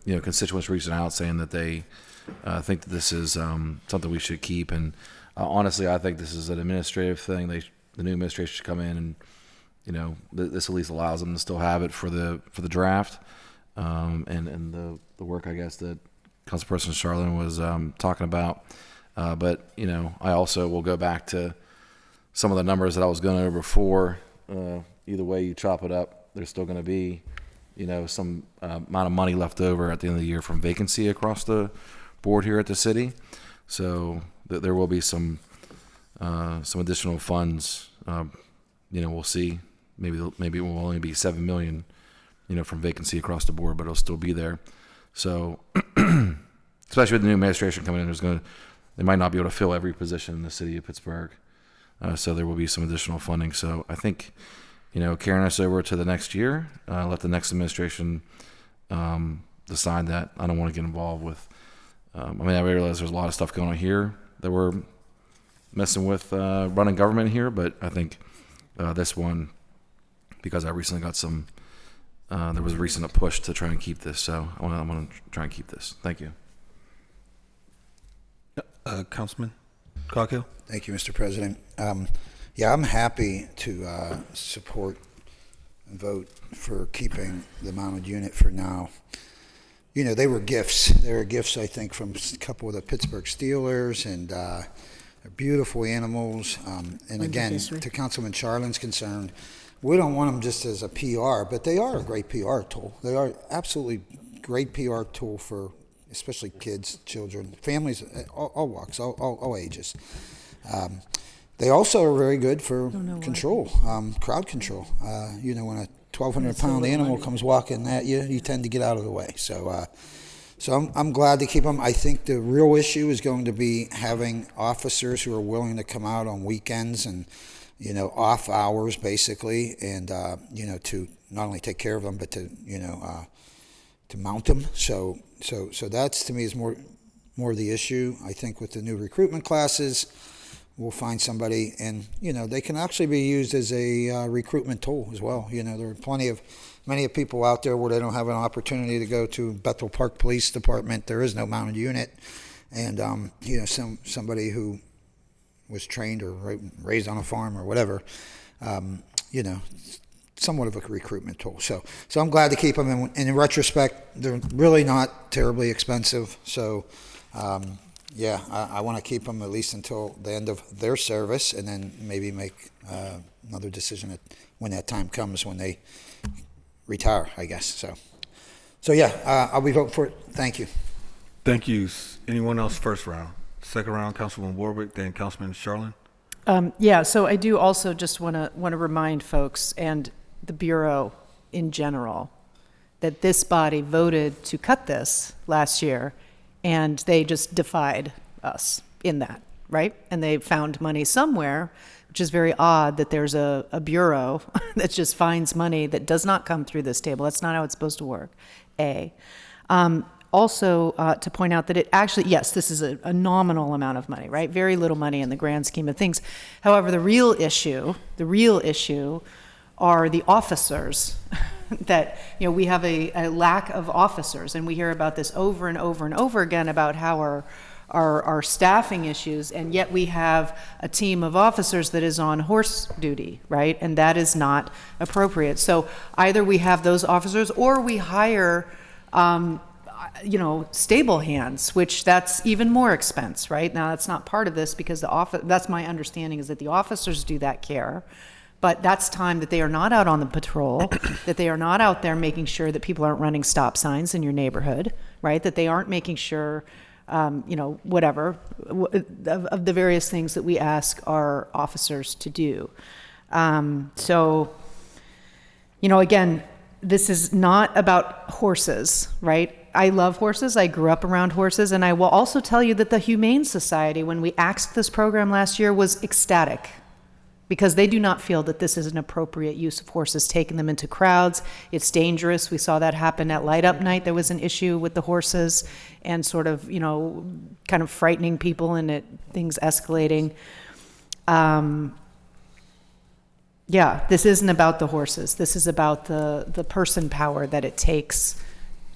constituents reaching out saying that they think that this is something we should keep, and honestly, I think this is an administrative thing. The new administration should come in and this at least allows them to still have it for the draft, and the work, I guess, that Councilperson Charlene was talking about. But I also will go back to some of the numbers that I was going over before. Either way you chop it up, there's still going to be some amount of money left over at the end of the year from vacancy across the board here at the city. So there will be some additional funds. We'll see. Maybe it will only be $7 million, from vacancy across the board, but it'll still be there. So, especially with the new administration coming in, they might not be able to fill every position in the city of Pittsburgh. So there will be some additional funding. So I think, carrying us over to the next year, let the next administration decide that. I don't want to get involved with. I realize there's a lot of stuff going on here that we're messing with running government here, but I think this one, because I recently got there was a recent push to try and keep this, so I'm going to try and keep this. Thank you. Councilman Coghill. Thank you, Mr. President. I'm happy to support and vote for keeping the mounted unit for now. They were gifts. They were gifts, I think, from a couple of the Pittsburgh Steelers, and they're beautiful animals. And again, to Councilman Charlin's concern, we don't want them just as a PR, but they are a great PR tool. They are absolutely great PR tool for especially kids, children, families, all walks, all ages. They also are very good for control, crowd control. When a 1,200-pound animal comes walking at you, you tend to get out of the way. So I'm glad to keep them. I think the real issue is going to be having officers who are willing to come out on weekends and, off hours, basically, and, to not only take care of them, but to mount them. So that's, to me, is more of the issue. I think with the new recruitment classes, we'll find somebody, and they can actually be used as a recruitment tool as well. There are many people out there where they don't have an opportunity to go to Bethel Park Police Department. There is no mounted unit, and somebody who was trained or raised on a farm or whatever, somewhat of a recruitment tool. So I'm glad to keep them. And in retrospect, they're really not terribly expensive. So, I want to keep them at least until the end of their service, and then maybe make another decision when that time comes, when they retire, I guess. I'll be voting for it. Thank you. Thank you. Anyone else? First round. Second round, Councilman Warwick, then Councilman Charlene. So I do also just want to remind folks and the Bureau in general that this body voted to cut this last year, and they just defied us in that, right? And they found money somewhere, which is very odd that there's a bureau that just finds money that does not come through this table. That's not how it's supposed to work, Also, to point out that it actually, yes, this is a nominal amount of money, right? Very little money in the grand scheme of things. However, the real issue are the officers that, we have a lack of officers, and we hear about this over and over and over again about how our staffing issues, and yet we have a team of officers that is on horse duty, right? And that is not appropriate. So either we have those officers or we hire stable hands, which that's even more expense, right? Now, that's not part of this because that's my understanding, is that the officers do that care, but that's time that they are not out on the patrol, that they are not out there making sure that people aren't running stop signs in your neighborhood, right? That they aren't making sure, whatever, of the various things that we ask our officers to do. Again, this is not about horses, right? I love horses. I grew up around horses. And I will also tell you that the Humane Society, when we axed this program last year, was ecstatic because they do not feel that this is an appropriate use of horses, taking them into crowds. It's dangerous. We saw that happen at Light Up Night. There was an issue with the horses and sort of, kind of frightening people and things escalating. Yeah, this isn't about the horses. This is about the person power that it takes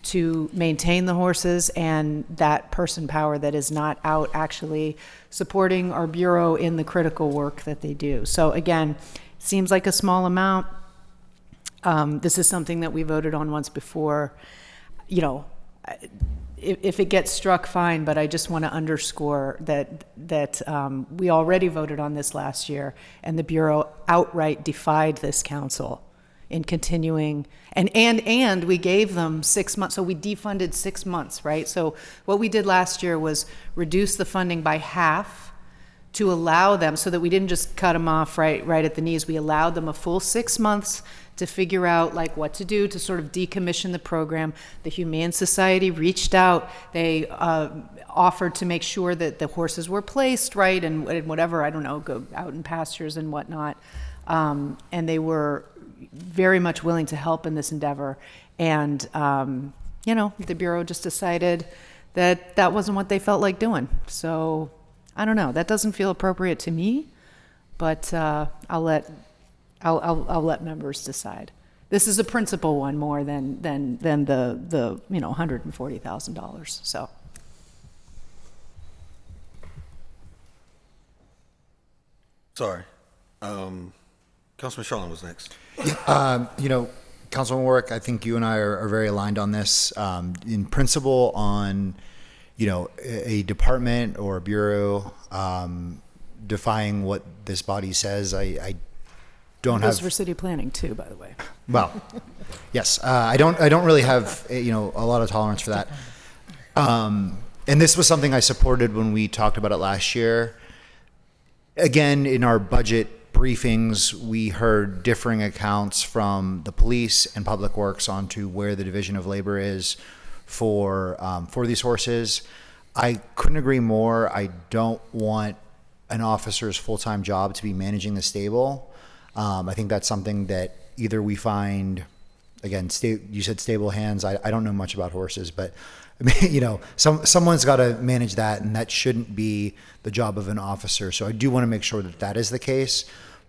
to maintain the horses, and that person power that is not out actually supporting our Bureau in the critical work that they do. So again, seems like a small amount. This is something that we voted on once before. If it gets struck, fine, but I just want to underscore that we already voted on this last year, and the Bureau outright defied this council in continuing, and we gave them 6 months, so we defunded 6 months, right? So what we did last year was reduce the funding by half to allow them, so that we didn't just cut them off right at the knees. We allowed them a full 6 months to figure out what to do to sort of decommission the program. The Humane Society reached out. They offered to make sure that the horses were placed right and whatever, I don't know, go out in pastures and whatnot. And they were very much willing to help in this endeavor. And, the Bureau just decided that that wasn't what they felt like doing. So I don't know. That doesn't feel appropriate to me, but I'll let members decide. This is a principal one more than the $140,000. So. Sorry. Councilman Sharlin was next. Councilman Warwick, I think you and I are very aligned on this. In principle, on a department or a bureau defying what this body says, I don't have. Goes for city planning too, by the way. Well, yes, I don't really have a lot of tolerance for that. And this was something I supported when we talked about it last year. Again, in our budget briefings, we heard differing accounts from the police and public works onto where the division of labor is for these horses. I couldn't agree more. I don't want an officer's full-time job to be managing the stable. I think that's something that either we find, again, you said stable hands. I don't know much about horses, but someone's got to manage that, and that shouldn't be the job of an officer. So I do want to make sure that is the case.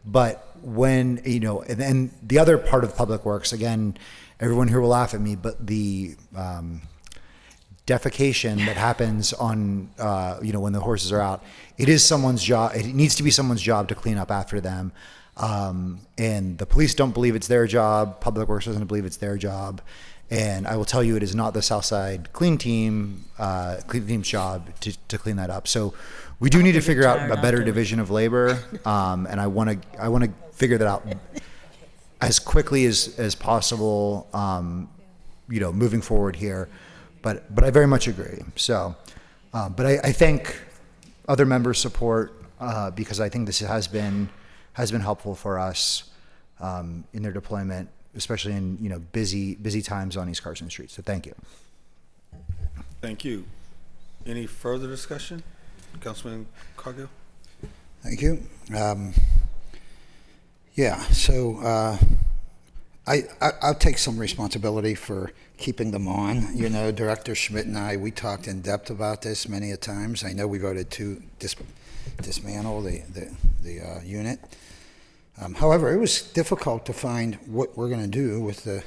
But when, and the other part of public works, again, everyone here will laugh at me, but the defecation that happens on, when the horses are out, it is someone's job. It needs to be someone's job to clean up after them. And the police don't believe it's their job. Public Works doesn't believe it's their job. And I will tell you, it is not the Southside Clean Team's job to clean that up. So we do need to figure out a better division of labor. And I want to figure that out as quickly as possible, moving forward here. But I very much agree. So, but I thank other members' support, because I think this has been helpful for us in their deployment, especially in busy times on East Carson Street. So thank you. Thank you. Any further discussion? Councilman Cargill? Thank you. So I'll take some responsibility for keeping them on. Director Schmidt and I, we talked in depth about this many a times. I know we voted to dismantle the unit. However, it was difficult to find what we're going to do with the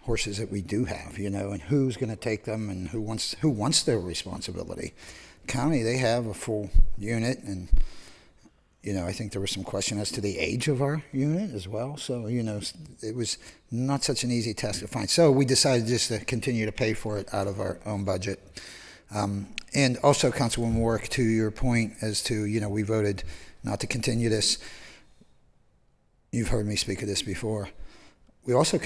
horses that we do have, and who's going to take them and who wants their responsibility. County, they have a full unit, and I think there was some question as to the age of our unit as well. So it was not such an easy task to find. So we decided just to continue to pay for it out of our own budget. And also, Councilwoman Warwick, to your point as to we voted not to continue this. You've heard me speak of this before. We also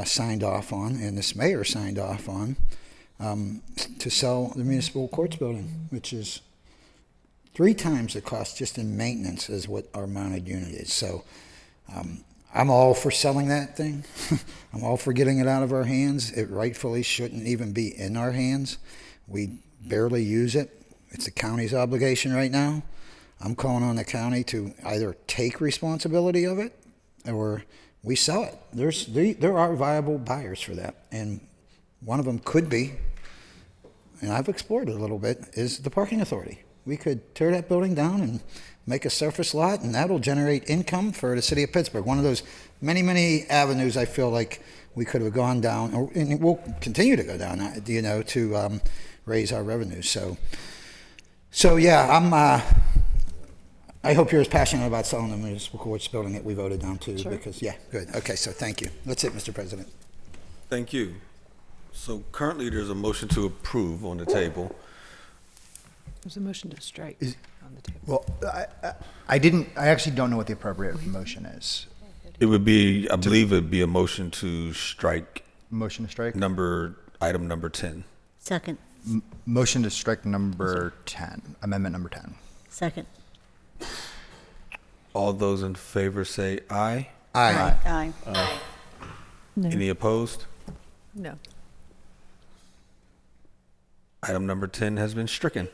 signed off on, and this mayor signed off on, to sell the municipal courts building, which is 3 times the cost just in maintenance as what our mounted unit is. So I'm all for selling that thing. I'm all for getting it out of our hands. It rightfully shouldn't even be in our hands. We barely use it. It's the county's obligation right now. I'm calling on the county to either take responsibility of it or we sell it. There are viable buyers for that, and one of them could be, and I've explored it a little bit, is the parking authority. We could tear that building down and make a surface lot, and that'll generate income for the city of Pittsburgh. One of those many, many avenues I feel like we could have gone down, and we'll continue to go down, to raise our revenues. So yeah, I hope you're as passionate about selling them as which building that we voted down to. Sure. Because, yeah, good. Okay, so thank you. That's it, Mr. President. Thank you. So currently, there's a motion to approve on the table. There's a motion to strike on the table. Well, I actually don't know what the appropriate motion is. It would be, I believe it'd be a motion to strike. Motion to strike? Item number 10. Second. Motion to strike number 10, amendment number 10. Second. All those in favor say aye. Aye. No. Any opposed? No. Item number 10 has been stricken.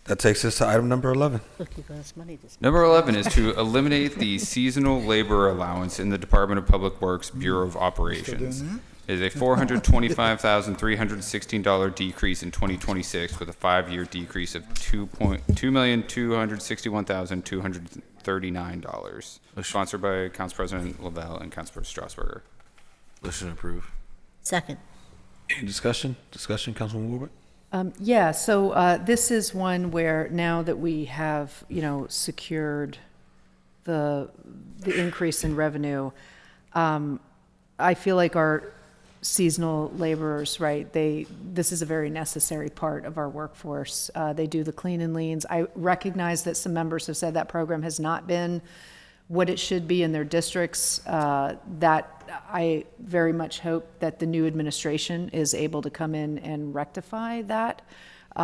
That takes us to item number 11. Look, you got us money this Number 11 is to eliminate the seasonal labor allowance in the Department of Public Works Bureau of Operations. It is a $425,316 decrease in 2026 with a 5-year decrease of $2,261,239. Sponsored by Council President Lavelle and Council President Strasburger. Motion approved. Second. Any discussion? Councilman Woolbert? Yeah, so this is one where now that we have, secured the increase in revenue, I feel like our seasonal laborers, right, this is a very necessary part of our workforce. They do the clean and leans. I recognize that some members have said that program has not been what it should be in their districts. That I very much hope that the new administration is able to come in and rectify that. They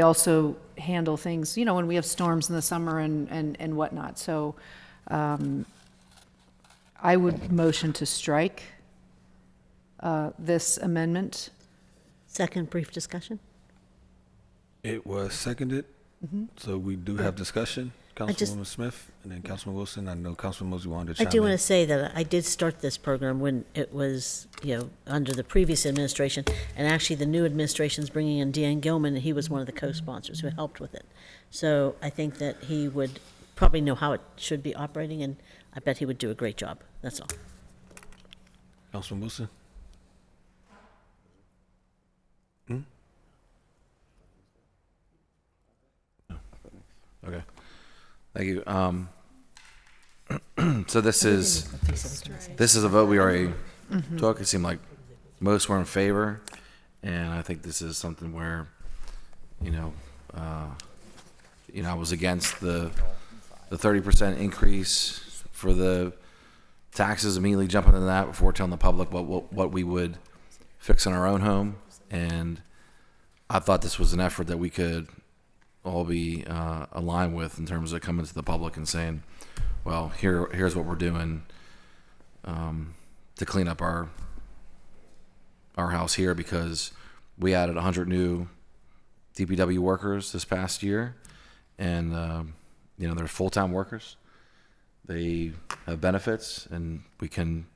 also handle things, when we have storms in the summer and whatnot. So I would motion to strike this amendment. Second, brief discussion. It was seconded. Mm-hmm. So we do have discussion. Councilwoman Smith and then Councilman Wilson. I know Councilman Mosey wanted to chime in. I do want to say that I did start this program when it was, under the previous administration, and actually the new administration is bringing in Dan Gilman, and he was one of the co-sponsors who helped with it. So I think that he would probably know how it should be operating, and I bet he would do a great job. That's all. Councilman Wilson? Okay. Thank you. So this is a vote we already took. It seemed like most were in favor, and I think this is something where, I was against the 30% increase for the taxes, immediately jumping into that before telling the public what we would fix in our own home, and I thought this was an effort that we could all be aligned with in terms of coming to the public and saying, well, here's what we're doing to clean up our house here, because we added 100 new DPW workers this past year, and they're full-time workers. They have benefits, and we can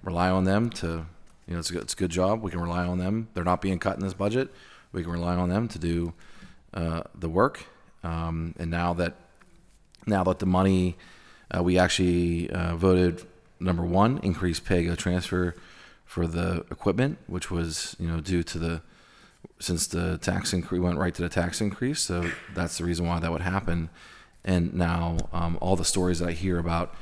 rely on them to, it's a good job. We can rely on them. They're not being cut in this budget. We can rely on them to do the work, and now that the money, we actually voted number 1, increase pay-go transfer for the equipment, which was due to since the tax increase went right to the tax increase, so that's the reason why that would happen. And now all the stories that I hear about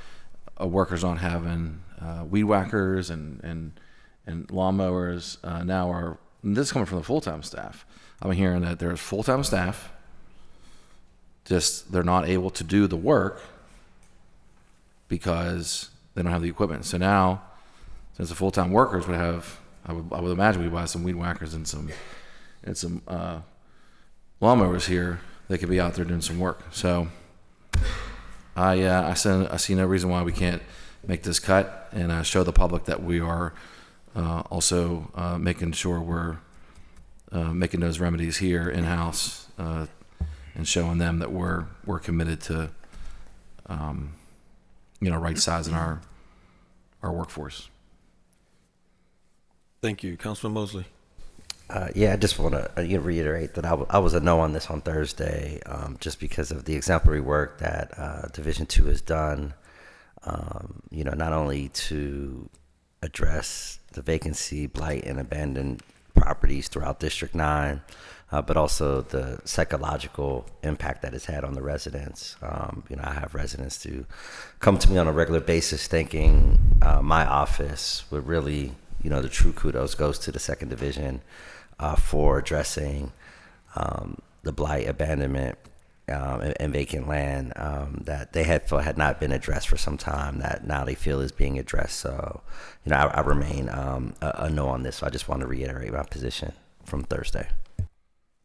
workers not having weed whackers and lawnmowers now are, and this is coming from the full-time staff. I'm hearing that there's full-time staff, just they're not able to do the work because they don't have the equipment. So now, since the full-time workers would have, I would imagine we buy some weed whackers and some lawnmowers here, they could be out there doing some work. So I see no reason why we can't make this cut and show the public that we are also making sure we're making those remedies here in house and showing them that we're committed to right sizing our workforce. Thank you, Councilman Mosley. Yeah, I just want to reiterate that I was a no on this on Thursday, just because of the exemplary work that Division 2 has done, not only to address the vacancy, blight, and abandoned properties throughout District 9, but also the psychological impact that it's had on the residents. I have residents who come to me on a regular basis thanking my office with really, the true kudos goes to the 2nd Division for addressing the blight, abandonment, and vacant land that they had felt had not been addressed for some time, that now they feel is being addressed. So, I remain a no on this. So I just want to reiterate my position from Thursday.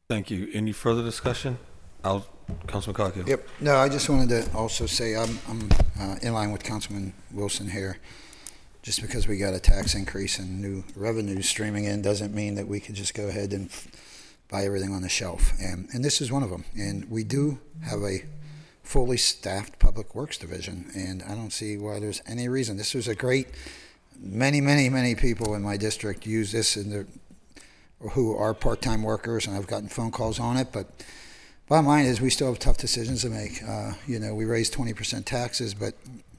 Thank you. Any further discussion? Councilman Coghill. Yep. No, I just wanted to also say I'm in line with Councilman Wilson here. Just because we got a tax increase and new revenue streaming in doesn't mean that we could just go ahead and buy everything on the shelf. And this is one of them. And we do have a fully staffed public works division, and I don't see why there's any reason. This was a great, many people in my district use this who are part-time workers, and I've gotten phone calls on it. But bottom line is we still have tough decisions to make. We raised 20% taxes, but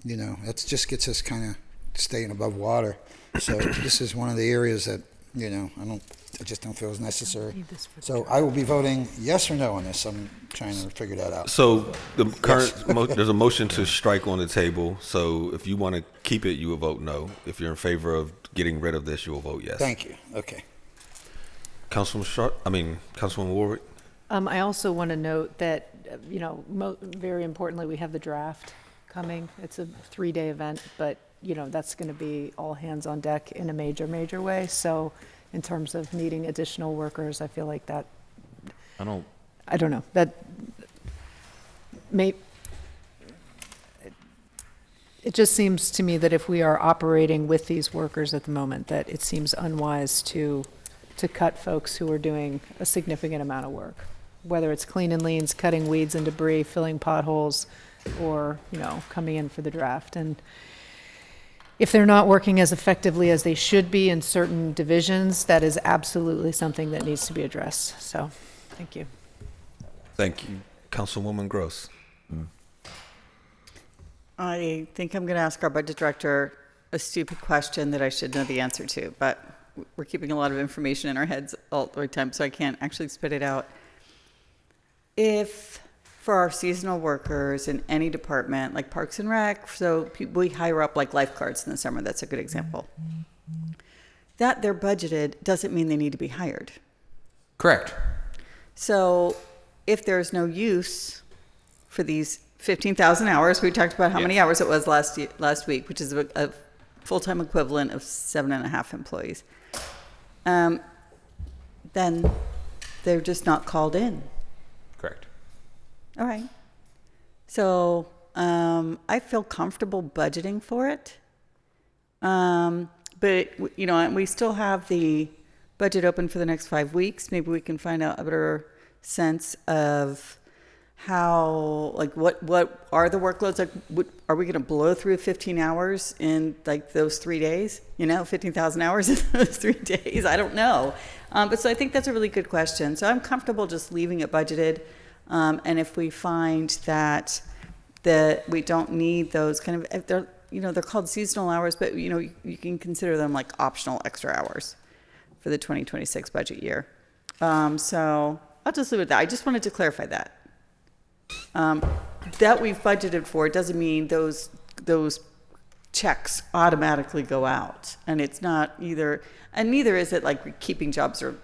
that just gets us kind of staying above water. So this is one of the areas that I just don't feel is necessary. So I will be voting yes or no on this. I'm trying to figure that out. So the current there's a motion to strike on the table. So if you want to keep it, you will vote no. If you're in favor of getting rid of this, you will vote yes. Thank you. Okay. Councilwoman Warwick. I also want to note that, very importantly, we have the draft coming. It's a 3-day event, but that's going to be all hands on deck in a major way. So in terms of needing additional workers, I feel like that, I don't know, that it just seems to me that if we are operating with these workers at the moment, that it seems unwise to cut folks who are doing a significant amount of work, whether it's clean and leans, cutting weeds and debris, filling potholes, or, coming in for the draft. And if they're not working as effectively as they should be in certain divisions, that is absolutely something that needs to be addressed. So, thank you. Thank you. Councilwoman Gross. I think I'm going to ask our budget director a stupid question that I should know the answer to, but we're keeping a lot of information in our heads all the time, so I can't actually spit it out. If for our seasonal workers in any department, like Parks and Rec, so we hire up like lifeguards in the summer, that's a good example. That they're budgeted doesn't mean they need to be hired. Correct. So if there's no use for these 15,000 hours, we talked about how many hours it was last week, which is a full-time equivalent of 7.5 employees, then they're just not called in. Correct. All right. So I feel comfortable budgeting for it. But, we still have the budget open for the next 5 weeks. Maybe we can find out a better sense of how, what are the workloads? Are we going to blow through 15 hours in those 3 days? 15,000 hours in those 3 days? I don't know. But so I think that's a really good question. So I'm comfortable just leaving it budgeted. And if we find that we don't need those kind of, they're called seasonal hours, but you can consider them like optional extra hours for the 2026 budget year. So I'll just leave it at that. I just wanted to clarify that. That we've budgeted for doesn't mean those checks automatically go out, and it's not either, and neither is it like keeping jobs or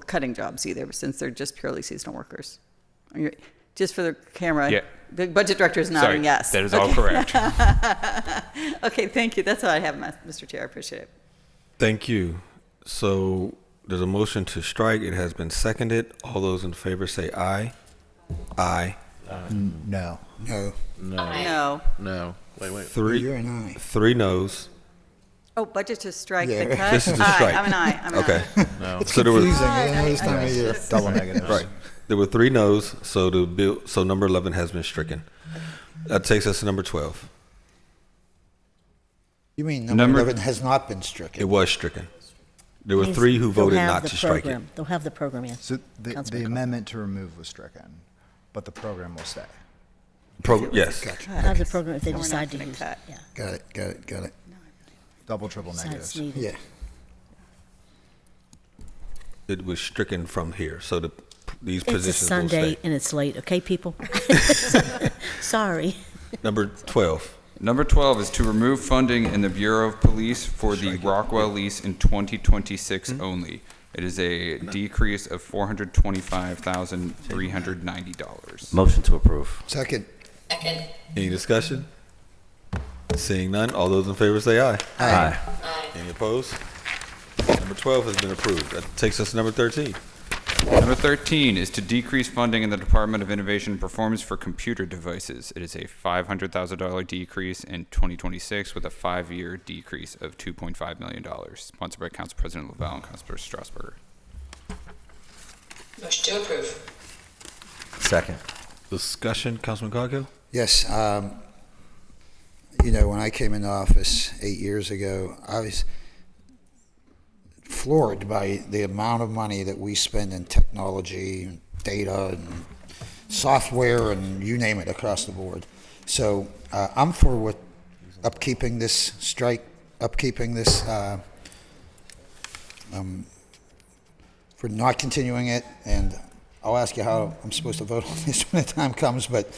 cutting jobs either, since they're just purely seasonal workers. Just for the camera, yeah. The budget director is nodding yes. That is all correct. Okay, thank you. That's all I have, Mr. Chair. I appreciate it. Thank you. So there's a motion to strike. It has been seconded. All those in favor say aye. Aye. No. No. No. No. Wait. You're an aye. 3 noes. Oh, budget to strike Yeah. the cut? This is the Aye, strike. I'm an aye. I'm an Okay. aye. No. It's confusing, you know, this time of year. Double negatives. Right. There were 3 noes, so the bill, so number 11 has been stricken. That takes us to number 12. You mean number 11 has not been stricken? It was stricken. There were Means 3 who they'll voted have not the to strike it. program. They'll have the program, yes. So the Councilman amendment to remove was stricken, but the program will stay. Yes. Have the program if they So we're not decide to gonna use cut. it, yeah. Got it. Double, triple Decide it's negatives. needed. Yeah. It was stricken from here, so these It's a positions will Sunday stay. and it's late, okay, people? Sorry. Number 12. Number 12 is to remove funding in the Bureau of Police for the Rockwell lease in 2026 only. It is a decrease of $425,390. Motion to approve. Second. Any discussion? Seeing none, all those in favor say aye. Aye. Any opposed? Number 12 has been approved. That takes us to number 13. Number 13 is to decrease funding in the Department of Innovation and Performance for computer devices. It is a $500,000 decrease in 2026 with a 5-year decrease of $2.5 million. Sponsored by Council President Lavelle and Councilor Strasburger. Motion to approve. Second. Discussion, Councilman Coghill? Yes, you know, when I came into office 8 years ago, I was floored by the amount of money that we spend in technology, and data, and software, and you name it, across the board. So I'm for upkeeping this strike, for not continuing it, and I'll ask you how I'm supposed to vote on this when the time comes, but,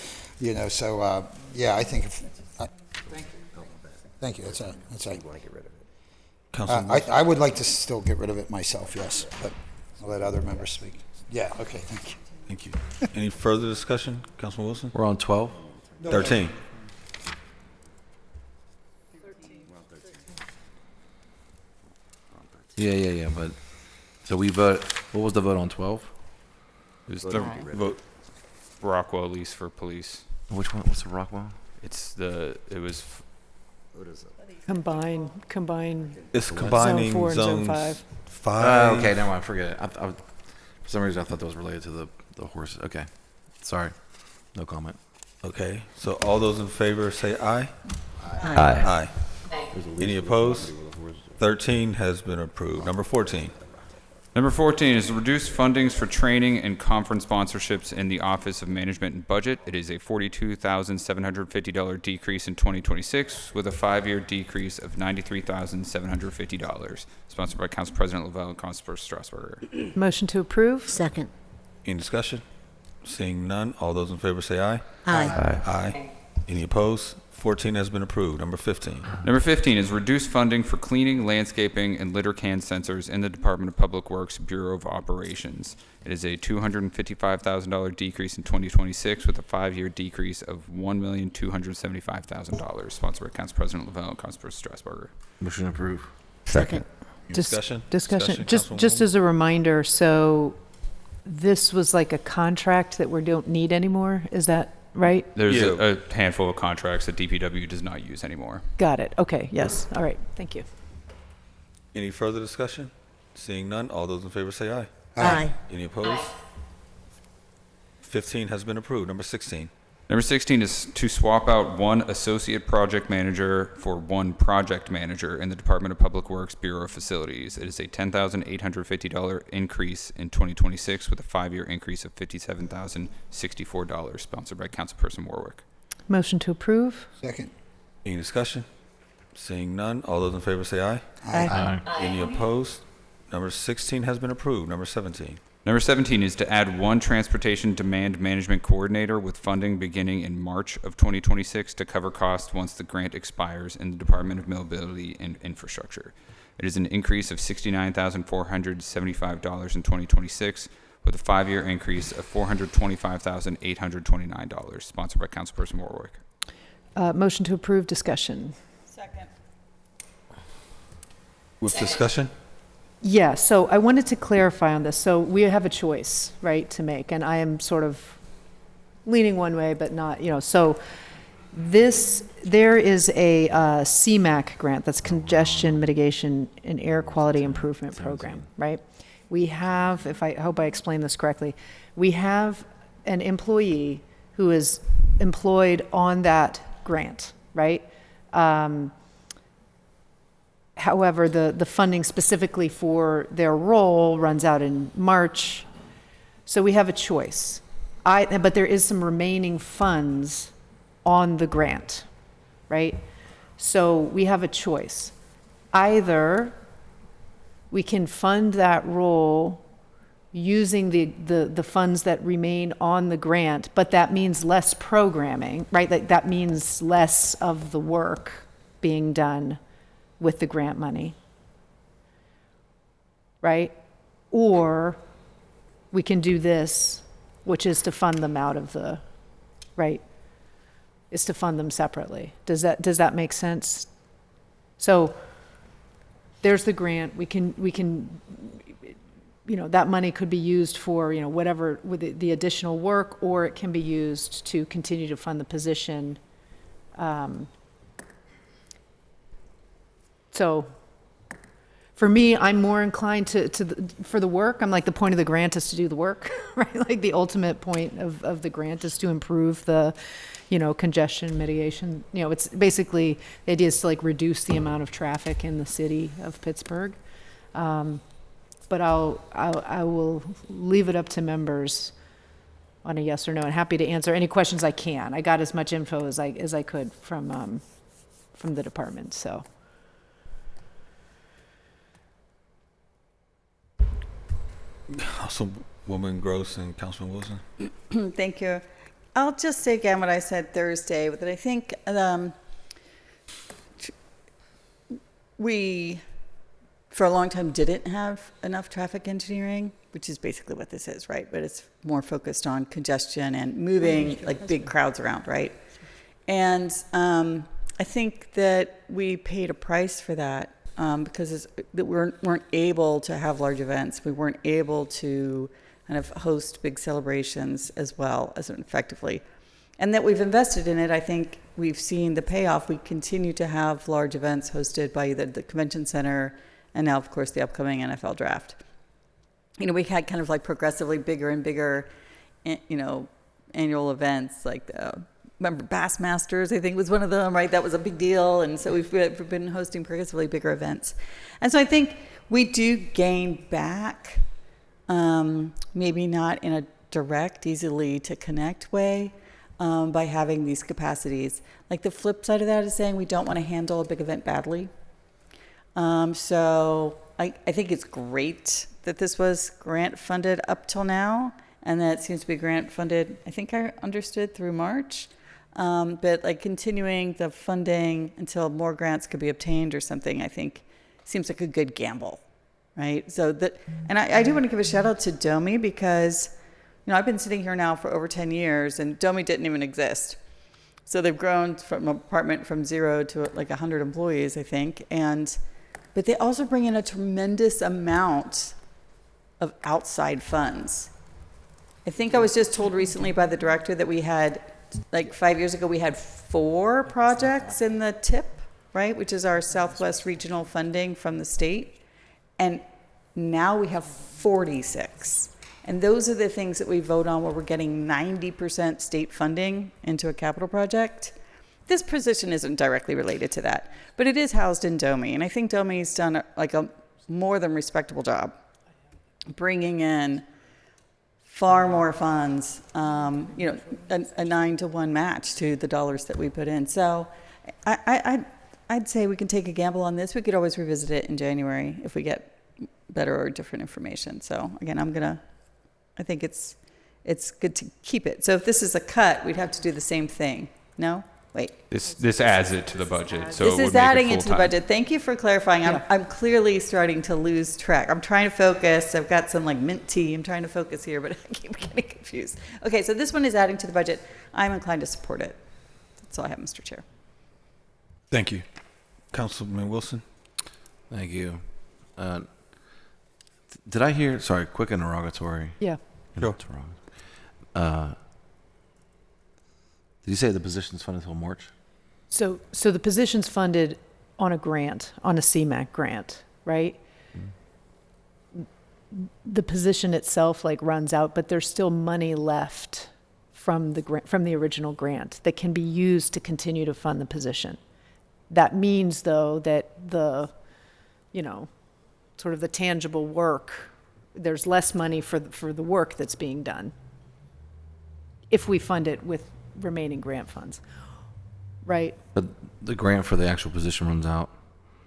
you know, so, yeah, I think if, thank you, that's right. Councilman I would like to still get rid of it myself, yes, but I'll let other members speak. Yeah, okay, thank you. Thank you. Any further discussion, Councilman Wilson? We're on 12. 13. Yeah. But so we vote. What was the vote on 12? It was the vote Rockwell lease for police. Which one? What's the Rockwell? It was Combine. It's combining Zone 4 and Zone zones 5. five. Okay, never mind. Forget it. For some reason, I thought that was related to the horses. Okay, sorry. No comment. Okay, so all those in favor say aye. Aye. Aye. Any opposed? 13 has been approved. Number 14. Number 14 is reduced fundings for training and conference sponsorships in the Office of Management and Budget. It is a $42,750 decrease in 2026 with a 5-year decrease of $93,750. Sponsored by Council President Lavelle and Councilor Strasburger. Motion to approve? Second. Any discussion? Seeing none, all those in favor say aye. Aye. Aye. Any opposed? 14 has been approved. Number 15. Number 15 is reduced funding for cleaning, landscaping, and litter can sensors in the Department of Public Works Bureau of Operations. It is a $255,000 decrease in 2026 with a 5-year decrease of $1,275,000. Sponsored by Council President Lavelle and Councilor Strasburger. Motion approved. Second. Any discussion? Discussion. Councilwoman Just Woolman? as a reminder, so this was like a contract that we don't need anymore, is that right? There's Yeah. a handful of contracts that DPW does not use anymore. Got it. Okay, yes. All right, thank you. Any further discussion? Seeing none, all those in favor say aye. Aye. Any opposed? 15 has been approved. Number 16. Number 16 is to swap out one associate project manager for one project manager in the Department of Public Works Bureau of Facilities. It is a $10,850 increase in 2026 with a 5-year increase of $57,064. Sponsored by Councilperson Warwick. Motion to approve? Second. Any discussion? Seeing none, all those in favor say aye. Aye. Any opposed? Number 16 has been approved. Number 17. Number 17 is to add one transportation demand management coordinator with funding beginning in March of 2026 to cover costs once the grant expires in the Department of Mobility and Infrastructure. It is an increase of $69,475 in 2026 with a 5-year increase of $425,829. Sponsored by Councilperson Warwick. Motion to approve, discussion. With discussion? Yeah, so I wanted to clarify on this. So we have a choice, right, to make, and I am sort of leaning one way, but not, so there is a CMAQ grant, that's Congestion Mitigation and Air Quality Improvement Program, right? We have, I hope I explained this correctly, we have an employee who is employed on that grant, right? However, the funding specifically for their role runs out in March, so we have a choice. But there is some remaining funds on the grant, right? So we have a choice. Either we can fund that role using the funds that remain on the grant, but that means less programming, right? That means less of the work being done with the grant money, right? Or we can do this, which is to fund them out of the, right? Is to fund them separately. Does that make sense? So there's the grant. We can that money could be used for, whatever with the additional work, or it can be used to continue to fund the position. So for me, I'm more inclined for the work. I'm like, the point of the grant is to do the work, right? Like the ultimate point of the grant is to improve the, congestion mitigation. It's basically, the idea is to like reduce the amount of traffic in the city of Pittsburgh. But I will leave it up to members on a yes or no, and happy to answer any questions I can. I got as much info as I could from the department, so. Councilwoman Gross and Councilman Wilson. Thank you. I'll just say again what I said Thursday, that I think we, for a long time, didn't have enough traffic engineering, which is basically what this is, right? But it's more focused on congestion and moving like big crowds around, right? And I think that we paid a price for that. Because we weren't able to have large events. We weren't able to kind of host big celebrations as well as effectively. And that we've invested in it, I think we've seen the payoff. We continue to have large events hosted by either the convention center and now, of course, the upcoming NFL draft. We had kind of like progressively bigger and bigger, annual events like remember Bassmasters, I think was one of them, right? That was a big deal. And so we've been hosting progressively bigger events. And so I think we do gain back, maybe not in a direct, easily to connect way, by having these capacities. Like the flip side of that is saying we don't want to handle a big event badly. So I think it's great that this was grant funded up till now, and that it seems to be grant funded, I think I understood, through March. But like continuing the funding until more grants could be obtained or something, I think seems like a good gamble, right? So that, and I do want to give a shout out to Domi because, I've been sitting here now for over 10 years and Domi didn't even exist. So they've grown from an apartment from 0 to like 100 employees, I think. But they also bring in a tremendous amount of outside funds. I think I was just told recently by the director that we had, like 5 years ago, we had 4 projects in the TIP, right, which is our Southwest Regional funding from the state. And now we have 46. And those are the things that we vote on where we're getting 90% state funding into a capital project. This position isn't directly related to that, but it is housed in Domi. And I think Domi's done a more than respectable job bringing in far more funds, a 9-to-1 match to the dollars that we put in. So I'd say we can take a gamble on this. We could always revisit it in January if we get better or different information. So again, I think it's good to keep it. So if this is a cut, we'd have to do the same thing. No? Wait. This adds it to the budget. So this it would is make adding it into the budget. Thank you for clarifying. I'm clearly starting to lose track. I'm trying to focus. I've got some like mint tea. I'm trying to focus here, but I keep getting confused. Okay, so this one is adding to the budget. I'm inclined to support it. That's all I have, Mr. Chair. Thank you. Councilman Wilson. Thank you. Did I hear, sorry, quick interrogatory. Yeah. Sure. Did you say the position's funded until March? So the position's funded on a grant, on a CMAQ grant, right? The position itself like runs out, but there's still money left from the original grant that can be used to continue to fund the position. That means though that the, sort of the tangible work, there's less money for the work that's being done if we fund it with remaining grant funds, right? But the grant for the actual position runs out.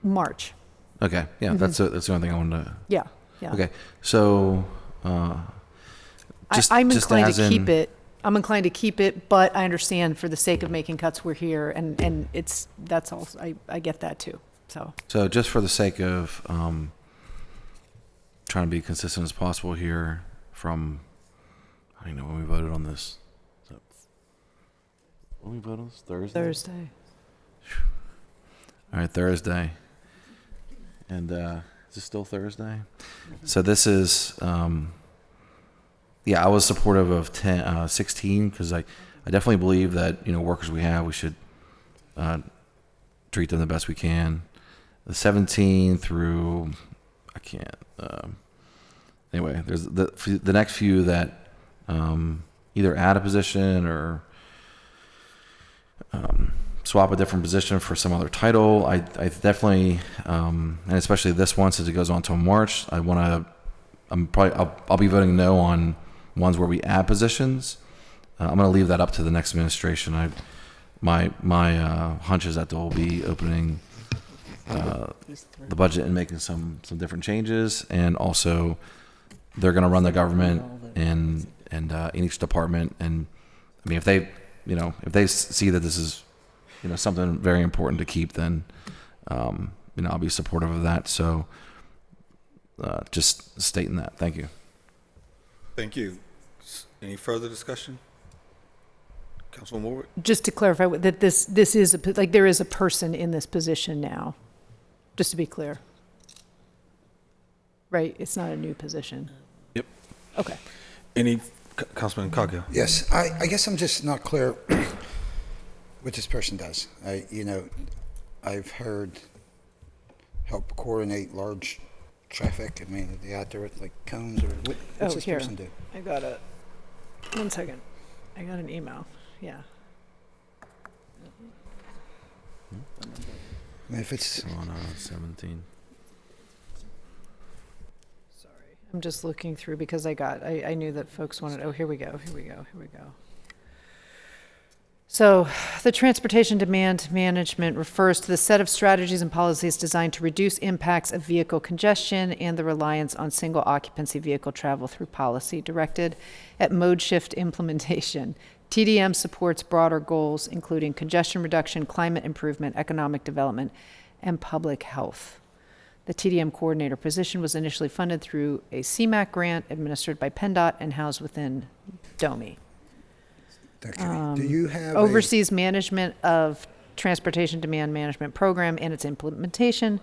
March. Okay, yeah, that's the only thing I wanted to. Yeah. Okay, so I'm just inclined as to in- keep it. I'm inclined to keep it, but I understand for the sake of making cuts, we're here, and that's all. I get that too. So just for the sake of trying to be consistent as possible here, from I don't know when we voted on this. When we voted on this Thursday. All right, Thursday. And is it still Thursday? So this is, I was supportive of 16 because I definitely believe that, workers we have, we should treat them the best we can. The 17 through, I can't, anyway, there's the next few that either add a position or swap a different position for some other title. I definitely, and especially this one since it goes on till March, I'll be voting no on ones where we add positions. I'm going to leave that up to the next administration. My hunch is that they'll be opening the budget and making some different changes, and also they're going to run the government and in each department. And I mean, if they see that this is something very important to keep, then I'll be supportive of that. So just stating that. Thank you. Thank you. Any further discussion? Councilman Warwick? Just to clarify that this is there is a person in this position now, just to be clear. Right? It's not a new position. Yep. Okay. Any, Councilman Coghill? Yes, I guess I'm just not clear what this person does. I've heard help coordinate large traffic. I mean, are they out there with like cones or what's this person do? I got it. 1 second. I got an email. Yeah. I mean, if it's on 17. Sorry. I'm just looking through because I knew that folks wanted, here we go. So the transportation demand management refers to the set of strategies and policies designed to reduce impacts of vehicle congestion and the reliance on single occupancy vehicle travel through policy directed at mode shift implementation. TDM supports broader goals, including congestion reduction, climate improvement, economic development, and public health. The TDM coordinator position was initially funded through a CMAQ grant administered by PennDOT and housed within DOMI. okay. Do you have Oversees management of transportation demand management program and its implementation.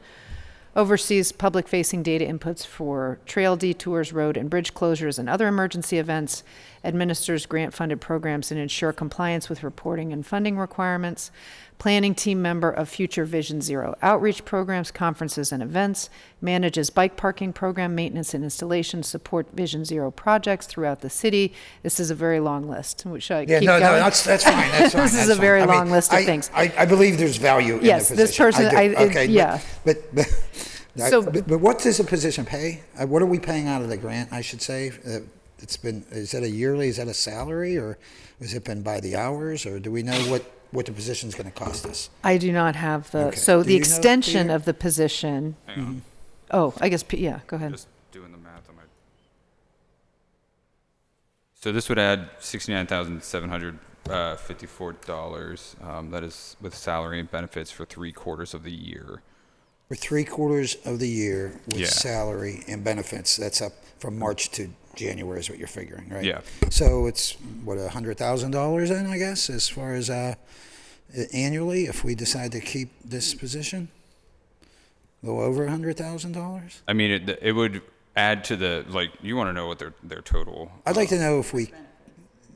Oversees public-facing data inputs for trail detours, road and bridge closures, and other emergency events. Administers grant-funded programs and ensure compliance with reporting and funding requirements. Planning team member of Future Vision Zero outreach programs, conferences, and events. Manages bike parking program maintenance and installation. Support Vision Zero projects throughout the city. This is a very long list. Should I keep going? that's fine. That's fine. This is a very long list of things. I believe there's value in the Yes, position. this person, okay, yeah. But So- but what does a position pay? What are we paying out of the grant, I should say? Is that a yearly, is that a salary, or has it been by the hours, or do we know what the position's going to cost us? I do not have the, Okay. so Do the you know, extension Peter? of the position, Hang on. I guess, yeah, go ahead. Just doing the math on my. So this would add $69,754. That is with salary and benefits for 3/4 of the year. For 3/4 of the year with Yeah. salary and benefits, that's up from March to January is what you're figuring, right? Yeah. So it's, what, $100,000 then, I guess, as far as annually, if we decide to keep this position? A little over $100,000? I mean, it would add to the, you want to know what their total. I'd like to know if we,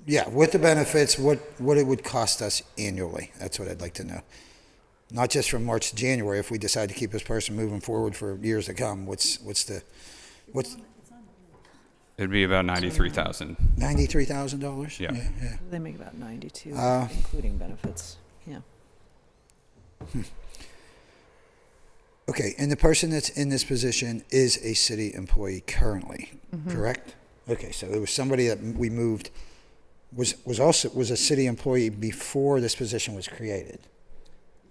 Yeah, with the benefits, what it would cost us annually. That's what I'd like to know. Not just from March to January. If we decide to keep this person moving forward for years to come, what's It'd be about 93,000. $93,000? Yeah. They make about 92, Uh, including benefits. Yeah. Okay, and the person that's in this position is a city employee currently, correct? Okay, so it was somebody that we moved, was a city employee before this position was created.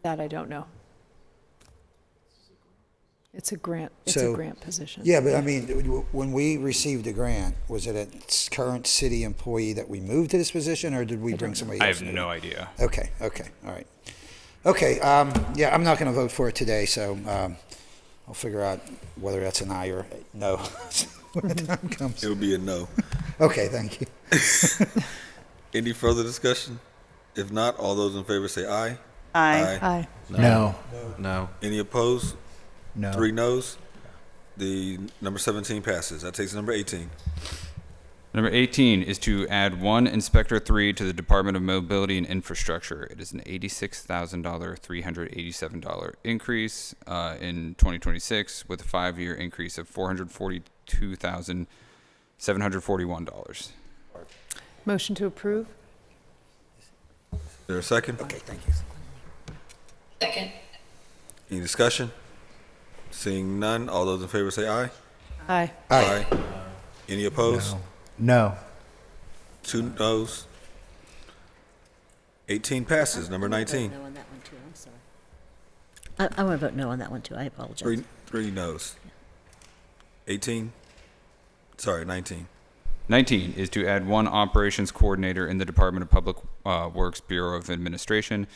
That I don't know. It's a grant. It's So- a grant position. Yeah, but I mean, when we received the grant, was it a current city employee that we moved to this position, or did we bring somebody I else? have new? no idea. Okay, all right. Okay, yeah, I'm not going to vote for it today, so I'll figure out whether that's an aye or a no when the time comes. It would be a no. Okay, thank you. Any further discussion? If not, all those in favor say aye. Aye. Aye. No. No. Any opposed? No. 3 noes. The number 17 passes. That takes number 18. Number 18 is to add 1 Inspector 3 to the Department of Mobility and Infrastructure. It is an $86,000, $387 increase in 2026 with a 5-year increase of $442,741. Motion to approve? Is there a second? Okay, thank you. Second. Any discussion? Seeing none, all those in favor say aye. Aye. Aye. Any opposed? No. 2 noes. 18 passes. Number 19. No on that one too, I'm sorry. I want to vote no on that one too, I apologize. 3 noes. 18. Sorry, 19. 19 is to add 1 Operations Coordinator in the Department of Public Works Bureau of Administration.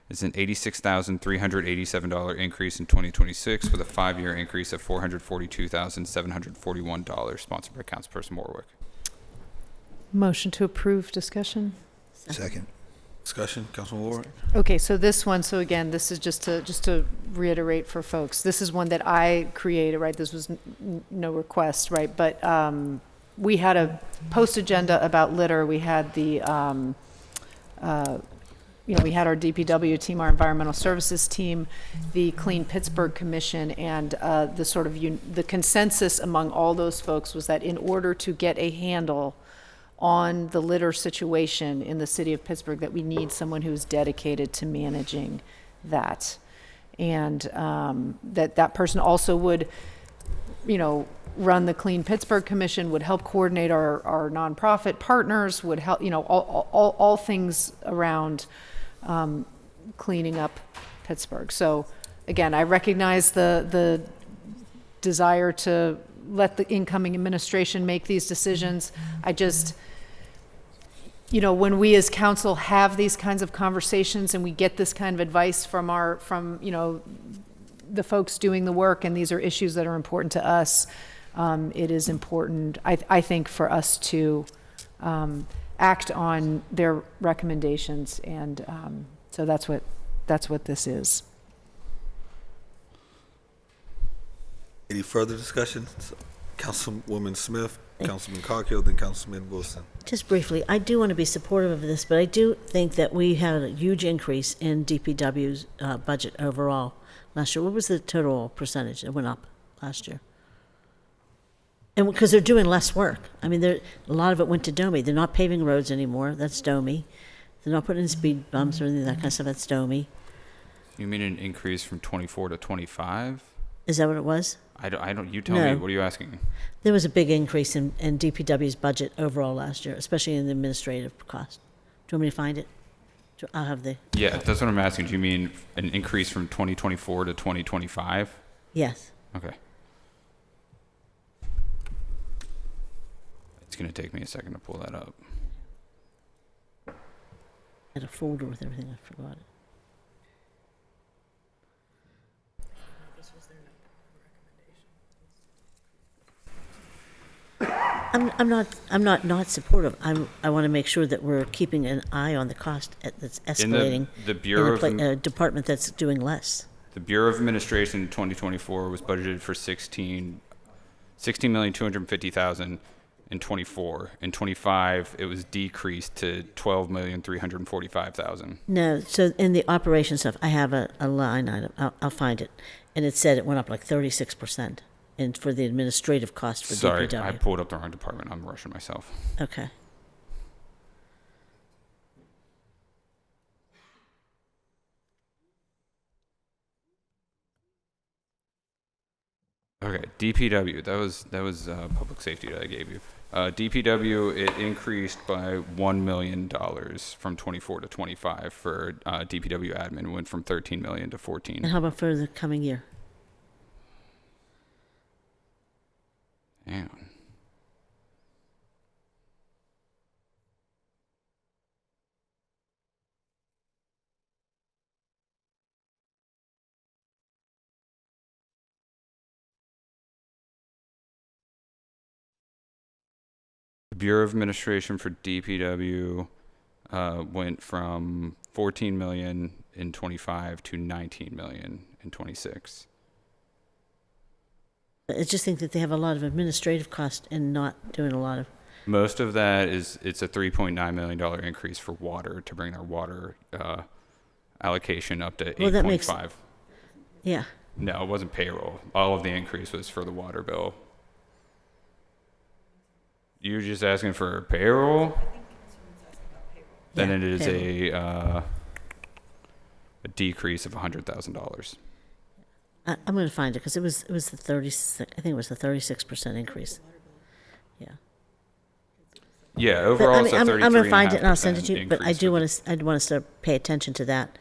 It's an $86,387 increase in 2026 with a 5-year increase of $442,741, sponsored by Councilperson Warwick. Motion to approve, discussion? Second. Discussion, Councilman Ward? Okay, so this one, so again, this is just to reiterate for folks, this is one that I created, right? This was no request, right? But we had a post agenda about litter. We had the, we had our DPW team, our environmental services team, the Clean Pittsburgh Commission, and the sort of the consensus among all those folks was that in order to get a handle on the litter situation in the city of Pittsburgh, that we need someone who's dedicated to managing that. And that person also would, run the Clean Pittsburgh Commission, would help coordinate our nonprofit partners, would help, all things around cleaning up Pittsburgh. So again, I recognize the desire to let the incoming administration make these decisions. I just, when we as council have these kinds of conversations and we get this kind of advice from the folks doing the work, and these are issues that are important to us, it is important, I think, for us to act on their recommendations, and so that's what this is. Any further discussion? Councilwoman Smith, Councilman Coghill, then Councilman Wilson. Just briefly, I do want to be supportive of this, but I do think that we had a huge increase in DPW's budget overall last year. What was the total percentage that went up last year? And because they're doing less work. I mean, a lot of it went to DOMI. They're not paving roads anymore. That's DOMI. They're not putting in speed bumps or anything of that kind of stuff. That's DOMI. You mean an increase from 24 to 25? Is that what it was? I don't. You tell No. me. What are you asking? There was a big increase in DPW's budget overall last year, especially in the administrative cost. Do you want me to find it? I'll have the... Yeah, that's what I'm asking. Do you mean an increase from 2024 to 2025? Yes. Okay. It's going to take me a second to pull that up. I had a folder with everything. I forgot it. I'm not supportive. I want to make sure that we're keeping an eye on the cost that's escalating the Bureau in a department that's doing less. The Bureau of Administration in 2024 was budgeted for $16,250,000. in 24. In 25, it was decreased to 12,345,000. No, so in the operation stuff, I have a line item, I'll find it, and it said it went up like 36%, and for the administrative cost for Sorry, DPW. I pulled up the wrong department. I'm rushing myself. Okay. Okay, DPW. That was public safety that I gave you. DPW, it increased by $1 million from 24 to 25 for DPW admin. Went from 13 million to 14. And how about for the coming year? Damn. The Bureau of Administration for DPW went from 14 million in 25 to 19 million in 26. I just think that they have a lot of administrative cost and not doing a lot of, Most of that it's a $3.9 million increase for water to bring our water allocation up to 8.5. Well, that makes- yeah. No, it wasn't payroll. All of the increase was for the water bill. You're just asking for payroll? Then Yeah, it is payroll. a decrease of $100,000. I'm going to find it because it was the 36, I think it was the 36% increase. Yeah. Yeah, But, overall I it's mean, a 33.5% I'm going to find it and I'll send it to you, but I increase do for want to, I'd want us to pay attention to that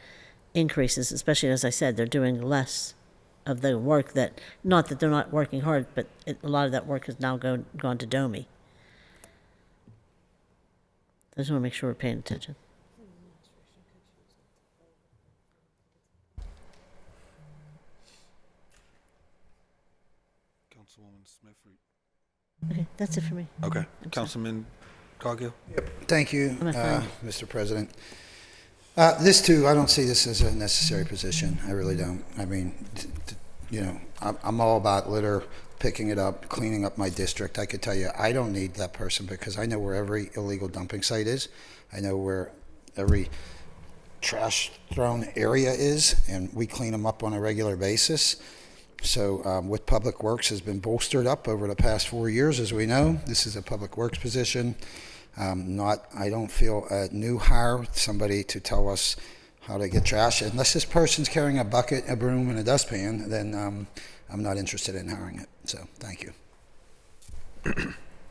increases, especially as I said, they're doing less of the work that, not that they're not working hard, but a lot of that work has now gone to DOMI. I just want to make sure we're paying attention. Councilwoman Smith. Okay, that's it for me. Okay. I'm sorry. Councilman Coghill. Thank you, I'm fine. Mr. President. This too, I don't see this as a necessary position. I really don't. I mean, you know, I'm all about litter, picking it up, cleaning up my district. I could tell you, I don't need that person because I know where every illegal dumping site is. I know where every trash thrown area is, and we clean them up on a regular basis. So what Public Works has been bolstered up over the past 4 years, as we know. This is a Public Works position. I don't feel a new hire, somebody to tell us how to get trash. Unless this person's carrying a bucket, a broom, and a dustpan, then I'm not interested in hiring it. So thank you.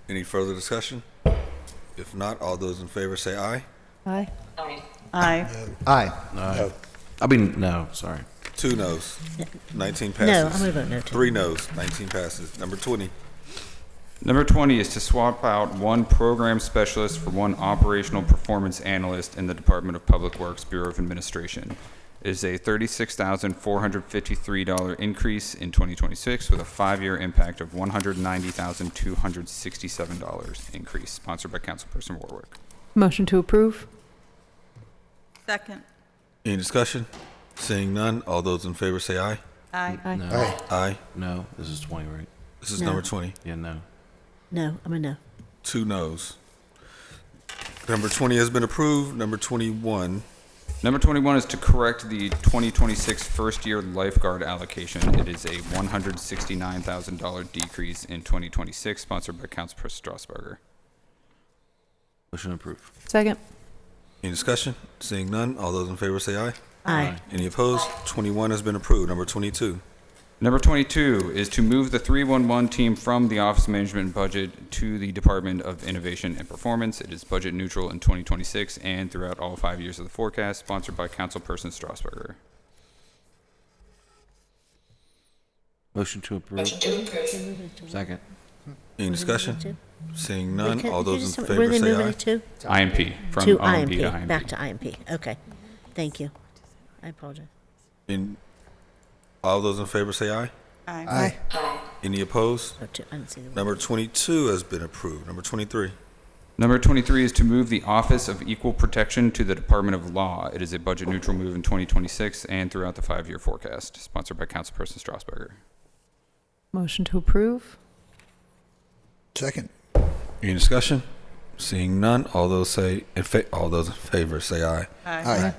Any further discussion? If not, all those in favor say aye. Aye. Aye. Aye. No. I mean, no, sorry. 2 noes. 19 passes. No, I'm going to vote no, too. 3 noes. 19 passes. Number 20. Number 20 is to swap out 1 program specialist for 1 operational performance analyst in the Department of Public Works Bureau of Administration. It is a $36,453 increase in 2026 with a 5-year impact of $190,267 increase, sponsored by Councilperson Warwick. Motion to approve? Second. Any discussion? Seeing none, all those in favor say aye. Aye. Aye. No. Aye. Aye. No, this is 20, right? This is No. number 20. Yeah, no. No, I'm a no. 2 noes. Number 20 has been approved. Number 21. Number 21 is to correct the 2026 first-year lifeguard allocation. It is a $169,000 decrease in 2026, sponsored by Councilperson Strasburger. Motion approved. Second. Any discussion? Seeing none, all those in favor say aye. Aye. Any opposed? 21 has been approved. Number 22. Number 22 is to move the 311 team from the Office Management budget to the Department of Innovation and Performance. It is budget neutral in 2026 and throughout all 5 years of the forecast, sponsored by Councilperson Strasburger. Motion to approve. Second. Any discussion? Seeing none, Wait, all can you those just in tell me, where favor are they say moving aye. it to? IMP, from To OMP to IMP, IMP. back to IMP. Okay. Thank you. I apologize. And all those in favor say aye. Aye. Any opposed? Oh, I didn't see the word. Number 22 has been approved. Number 23. Number 23 is to move the Office of Equal Protection to the Department of Law. It is a budget neutral move in 2026 and throughout the 5-year forecast, sponsored by Councilperson Strasburger. Motion to approve? Second. Any discussion? Seeing none, all those in favor say aye. Aye.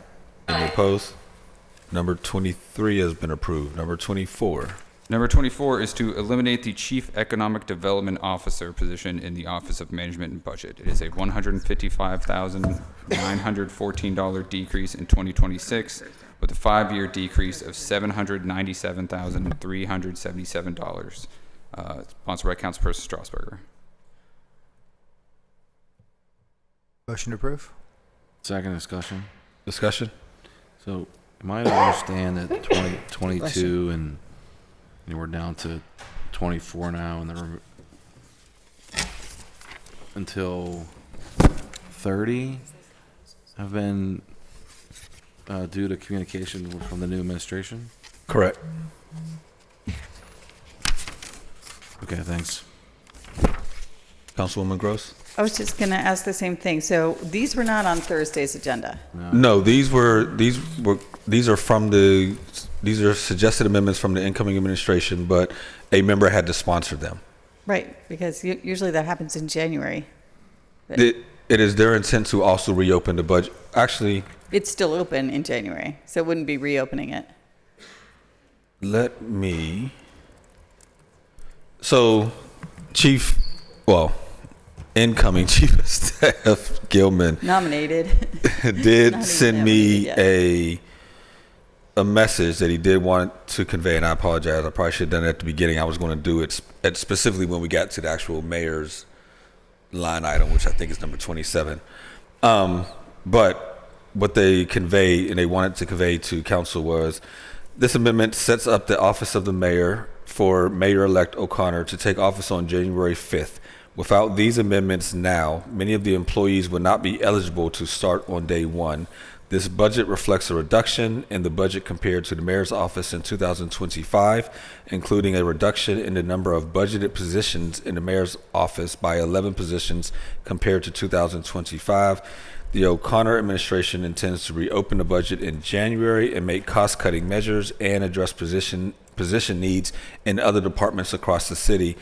Any opposed? Number 23 has been approved. Number 24. Number 24 is to eliminate the Chief Economic Development Officer position in the Office of Management and Budget. It is a $155,914 decrease in 2026, with a 5-year decrease of $797,377. Sponsored by Councilperson Strasburger. Motion to approve? Second discussion. Discussion? So, am I to understand that 2022 and we're down to 24 now, and then until 30 have been due to communication from the new administration? Correct. Okay, thanks. Councilwoman Gross? I was just going to ask the same thing. So these were not on Thursday's agenda. No, these are suggested amendments from the incoming administration, but a member had to sponsor them. Right, because usually that happens in January. But It is their intent to also reopen the budget. Actually, it's still open in January, so it wouldn't be reopening it. Incoming Chief of Staff Gilman Nominated. did send me a message that he did want to convey, and I apologize. I probably should have done it at the beginning. I was going to do it specifically when we got to the actual mayor's line item, which I think is number 27. But what they conveyed, and they wanted to convey to council, was this amendment sets up the office of the mayor for Mayor-elect O'Connor to take office on January 5th. Without these amendments now, many of the employees would not be eligible to start on day one. This budget reflects a reduction in the budget compared to the mayor's office in 2025, including a reduction in the number of budgeted positions in the mayor's office by 11 positions compared to 2025. The O'Connor administration intends to reopen the budget in January and make cost-cutting measures and address position needs in other departments across the city.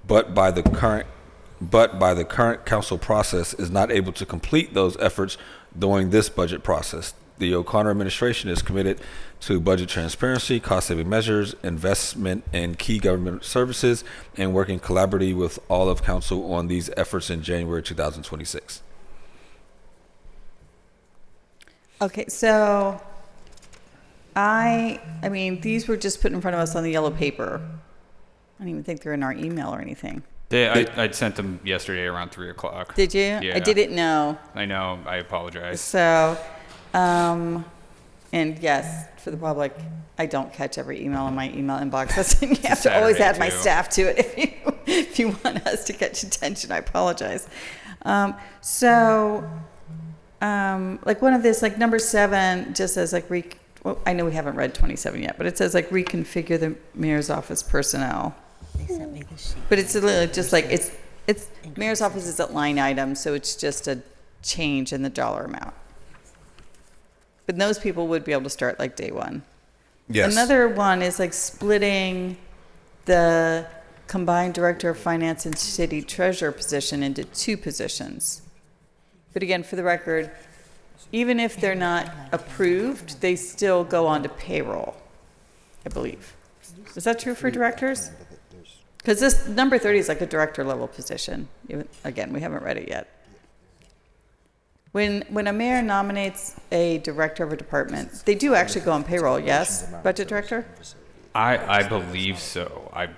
But by the current council process is not able to complete those efforts during this budget process. The O'Connor administration is committed to budget transparency, cost-saving measures, investment in key government services, and working collaboratively with all of council on these efforts in January 2026. Okay, so I mean, these were just put in front of us on the yellow paper. I don't even think they're in our email or anything. I'd sent them yesterday around 3 o'clock. Did you? Yeah. I didn't know. I know. I apologize. So, and yes, for the public, I don't catch every email in my email inbox. You have to always add my staff to it if you want us to catch attention. I apologize. Like one of this, like number 7, just says like well, I know we haven't read 27 yet, but it says like reconfigure the mayor's office personnel. They sent me this sheet. But it's literally just like it's mayor's office is a line item, so it's just a change in the dollar amount. But those people would be able to start like day one. Yes. Another one is like splitting the combined director of finance and city treasurer position into 2 positions. But again, for the record, even if they're not approved, they still go on to payroll, I believe. Is that true for directors? Because this number 30 is like a director level position. Again, we haven't read it yet. When a mayor nominates a director of a department, they do actually go on payroll, yes? Budget director? I believe so. I'm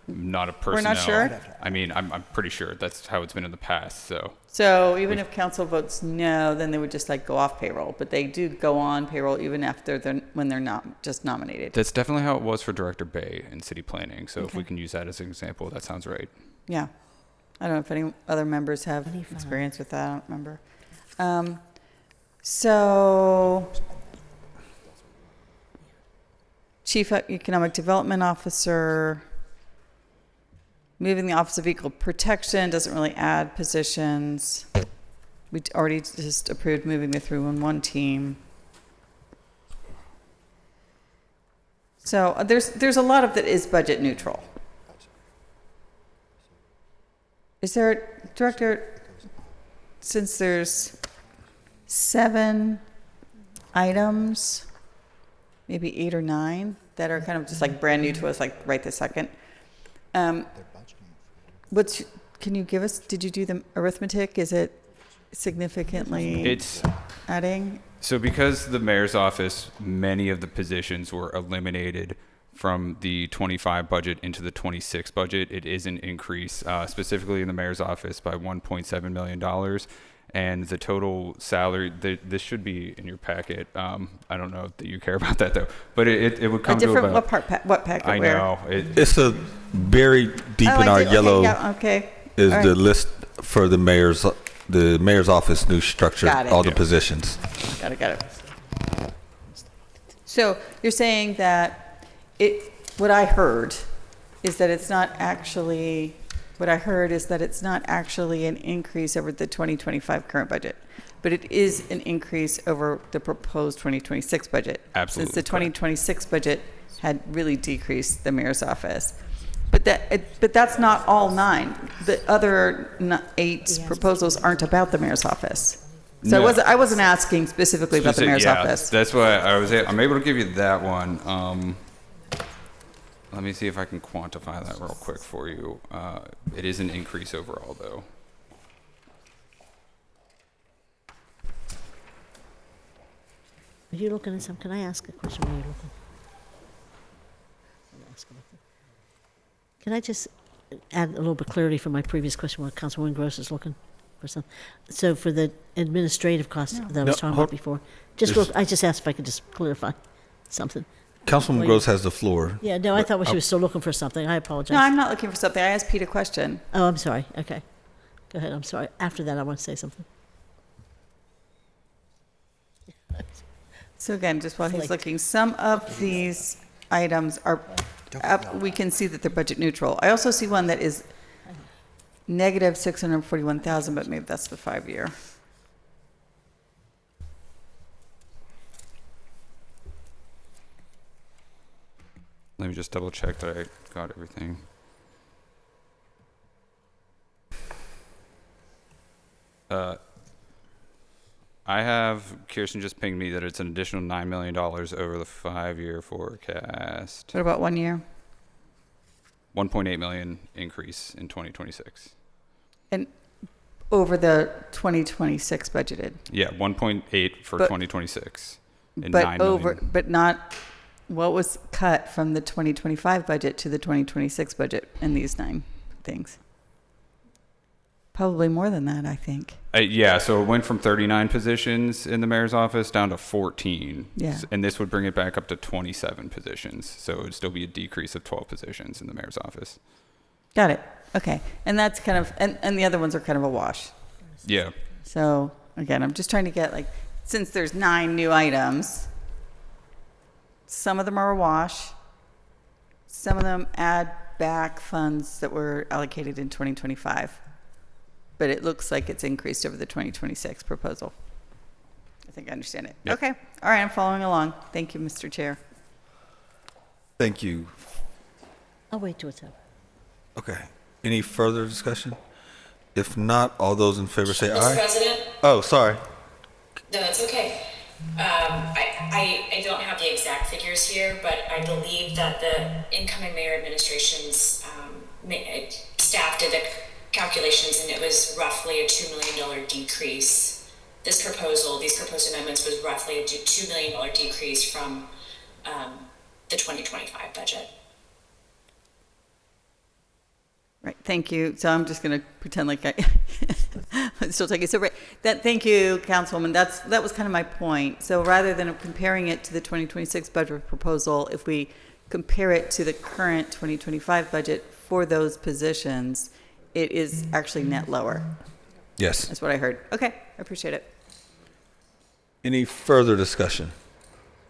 not a personnel. We're not sure? I mean, I'm pretty sure that's how it's been in the past. So even if council votes no, then they would just like go off payroll. But they do go on payroll even after when they're not just nominated. That's definitely how it was for Director Bay in city planning. So if we can use that as an example, that sounds right. Yeah. I don't know if any other members have experience with that. I don't remember. So Chief Economic Development Officer, moving the Office of Equal Protection doesn't really add positions. We already just approved moving the 311 team. So there's a lot of that is budget neutral. Is there, Director, since there's 7 items, maybe 8 or 9, that are kind of just like brand new to us, like right this second. Can you give us, did you do the arithmetic? Is it significantly adding? So because the mayor's office, many of the positions were eliminated from the 25 budget into the 26 budget, it is an increase, specifically in the mayor's office by $1.7 million. And the total salary, this should be in your packet. I don't know that you care about that though, but it would come to about. What packet? I where? know. It's a buried deep in our yellow. Okay. Is All the right. list for the mayor's office new structure, Got it. all the positions. Got it. So you're saying that what I heard is that it's not actually an increase over the 2025 current budget, but it is an increase over the proposed 2026 budget. Absolutely. Since the 2026 budget had really decreased the mayor's office. But that's not all 9. The other 8 proposals aren't about the mayor's office. So No. I wasn't asking specifically about the mayor's office. That's why I'm able to give you that one. Let me see if I can quantify that real quick for you. It is an increase overall, though. Are you looking at some, can I ask a question while you're looking? Can I just add a little bit of clarity from my previous question while Councilwoman Gross is looking for some? So for the administrative costs that I was talking about before, I just asked if I could just clarify something. Councilwoman Gross has the floor. Yeah, no, I thought she was still looking for something. I apologize. No, I'm not looking for something. I asked Pete a question. Oh, I'm sorry. Okay. Go ahead. I'm sorry. After that, I want to say something. So again, just while he's looking, some of these items are, we can see that they're budget neutral. I also see one that is negative 641,000, but maybe that's the 5-year. Let me just double check that I got everything. I have Kirsten just pinged me that it's an additional $9 million over the 5-year forecast. What about 1 year? 1.8 million increase in 2026. And over the 2026 budgeted? Yeah, 1.8 for 2026. And But 9 million. but not, what was cut from the 2025 budget to the 2026 budget in these 9 things? Probably more than that, I think. Yeah, so it went from 39 positions in the mayor's office down to 14. Yeah. And this would bring it back up to 27 positions. So it would still be a decrease of 12 positions in the mayor's office. Got it. Okay. And that's kind of, and the other ones are kind of a wash. Yeah. So again, I'm just trying to get since there's 9 new items, some of them are a wash. Some of them add back funds that were allocated in 2025. But it looks like it's increased over the 2026 proposal. I think I understand it. Yep. Okay. All right. I'm following along. Thank you, Mr. Chair. Thank you. I'll wait till it's over. Okay. Any further discussion? If not, all those in favor say Mr. aye. President? Oh, sorry. No, that's okay. I don't have the exact figures here, but I believe that the incoming mayor administration's staff did the calculations, and it was roughly a $2 million decrease. These proposed amendments was roughly a $2 million decrease from the 2025 budget. Right. Thank you. So I'm just going to pretend like I'm still taking. So thank you, Councilwoman. That was kind of my point. So rather than comparing it to the 2026 budget proposal, if we compare it to the current 2025 budget for those positions, it is actually net lower. Yes. That's what I heard. Okay. I appreciate it. Any further discussion?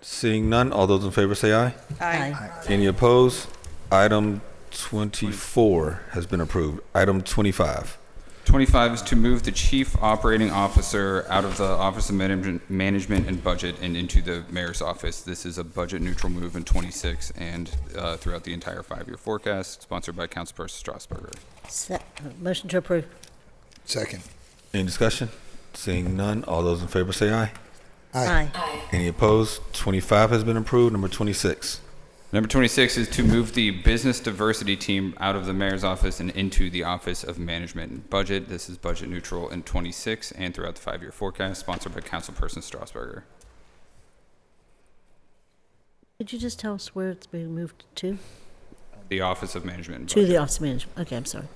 Seeing none, all those in favor say aye. Aye. Any opposed? Item 24 has been approved. Item 25. 25 is to move the Chief Operating Officer out of the Office of Management and Budget and into the Mayor's Office. This is a budget-neutral move in 26 and throughout the entire 5-year forecast, sponsored by Councilperson Strasburger. Motion to approve. Second. Any discussion? Seeing none, all those in favor say aye. Aye. Any opposed? 25 has been approved. Number 26. Number 26 is to move the Business Diversity Team out of the Mayor's Office and into the Office of Management and Budget. This is budget neutral in 26 and throughout the 5-year forecast, sponsored by Councilperson Strasburger. Could you just tell us where it's being moved to? The Office of Management and To Budget. the Office of Management. Okay, I'm sorry.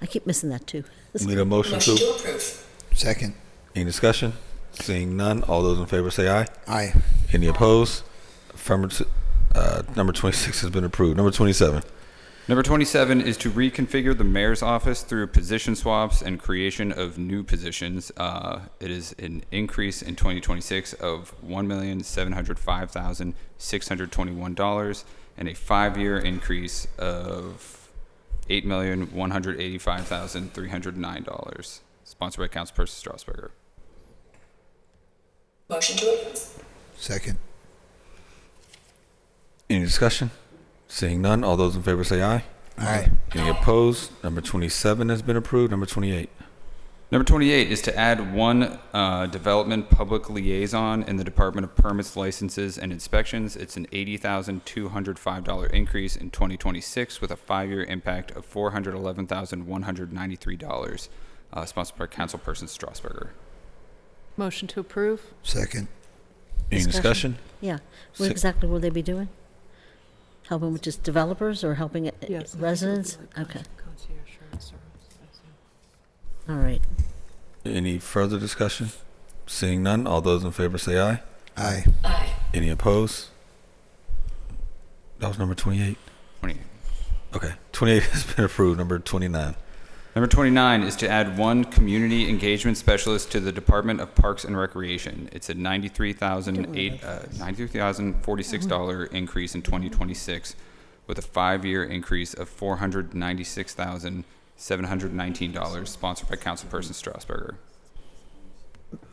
I keep missing that too. Need a motion to approve. Second. Any discussion? Seeing none, all those in favor say aye. Aye. Any opposed? Affirmative. Number 26 has been approved. Number 27. Number 27 is to reconfigure the mayor's office through position swaps and creation of new positions. It is an increase in 2026 of $1,705,621 and a 5-year increase of $8,185,309. Sponsored by Councilperson Strasburger. Motion to approve. Second. Any discussion? Seeing none, all those in favor say aye. Aye. Any opposed? Number 27 has been approved. Number 28. Number 28 is to add one development public liaison in the Department of Permits, Licenses, and Inspections. It's an $80,205 increase in 2026 with a 5-year impact of $411,193, sponsored by Councilperson Strasburger. Motion to approve? Second. Any discussion? Yeah. What exactly will they be doing? Helping with just developers or helping residents? Okay. All right. Any further discussion? Seeing none, all those in favor say aye. Aye. Aye. Any opposed? That was number 28. 28. Okay. 28 has been approved. Number 29. Number 29 is to add one community engagement specialist to the Department of Parks and Recreation. It's a $93,046 increase in 2026 with a 5-year increase of $496,719, sponsored by Councilperson Strasburger.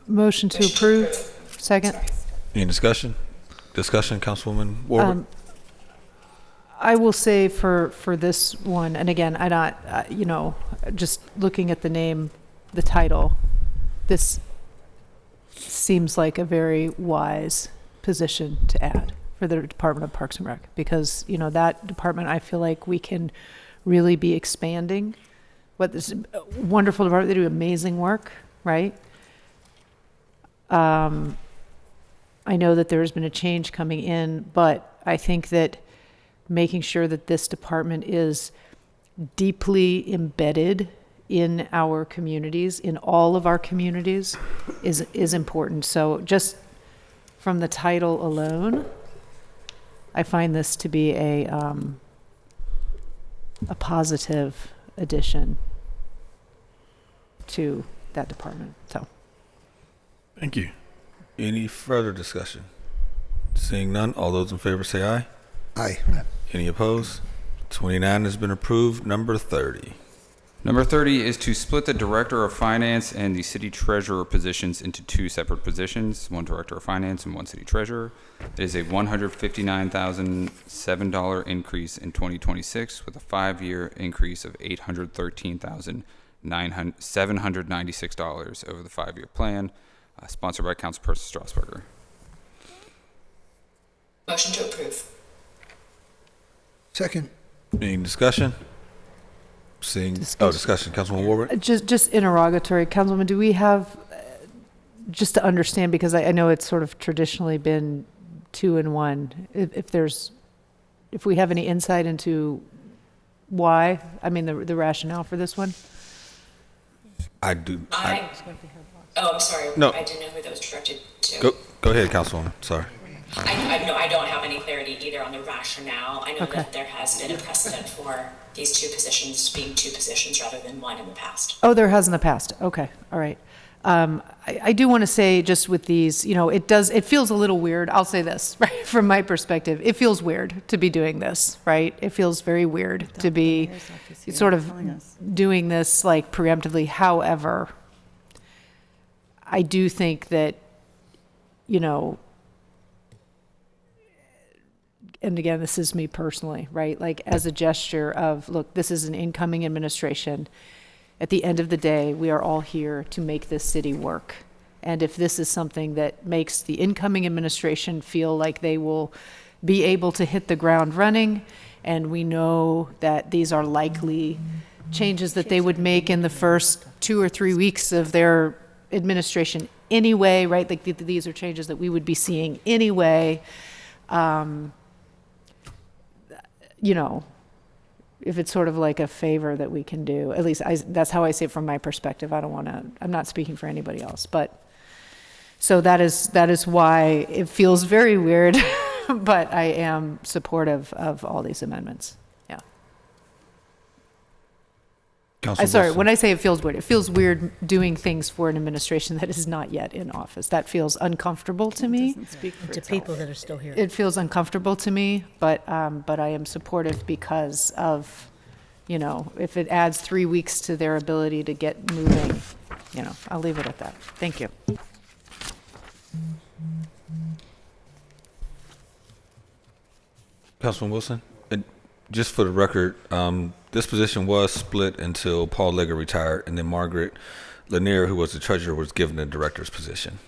Motion to approve? Second? Any discussion? Discussion, Councilwoman Warwick? I will say for this one, and again, I not, just looking at the name, the title, this seems like a very wise position to add for the Department of Parks and Rec, because, that department, I feel like we can really be expanding. What this wonderful department, they do amazing work, right? I know that there's been a change coming in, but I think that making sure that this department is deeply embedded in our communities, in all of our communities, is important. So just from the title alone, I find this to be a positive addition to that department. So, Thank you. Any further discussion? Seeing none, all those in favor say aye. Aye. Any opposed? 29 has been approved. Number 30. Number 30 is to split the Director of Finance and the City Treasurer positions into 2 separate positions, one Director of Finance and one City Treasurer. It is a $159,007 increase in 2026 with a 5-year increase of $813,796 over the 5-year plan, sponsored by Councilperson Strasburger. Motion to approve. Second. Any discussion? Seeing discussion. Councilwoman Warwick. just interrogatory, Councilwoman, do we have, just to understand, because I know it's sort of traditionally been 2 and 1, if we have any insight into why, the rationale for this one? I do. I'm sorry. No. I didn't know who that was directed to. Go ahead, Councilwoman. Sorry. I don't have any clarity either on the rationale. I know that there has been a precedent for these 2 positions being 2 positions rather than 1 in the past. Oh, there has in the past. Okay. All right. I do want to say, just with these, it feels a little weird. I'll say this, right, from my perspective. It feels weird to be doing this, right? It feels very weird to be sort of doing this like preemptively. However, I do think that, and again, this is me personally, right? Like as a gesture of, look, this is an incoming administration. At the end of the day, we are all here to make this city work. And if this is something that makes the incoming administration feel like they will be able to hit the ground running, and we know that these are likely changes that they would make in the first 2 or 3 weeks of their administration anyway, right? Like these are changes that we would be seeing anyway. If it's sort of like a favor that we can do, at least that's how I see it from my perspective. I'm not speaking for anybody else, but so that is why it feels very weird, but I am supportive of all these amendments. Yeah. Sorry, when I say it feels weird doing things for an administration that is not yet in office. That feels uncomfortable to me. To people that are still here. It feels uncomfortable to me, but I am supportive because of, if it adds 3 weeks to their ability to get moving, I'll leave it at that. Thank you. Councilman Wilson, and just for the record, this position was split until Paul Leggett retired, and then Margaret Lanier, who was the treasurer, was given the director's position.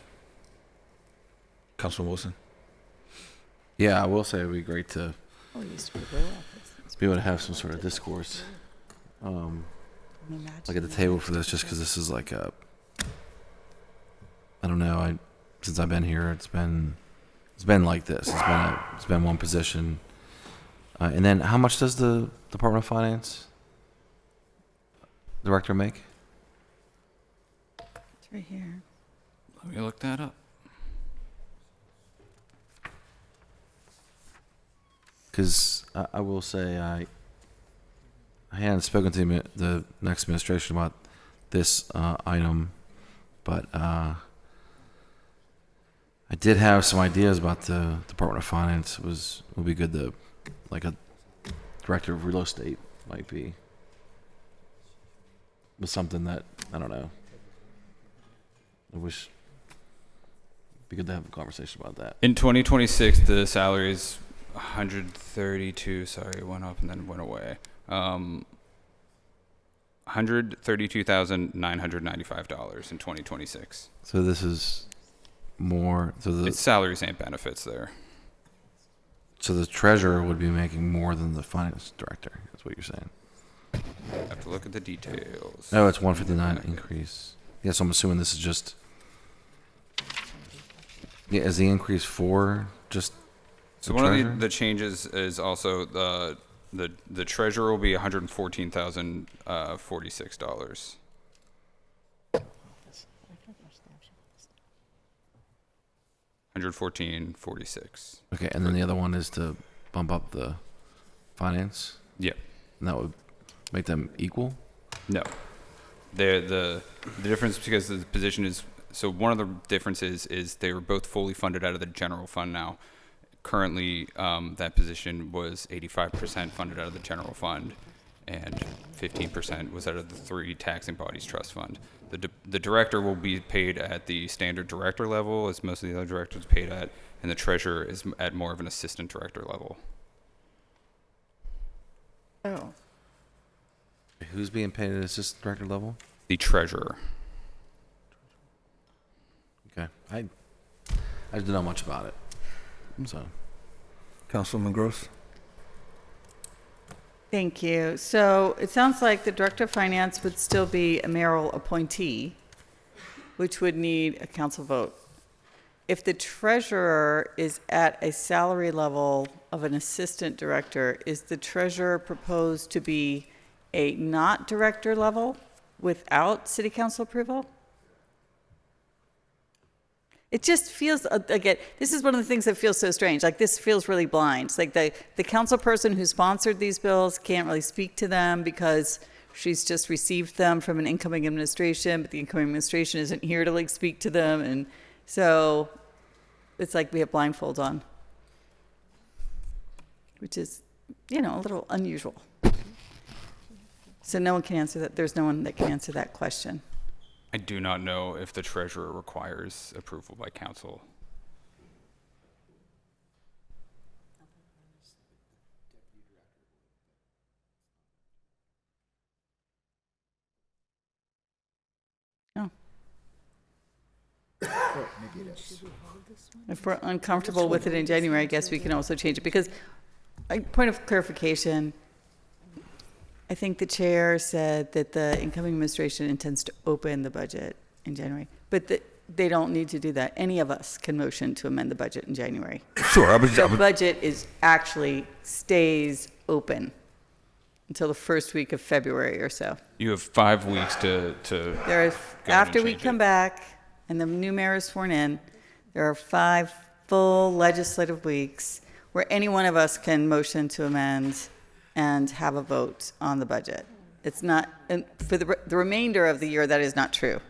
Councilman Wilson? Yeah, I will say it would be great to be able to have some sort of discourse, like at the table for this, just because this is like I don't know. Since I've been here, it's been like this. It's been one position. And then how much does the Department of Finance director make? It's right here. Let me look that up. Because I will say I hadn't spoken to the next administration about this item, but I did have some ideas about the Department of Finance. It would be good to, like a director of real estate might be, was something that, I don't know. I wish it'd be good to have a conversation about that. In 2026, the salary is 132. Sorry, it went up and then went away. $132,995 in 2026. So this is more. So It's salaries and benefits there. So the treasurer would be making more than the finance director. That's what you're saying. I have to look at the details. Oh, it's 159 increase. Yeah, so I'm assuming this is just. Yeah, is the increase for just? So one of the changes is also the treasurer will be $114,046. $114,46. Okay, and then the other one is to bump up the finance. Yep. And that would make them equal. No, the difference, because the position is, so one of the differences is they were both fully funded out of the general fund now. Currently, that position was 85% funded out of the general fund, and 15% was out of the 3 taxing bodies trust fund. The director will be paid at the standard director level, as most of the other directors are paid at, and the treasurer is at more of an assistant director level. Oh. Who's being paid at assistant director level? The treasurer. Okay, I just don't know much about it. So, Councilman Gross? Thank you. So it sounds like the Director of Finance would still be a mayoral appointee, which would need a council vote. If the treasurer is at a salary level of an assistant director, is the treasurer proposed to be a not director level without city council approval? It just feels, again, this is one of the things that feels so strange. Like, this feels really blind. It's like the council person who sponsored these bills can't really speak to them because she's just received them from an incoming administration, but the incoming administration isn't here to like speak to them. And so it's like we have blindfolds on, which is, a little unusual. So no one can answer that. There's no one that can answer that question. I do not know if the treasurer requires approval by council. Oh. If we're uncomfortable with it in January, I guess we can also change it because, point of clarification, I think the chair said that the incoming administration intends to open the budget in January, but they don't need to do that. Any of us can motion to amend the budget in January. Sure. The budget stays open until the first week of February or so. You have 5 weeks to After we come back and the new mayor is sworn in, there are 5 full legislative weeks where any one of us can motion to amend and have a vote on the budget. It's not, and for the remainder of the year, that is not true.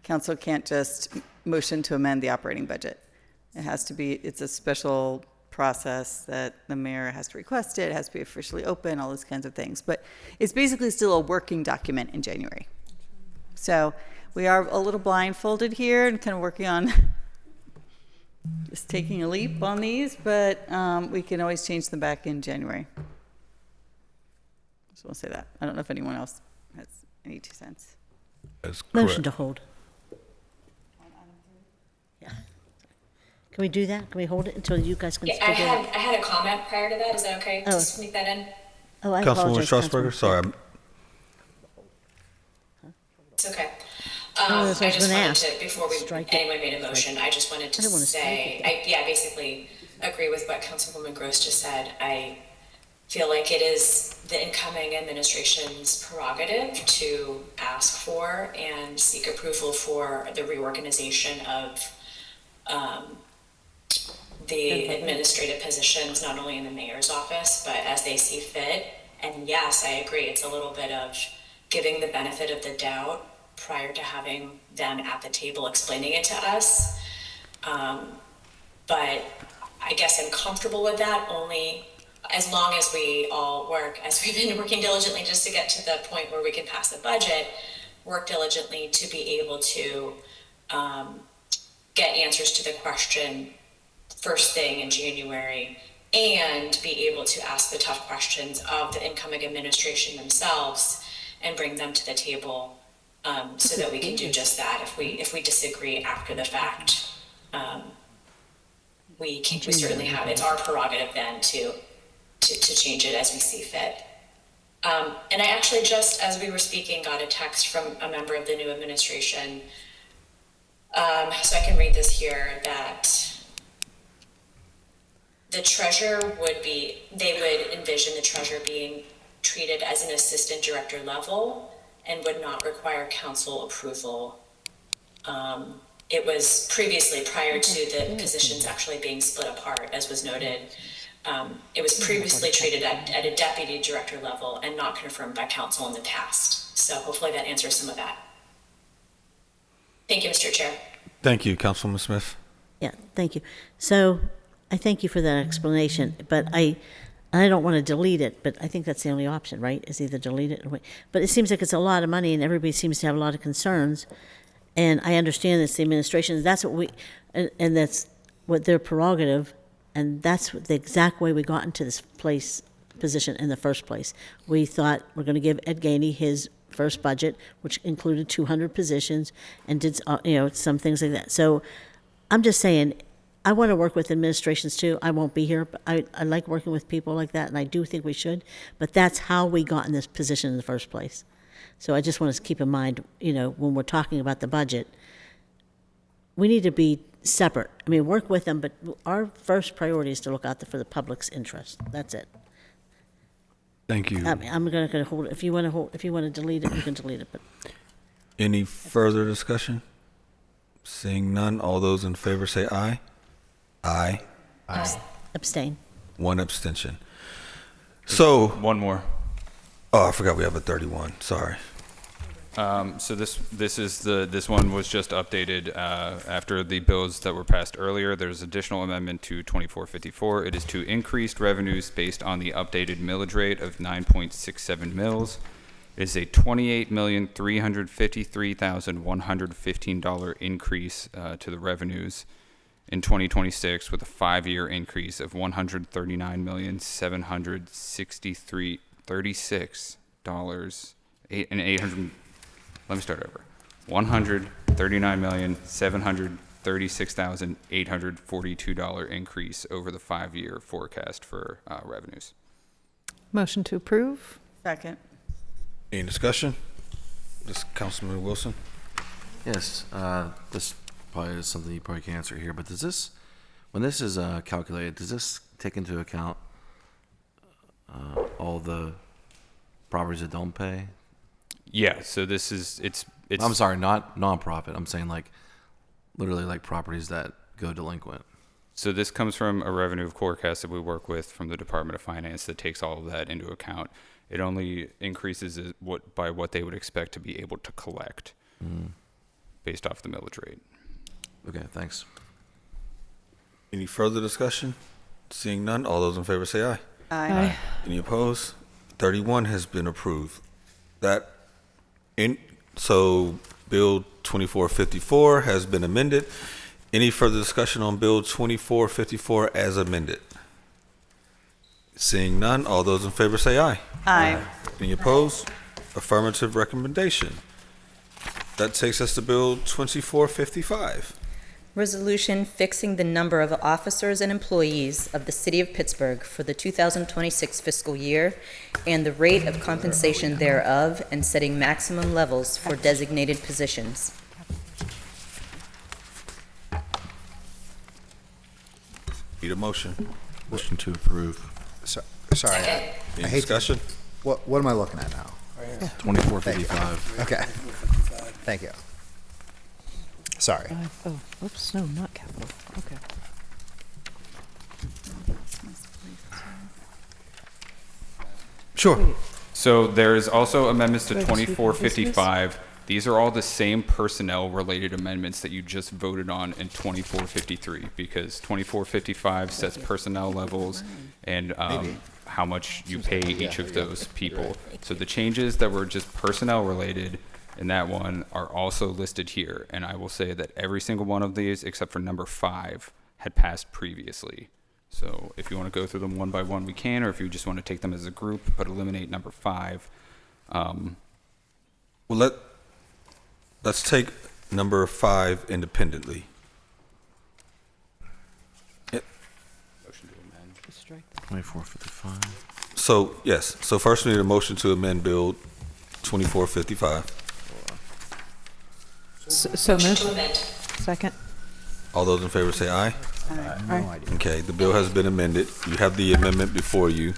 Council can't just motion to amend the operating budget. It's a special process that the mayor has to request it has to be officially open, all those kinds of things. But it's basically still a working document in January. So we are a little blindfolded here and kind of working on just taking a leap on these, but we can always change them back in January. So we'll say that. I don't know if anyone else has any 2 cents. That's correct. Motion to hold. Yeah. Can we do that? Can we hold it until you guys can Yeah, figure it out? I had a comment prior to that. Is that okay? Oh. Just sneak that in. Oh, I Councilwoman apologize. Strasburger, sorry. It's okay. Oh, that's what I was just gonna wanted ask. to, before Strike it. anyone made a motion, I just wanted I to don't wanna say, strike I basically agree with what Councilwoman Gross just said. I feel like it is the incoming administration's prerogative to ask for and seek approval for the reorganization of the administrative positions, not only in the mayor's office, but as they see fit. And yes, I agree, it's a little bit of giving the benefit of the doubt prior to having them at the table explaining it to us. But I guess I'm comfortable with that only as long as we all work, as we've been working diligently just to get to the point where we can pass the budget, work diligently to be able to get answers to the question first thing in January and be able to ask the tough questions of the incoming administration themselves and bring them to the table so that we can do just that. If we disagree after the fact, we certainly have, it's our prerogative then to change it as we see fit. And I actually just, as we were speaking, got a text from a member of the new administration. So I can read this here, that the treasurer they would envision the treasurer being treated as an assistant director level and would not require council approval. It was previously, prior to the positions actually being split apart, as was noted, it was previously treated at a deputy director level and not confirmed by council in the past. So hopefully that answers some of that. Thank you, Mr. Chair. Thank you, Councilwoman Smith. Yeah, thank you. So I thank you for that explanation, but I don't want to delete it, but I think that's the only option, right? Is either delete it or wait. But it seems like it's a lot of money and everybody seems to have a lot of concerns. And I understand it's the administration, that's what and that's what their prerogative, and that's the exact way we got into this position in the first place. We thought we're going to give Ed Gainey his first budget, which included 200 positions and did, some things like that. So I'm just saying, I want to work with administrations too. I won't be here, but I like working with people like that, and I do think we should. But that's how we got in this position in the first place. So I just want us to keep in mind, when we're talking about the budget, we need to be separate. I mean, work with them, but our first priority is to look out for the public's interest. That's it. Thank you. I'm going to hold it. If you want to delete it, you can delete it. But Any further discussion? Seeing none, all those in favor say aye. Aye. abstain. One abstention. So One more. Oh, I forgot we have a 31. Sorry. So this one was just updated after the bills that were passed earlier. There's additional amendment to 2454. It is to increase revenues based on the updated millage rate of 9.67 mils. It is a $28,353,115 increase to the revenues in 2026, with a 5-year increase of $139,763,36 and 800. Let me start over. $139,736,842 increase over the 5-year forecast for revenues. Motion to approve? Second. Any discussion? This Councilman Wilson. Yes, this probably is something you probably can't answer here, but does this, when this is calculated, does this take into account all the properties that don't pay? Yeah, so this is, it's. I'm sorry, not nonprofit. I'm saying like, literally like properties that go delinquent. So this comes from a revenue forecast that we work with from the Department of Finance that takes all of that into account. It only increases it by what they would expect to be able to collect based off the millage rate. Okay, thanks. Any further discussion? Seeing none, all those in favor say aye. Aye. Any opposed? 31 has been approved. So Bill 2454 has been amended. Any further discussion on Bill 2454 as amended? Seeing none, all those in favor say aye. Aye. Any opposed? Affirmative recommendation. That takes us to Bill 2455. Resolution fixing the number of officers and employees of the City of Pittsburgh for the 2026 fiscal year and the rate of compensation thereof, and setting maximum levels for designated positions. Need a motion? Motion to approve. Sorry. Any I hate discussion? What am I looking at now? 2455. Okay. Thank you. Sorry. Oh, oops, no, not capital. Okay. Sure. So there's also amendments to Registered 2455. These are all the same personnel-related amendments that you just voted on in 2453, because 2455 sets personnel levels and how much you pay each of those people. So the changes that were just personnel-related in that one are also listed here. And I will say that every single one of these, except for number 5, had passed previously. So if you want to go through them one by one, we can, or if you just want to take them as a group, but eliminate number 5. Well, let's take number 5 independently. Motion to amend. 2455. So, yes. So first we need a motion to amend Bill 2455. So moved. To amend. Second. All those in favor say aye. Aye. Okay, the bill has been amended. You have the amendment before you.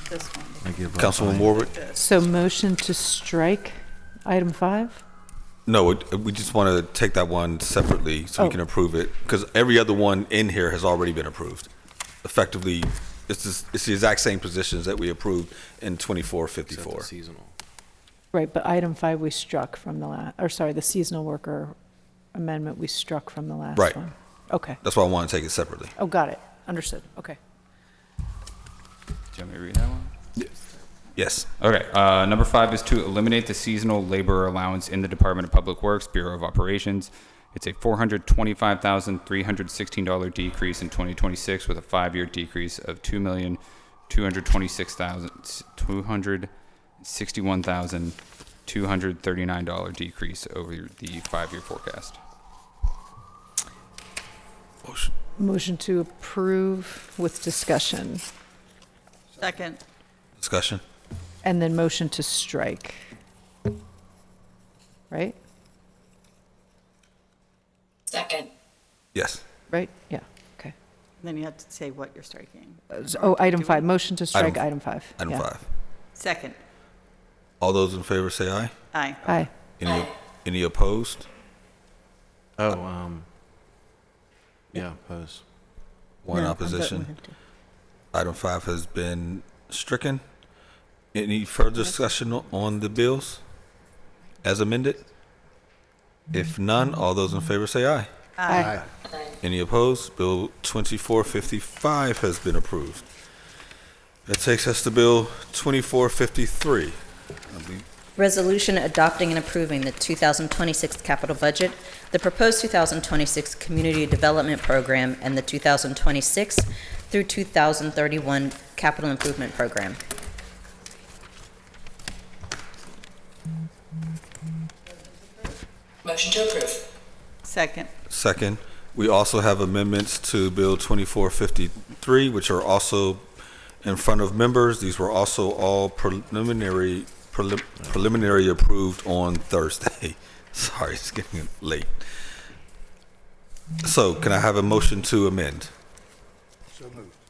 This one. I give up. Councilwoman Warwick? So motion to strike item 5? No, we just want to take that one separately so we can approve it, because every other one in here has already been approved. Effectively, it's the exact same positions that we approved in 2454. Seasonal. Right, but item 5 we struck from the the seasonal worker amendment we struck from the last Right. one. Okay. That's why I want to take it separately. Oh, got it. Understood. Okay. Do you want me to read that one? Yes. Okay, number 5 is to eliminate the seasonal labor allowance in the Department of Public Works, Bureau of Operations. It's a $425,316 decrease in 2026, with a 5-year decrease of $2,261,239 decrease over the 5-year forecast. Motion to approve with discussion. Second. Discussion? And then motion to strike. Right? Second. Yes. Right? Yeah. Okay. Then you have to say what you're striking. Item Do 5. we? Motion to strike Item- item 5. Item Yeah. 5. Second. All those in favor say aye. Aye. Aye. Any opposed? Oh, yeah, oppose. One No, I'm opposition. voting with him too. Item 5 has been stricken. Any further discussion on the bills as amended? If none, all those in favor say aye. Aye. Any opposed? Bill 2455 has been approved. That takes us to Bill 2453. Resolution adopting and approving the 2026 capital budget, the proposed 2026 community development program, and the 2026 through 2031 capital improvement program. Motion to approve. Second. Second, we also have amendments to Bill 2453, which are also in front of members. These were also all preliminary approved on Thursday. Sorry, it's getting late. So can I have a motion to amend?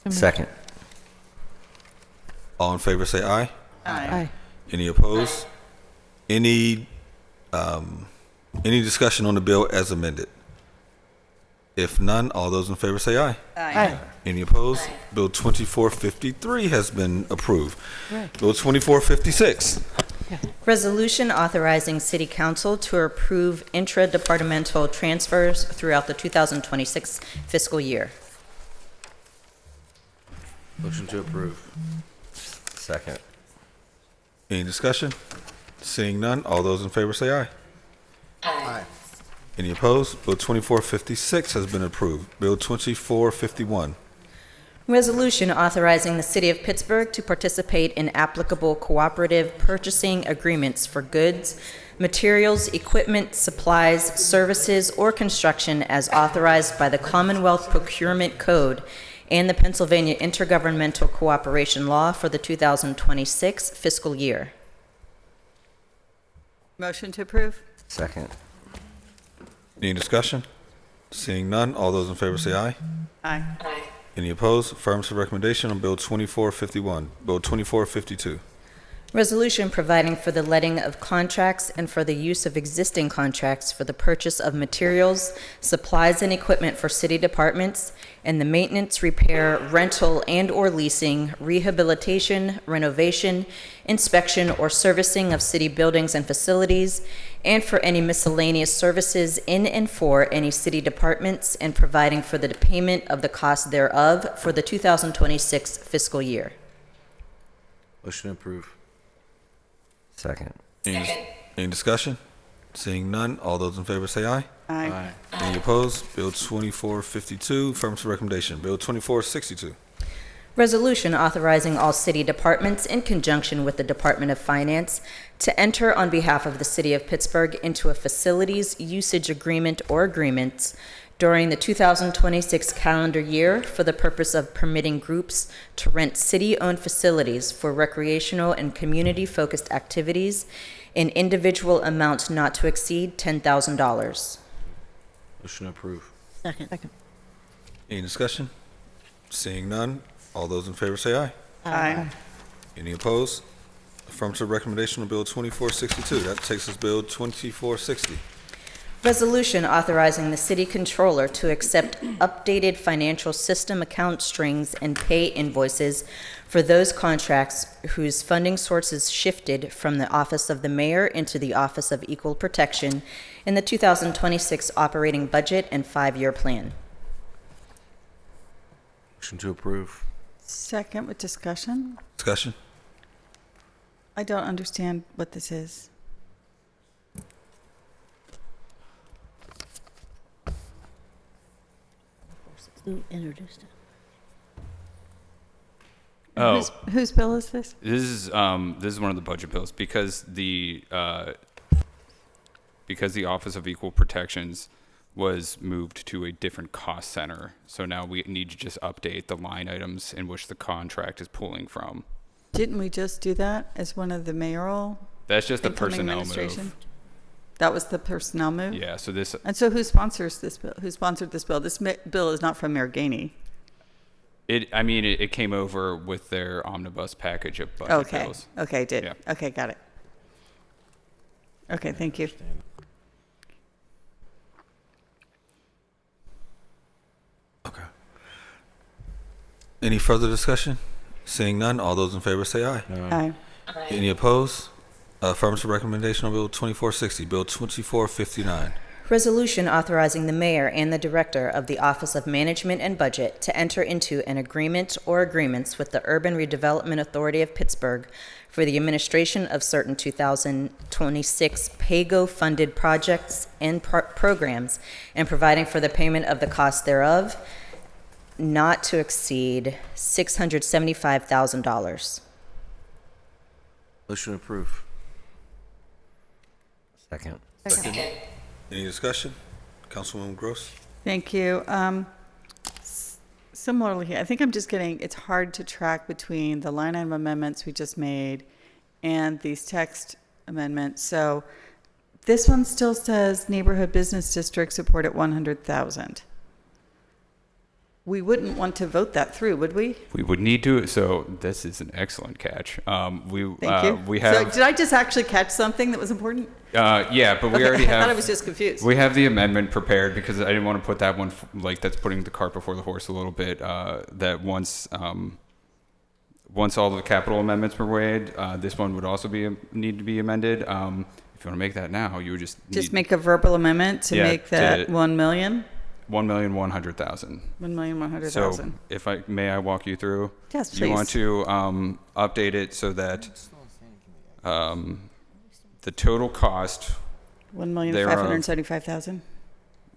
Second. All in favor say aye. Aye. Any opposed? Any discussion on the bill as amended? If none, all those in favor say aye. Aye. Any opposed? Bill 2453 has been approved. Bill 2456. Resolution authorizing City Council to approve intra-departmental transfers throughout the 2026 fiscal year. Motion to approve. Second. Any discussion? Seeing none, all those in favor say aye. Aye. Any opposed? Bill 2456 has been approved. Bill 2451. Resolution authorizing the City of Pittsburgh to participate in applicable cooperative purchasing agreements for goods, materials, equipment, supplies, services, or construction as authorized by the Commonwealth Procurement Code and the Pennsylvania Intergovernmental Cooperation Law for the 2026 fiscal year. Motion to approve. Second. Any discussion? Seeing none, all those in favor say aye. Aye. Aye. Any opposed? Affirmative recommendation on Bill 2451. Bill 2452. Resolution providing for the letting of contracts and for the use of existing contracts for the purchase of materials, supplies, and equipment for city departments, and the maintenance, repair, rental, and/or leasing, rehabilitation, renovation, inspection, or servicing of city buildings and facilities, and for any miscellaneous services in and for any city departments, and providing for the payment of the cost thereof for the 2026 fiscal year. Motion to approve. Second. Any discussion? Seeing none, all those in favor say aye. Aye. Any opposed? Bill 2452, affirmative recommendation. Bill 2462. Resolution authorizing all city departments in conjunction with the Department of Finance to enter on behalf of the City of Pittsburgh into a facilities usage agreement or agreements during the 2026 calendar year for the purpose of permitting groups to rent city-owned facilities for recreational and community-focused activities in individual amounts not to exceed $10,000. Motion to approve. Second. Any discussion? Seeing none, all those in favor say aye. Aye. Any opposed? Affirmative recommendation on Bill 2462. That takes us Bill 2460. Resolution authorizing the city controller to accept updated financial system account strings and pay invoices for those contracts whose funding sources shifted from the Office of the Mayor into the Office of Equal Protection in the 2026 operating budget and 5-year plan. Motion to approve. Second with discussion. Discussion? I don't understand what this is. Who introduced it? Oh, Whose bill is this? this is one of the budget bills because the Office of Equal Protections was moved to a different cost center. So now we need to just update the line items in which the contract is pulling from. Didn't we just do that as one of the mayoral? That's just the incoming personnel administration? move. That was the personnel move? Yeah, so this, And so who sponsors this bill? Who sponsored this bill? This bill is not from Mayor Gainey. it came over with their omnibus package of budget Okay. bills. Okay, did. Yeah. Okay, got it. Okay, thank you. Okay. Any further discussion? Seeing none, all those in favor say aye. Aye. Any opposed? Affirmative recommendation on Bill 2460. Bill 2459. Resolution authorizing the mayor and the director of the Office of Management and Budget to enter into an agreement or agreements with the Urban Redevelopment Authority of Pittsburgh for the administration of certain 2026 PAYGO-funded projects and programs and providing for the payment of the cost thereof, not to exceed $675,000. Motion approved. Second. Second. Any discussion? Councilwoman Gross? Thank you. Similarly, I think I'm just getting, it's hard to track between the line item amendments we just made and these text amendments. So this one still says neighborhood business district support at 100,000. We wouldn't want to vote that through, would we? We would need to. So this is an excellent catch. Thank you. We have. So did I just actually catch something that was important? Yeah, but we already have. I thought I was just confused. We have the amendment prepared because I didn't want to put that one like that's putting the cart before the horse a little bit. That once all the capital amendments were made, this one would also need to be amended. If you want to make that now, you would just make a verbal amendment to make that 1 million. 1,100,000. 1,100,000. So, if I may, I walk you through. Yes, please. You want to update it so that the total cost. 1,575,000.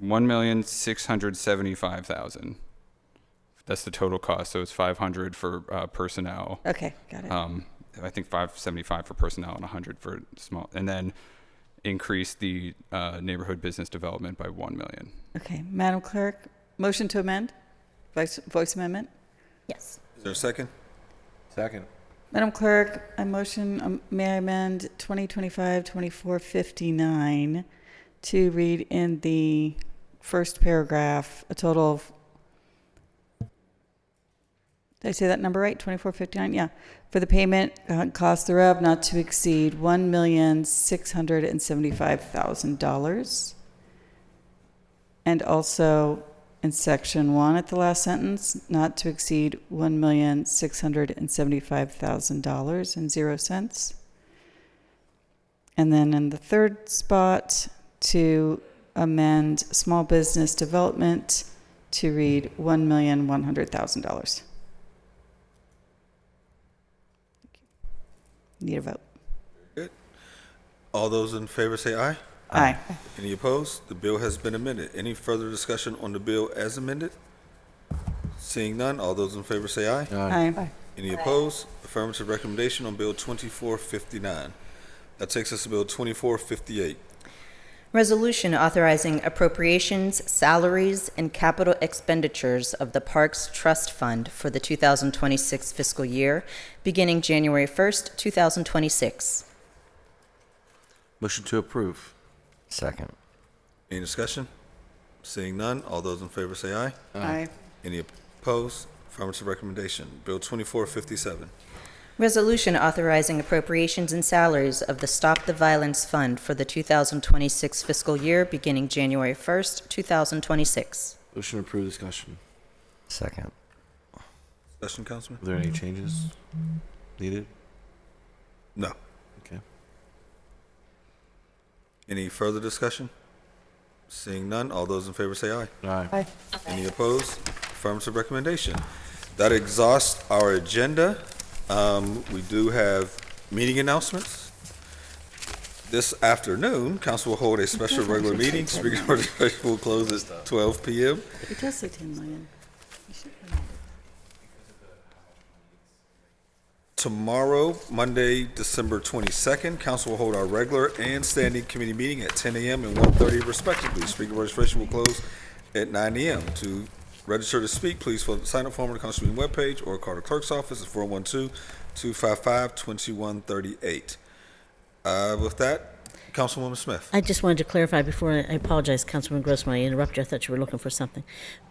1,675,000. That's the total cost. So it's 500 for personnel. Okay, got it. I think 575 for personnel and 100 for small, and then increase the neighborhood business development by 1 million. Okay, Madam Clerk, motion to amend, voice amendment. Yes. Is there a second? Second. Madam Clerk, I motion, may I amend 2025-2459 to read in the first paragraph a total of, did I say that number right? 2459? Yeah. For the payment cost thereof not to exceed $1,675,000. And also in section 1 at the last sentence, not to exceed $1,675,000 and 0 cents. And then in the third spot, to amend small business development to read $1,100,000. Need a vote. Good. All those in favor say aye. Aye. Any opposed? The bill has been amended. Any further discussion on the bill as amended? Seeing none, all those in favor say aye. Aye. Any opposed? Affirmative recommendation on Bill 2459. That takes us to Bill 2458. Resolution authorizing appropriations, salaries, and capital expenditures of the Parks Trust Fund for the 2026 fiscal year, beginning January 1st, 2026. Motion to approve. Second. Any discussion? Seeing none, all those in favor say aye. Aye. Any opposed? Affirmative recommendation. Bill 2457. Resolution authorizing appropriations and salaries of the Stop the Violence Fund for the 2026 fiscal year, beginning January 1st, 2026. Motion to approve. Discussion. Second. Discussion, Councilman? Are there any changes needed? No. Okay. Any further discussion? Seeing none, all those in favor say aye. Aye. Any opposed? Affirmative recommendation. That exhausts our agenda. We do have meeting announcements. This afternoon, council will hold a special regular meeting. Speaker registration will close at 12 p.m. It does say 10 million. Tomorrow, Monday, December 22nd, council will hold our regular and standing committee meeting at 10 a.m. and 1:30 respectively. Speaker registration will close at 9 a.m. To register to speak, please fill out the sign-up form on the council meeting webpage or call the clerk's office at 412-255-2138. With that, Councilwoman Smith. I just wanted to clarify before, I apologize, Councilman Gross, when I interrupted you, I thought you were looking for something.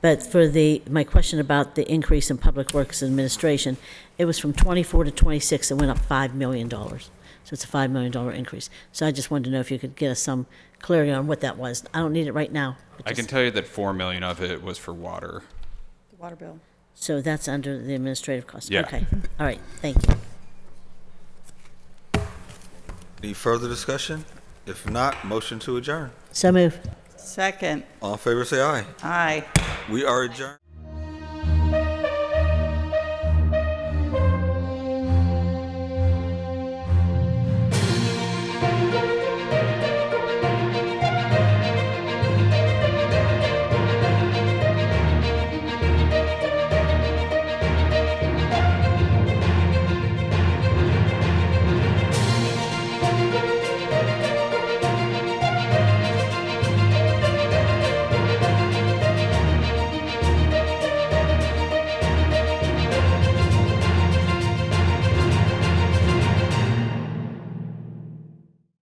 But for my question about the increase in Public Works Administration, it was from 24 to 26, it went up $5 million. So it's a $5 million increase. So I just wanted to know if you could get us some clarity on what that was. I don't need it right now. I can tell you that 4 million of it was for water. The water bill. So that's under the administrative cost? Yeah. Okay, all right, thank you. Any further discussion? If not, motion to adjourn. So move. Second. All in favor, say aye. Aye. We are adjourned.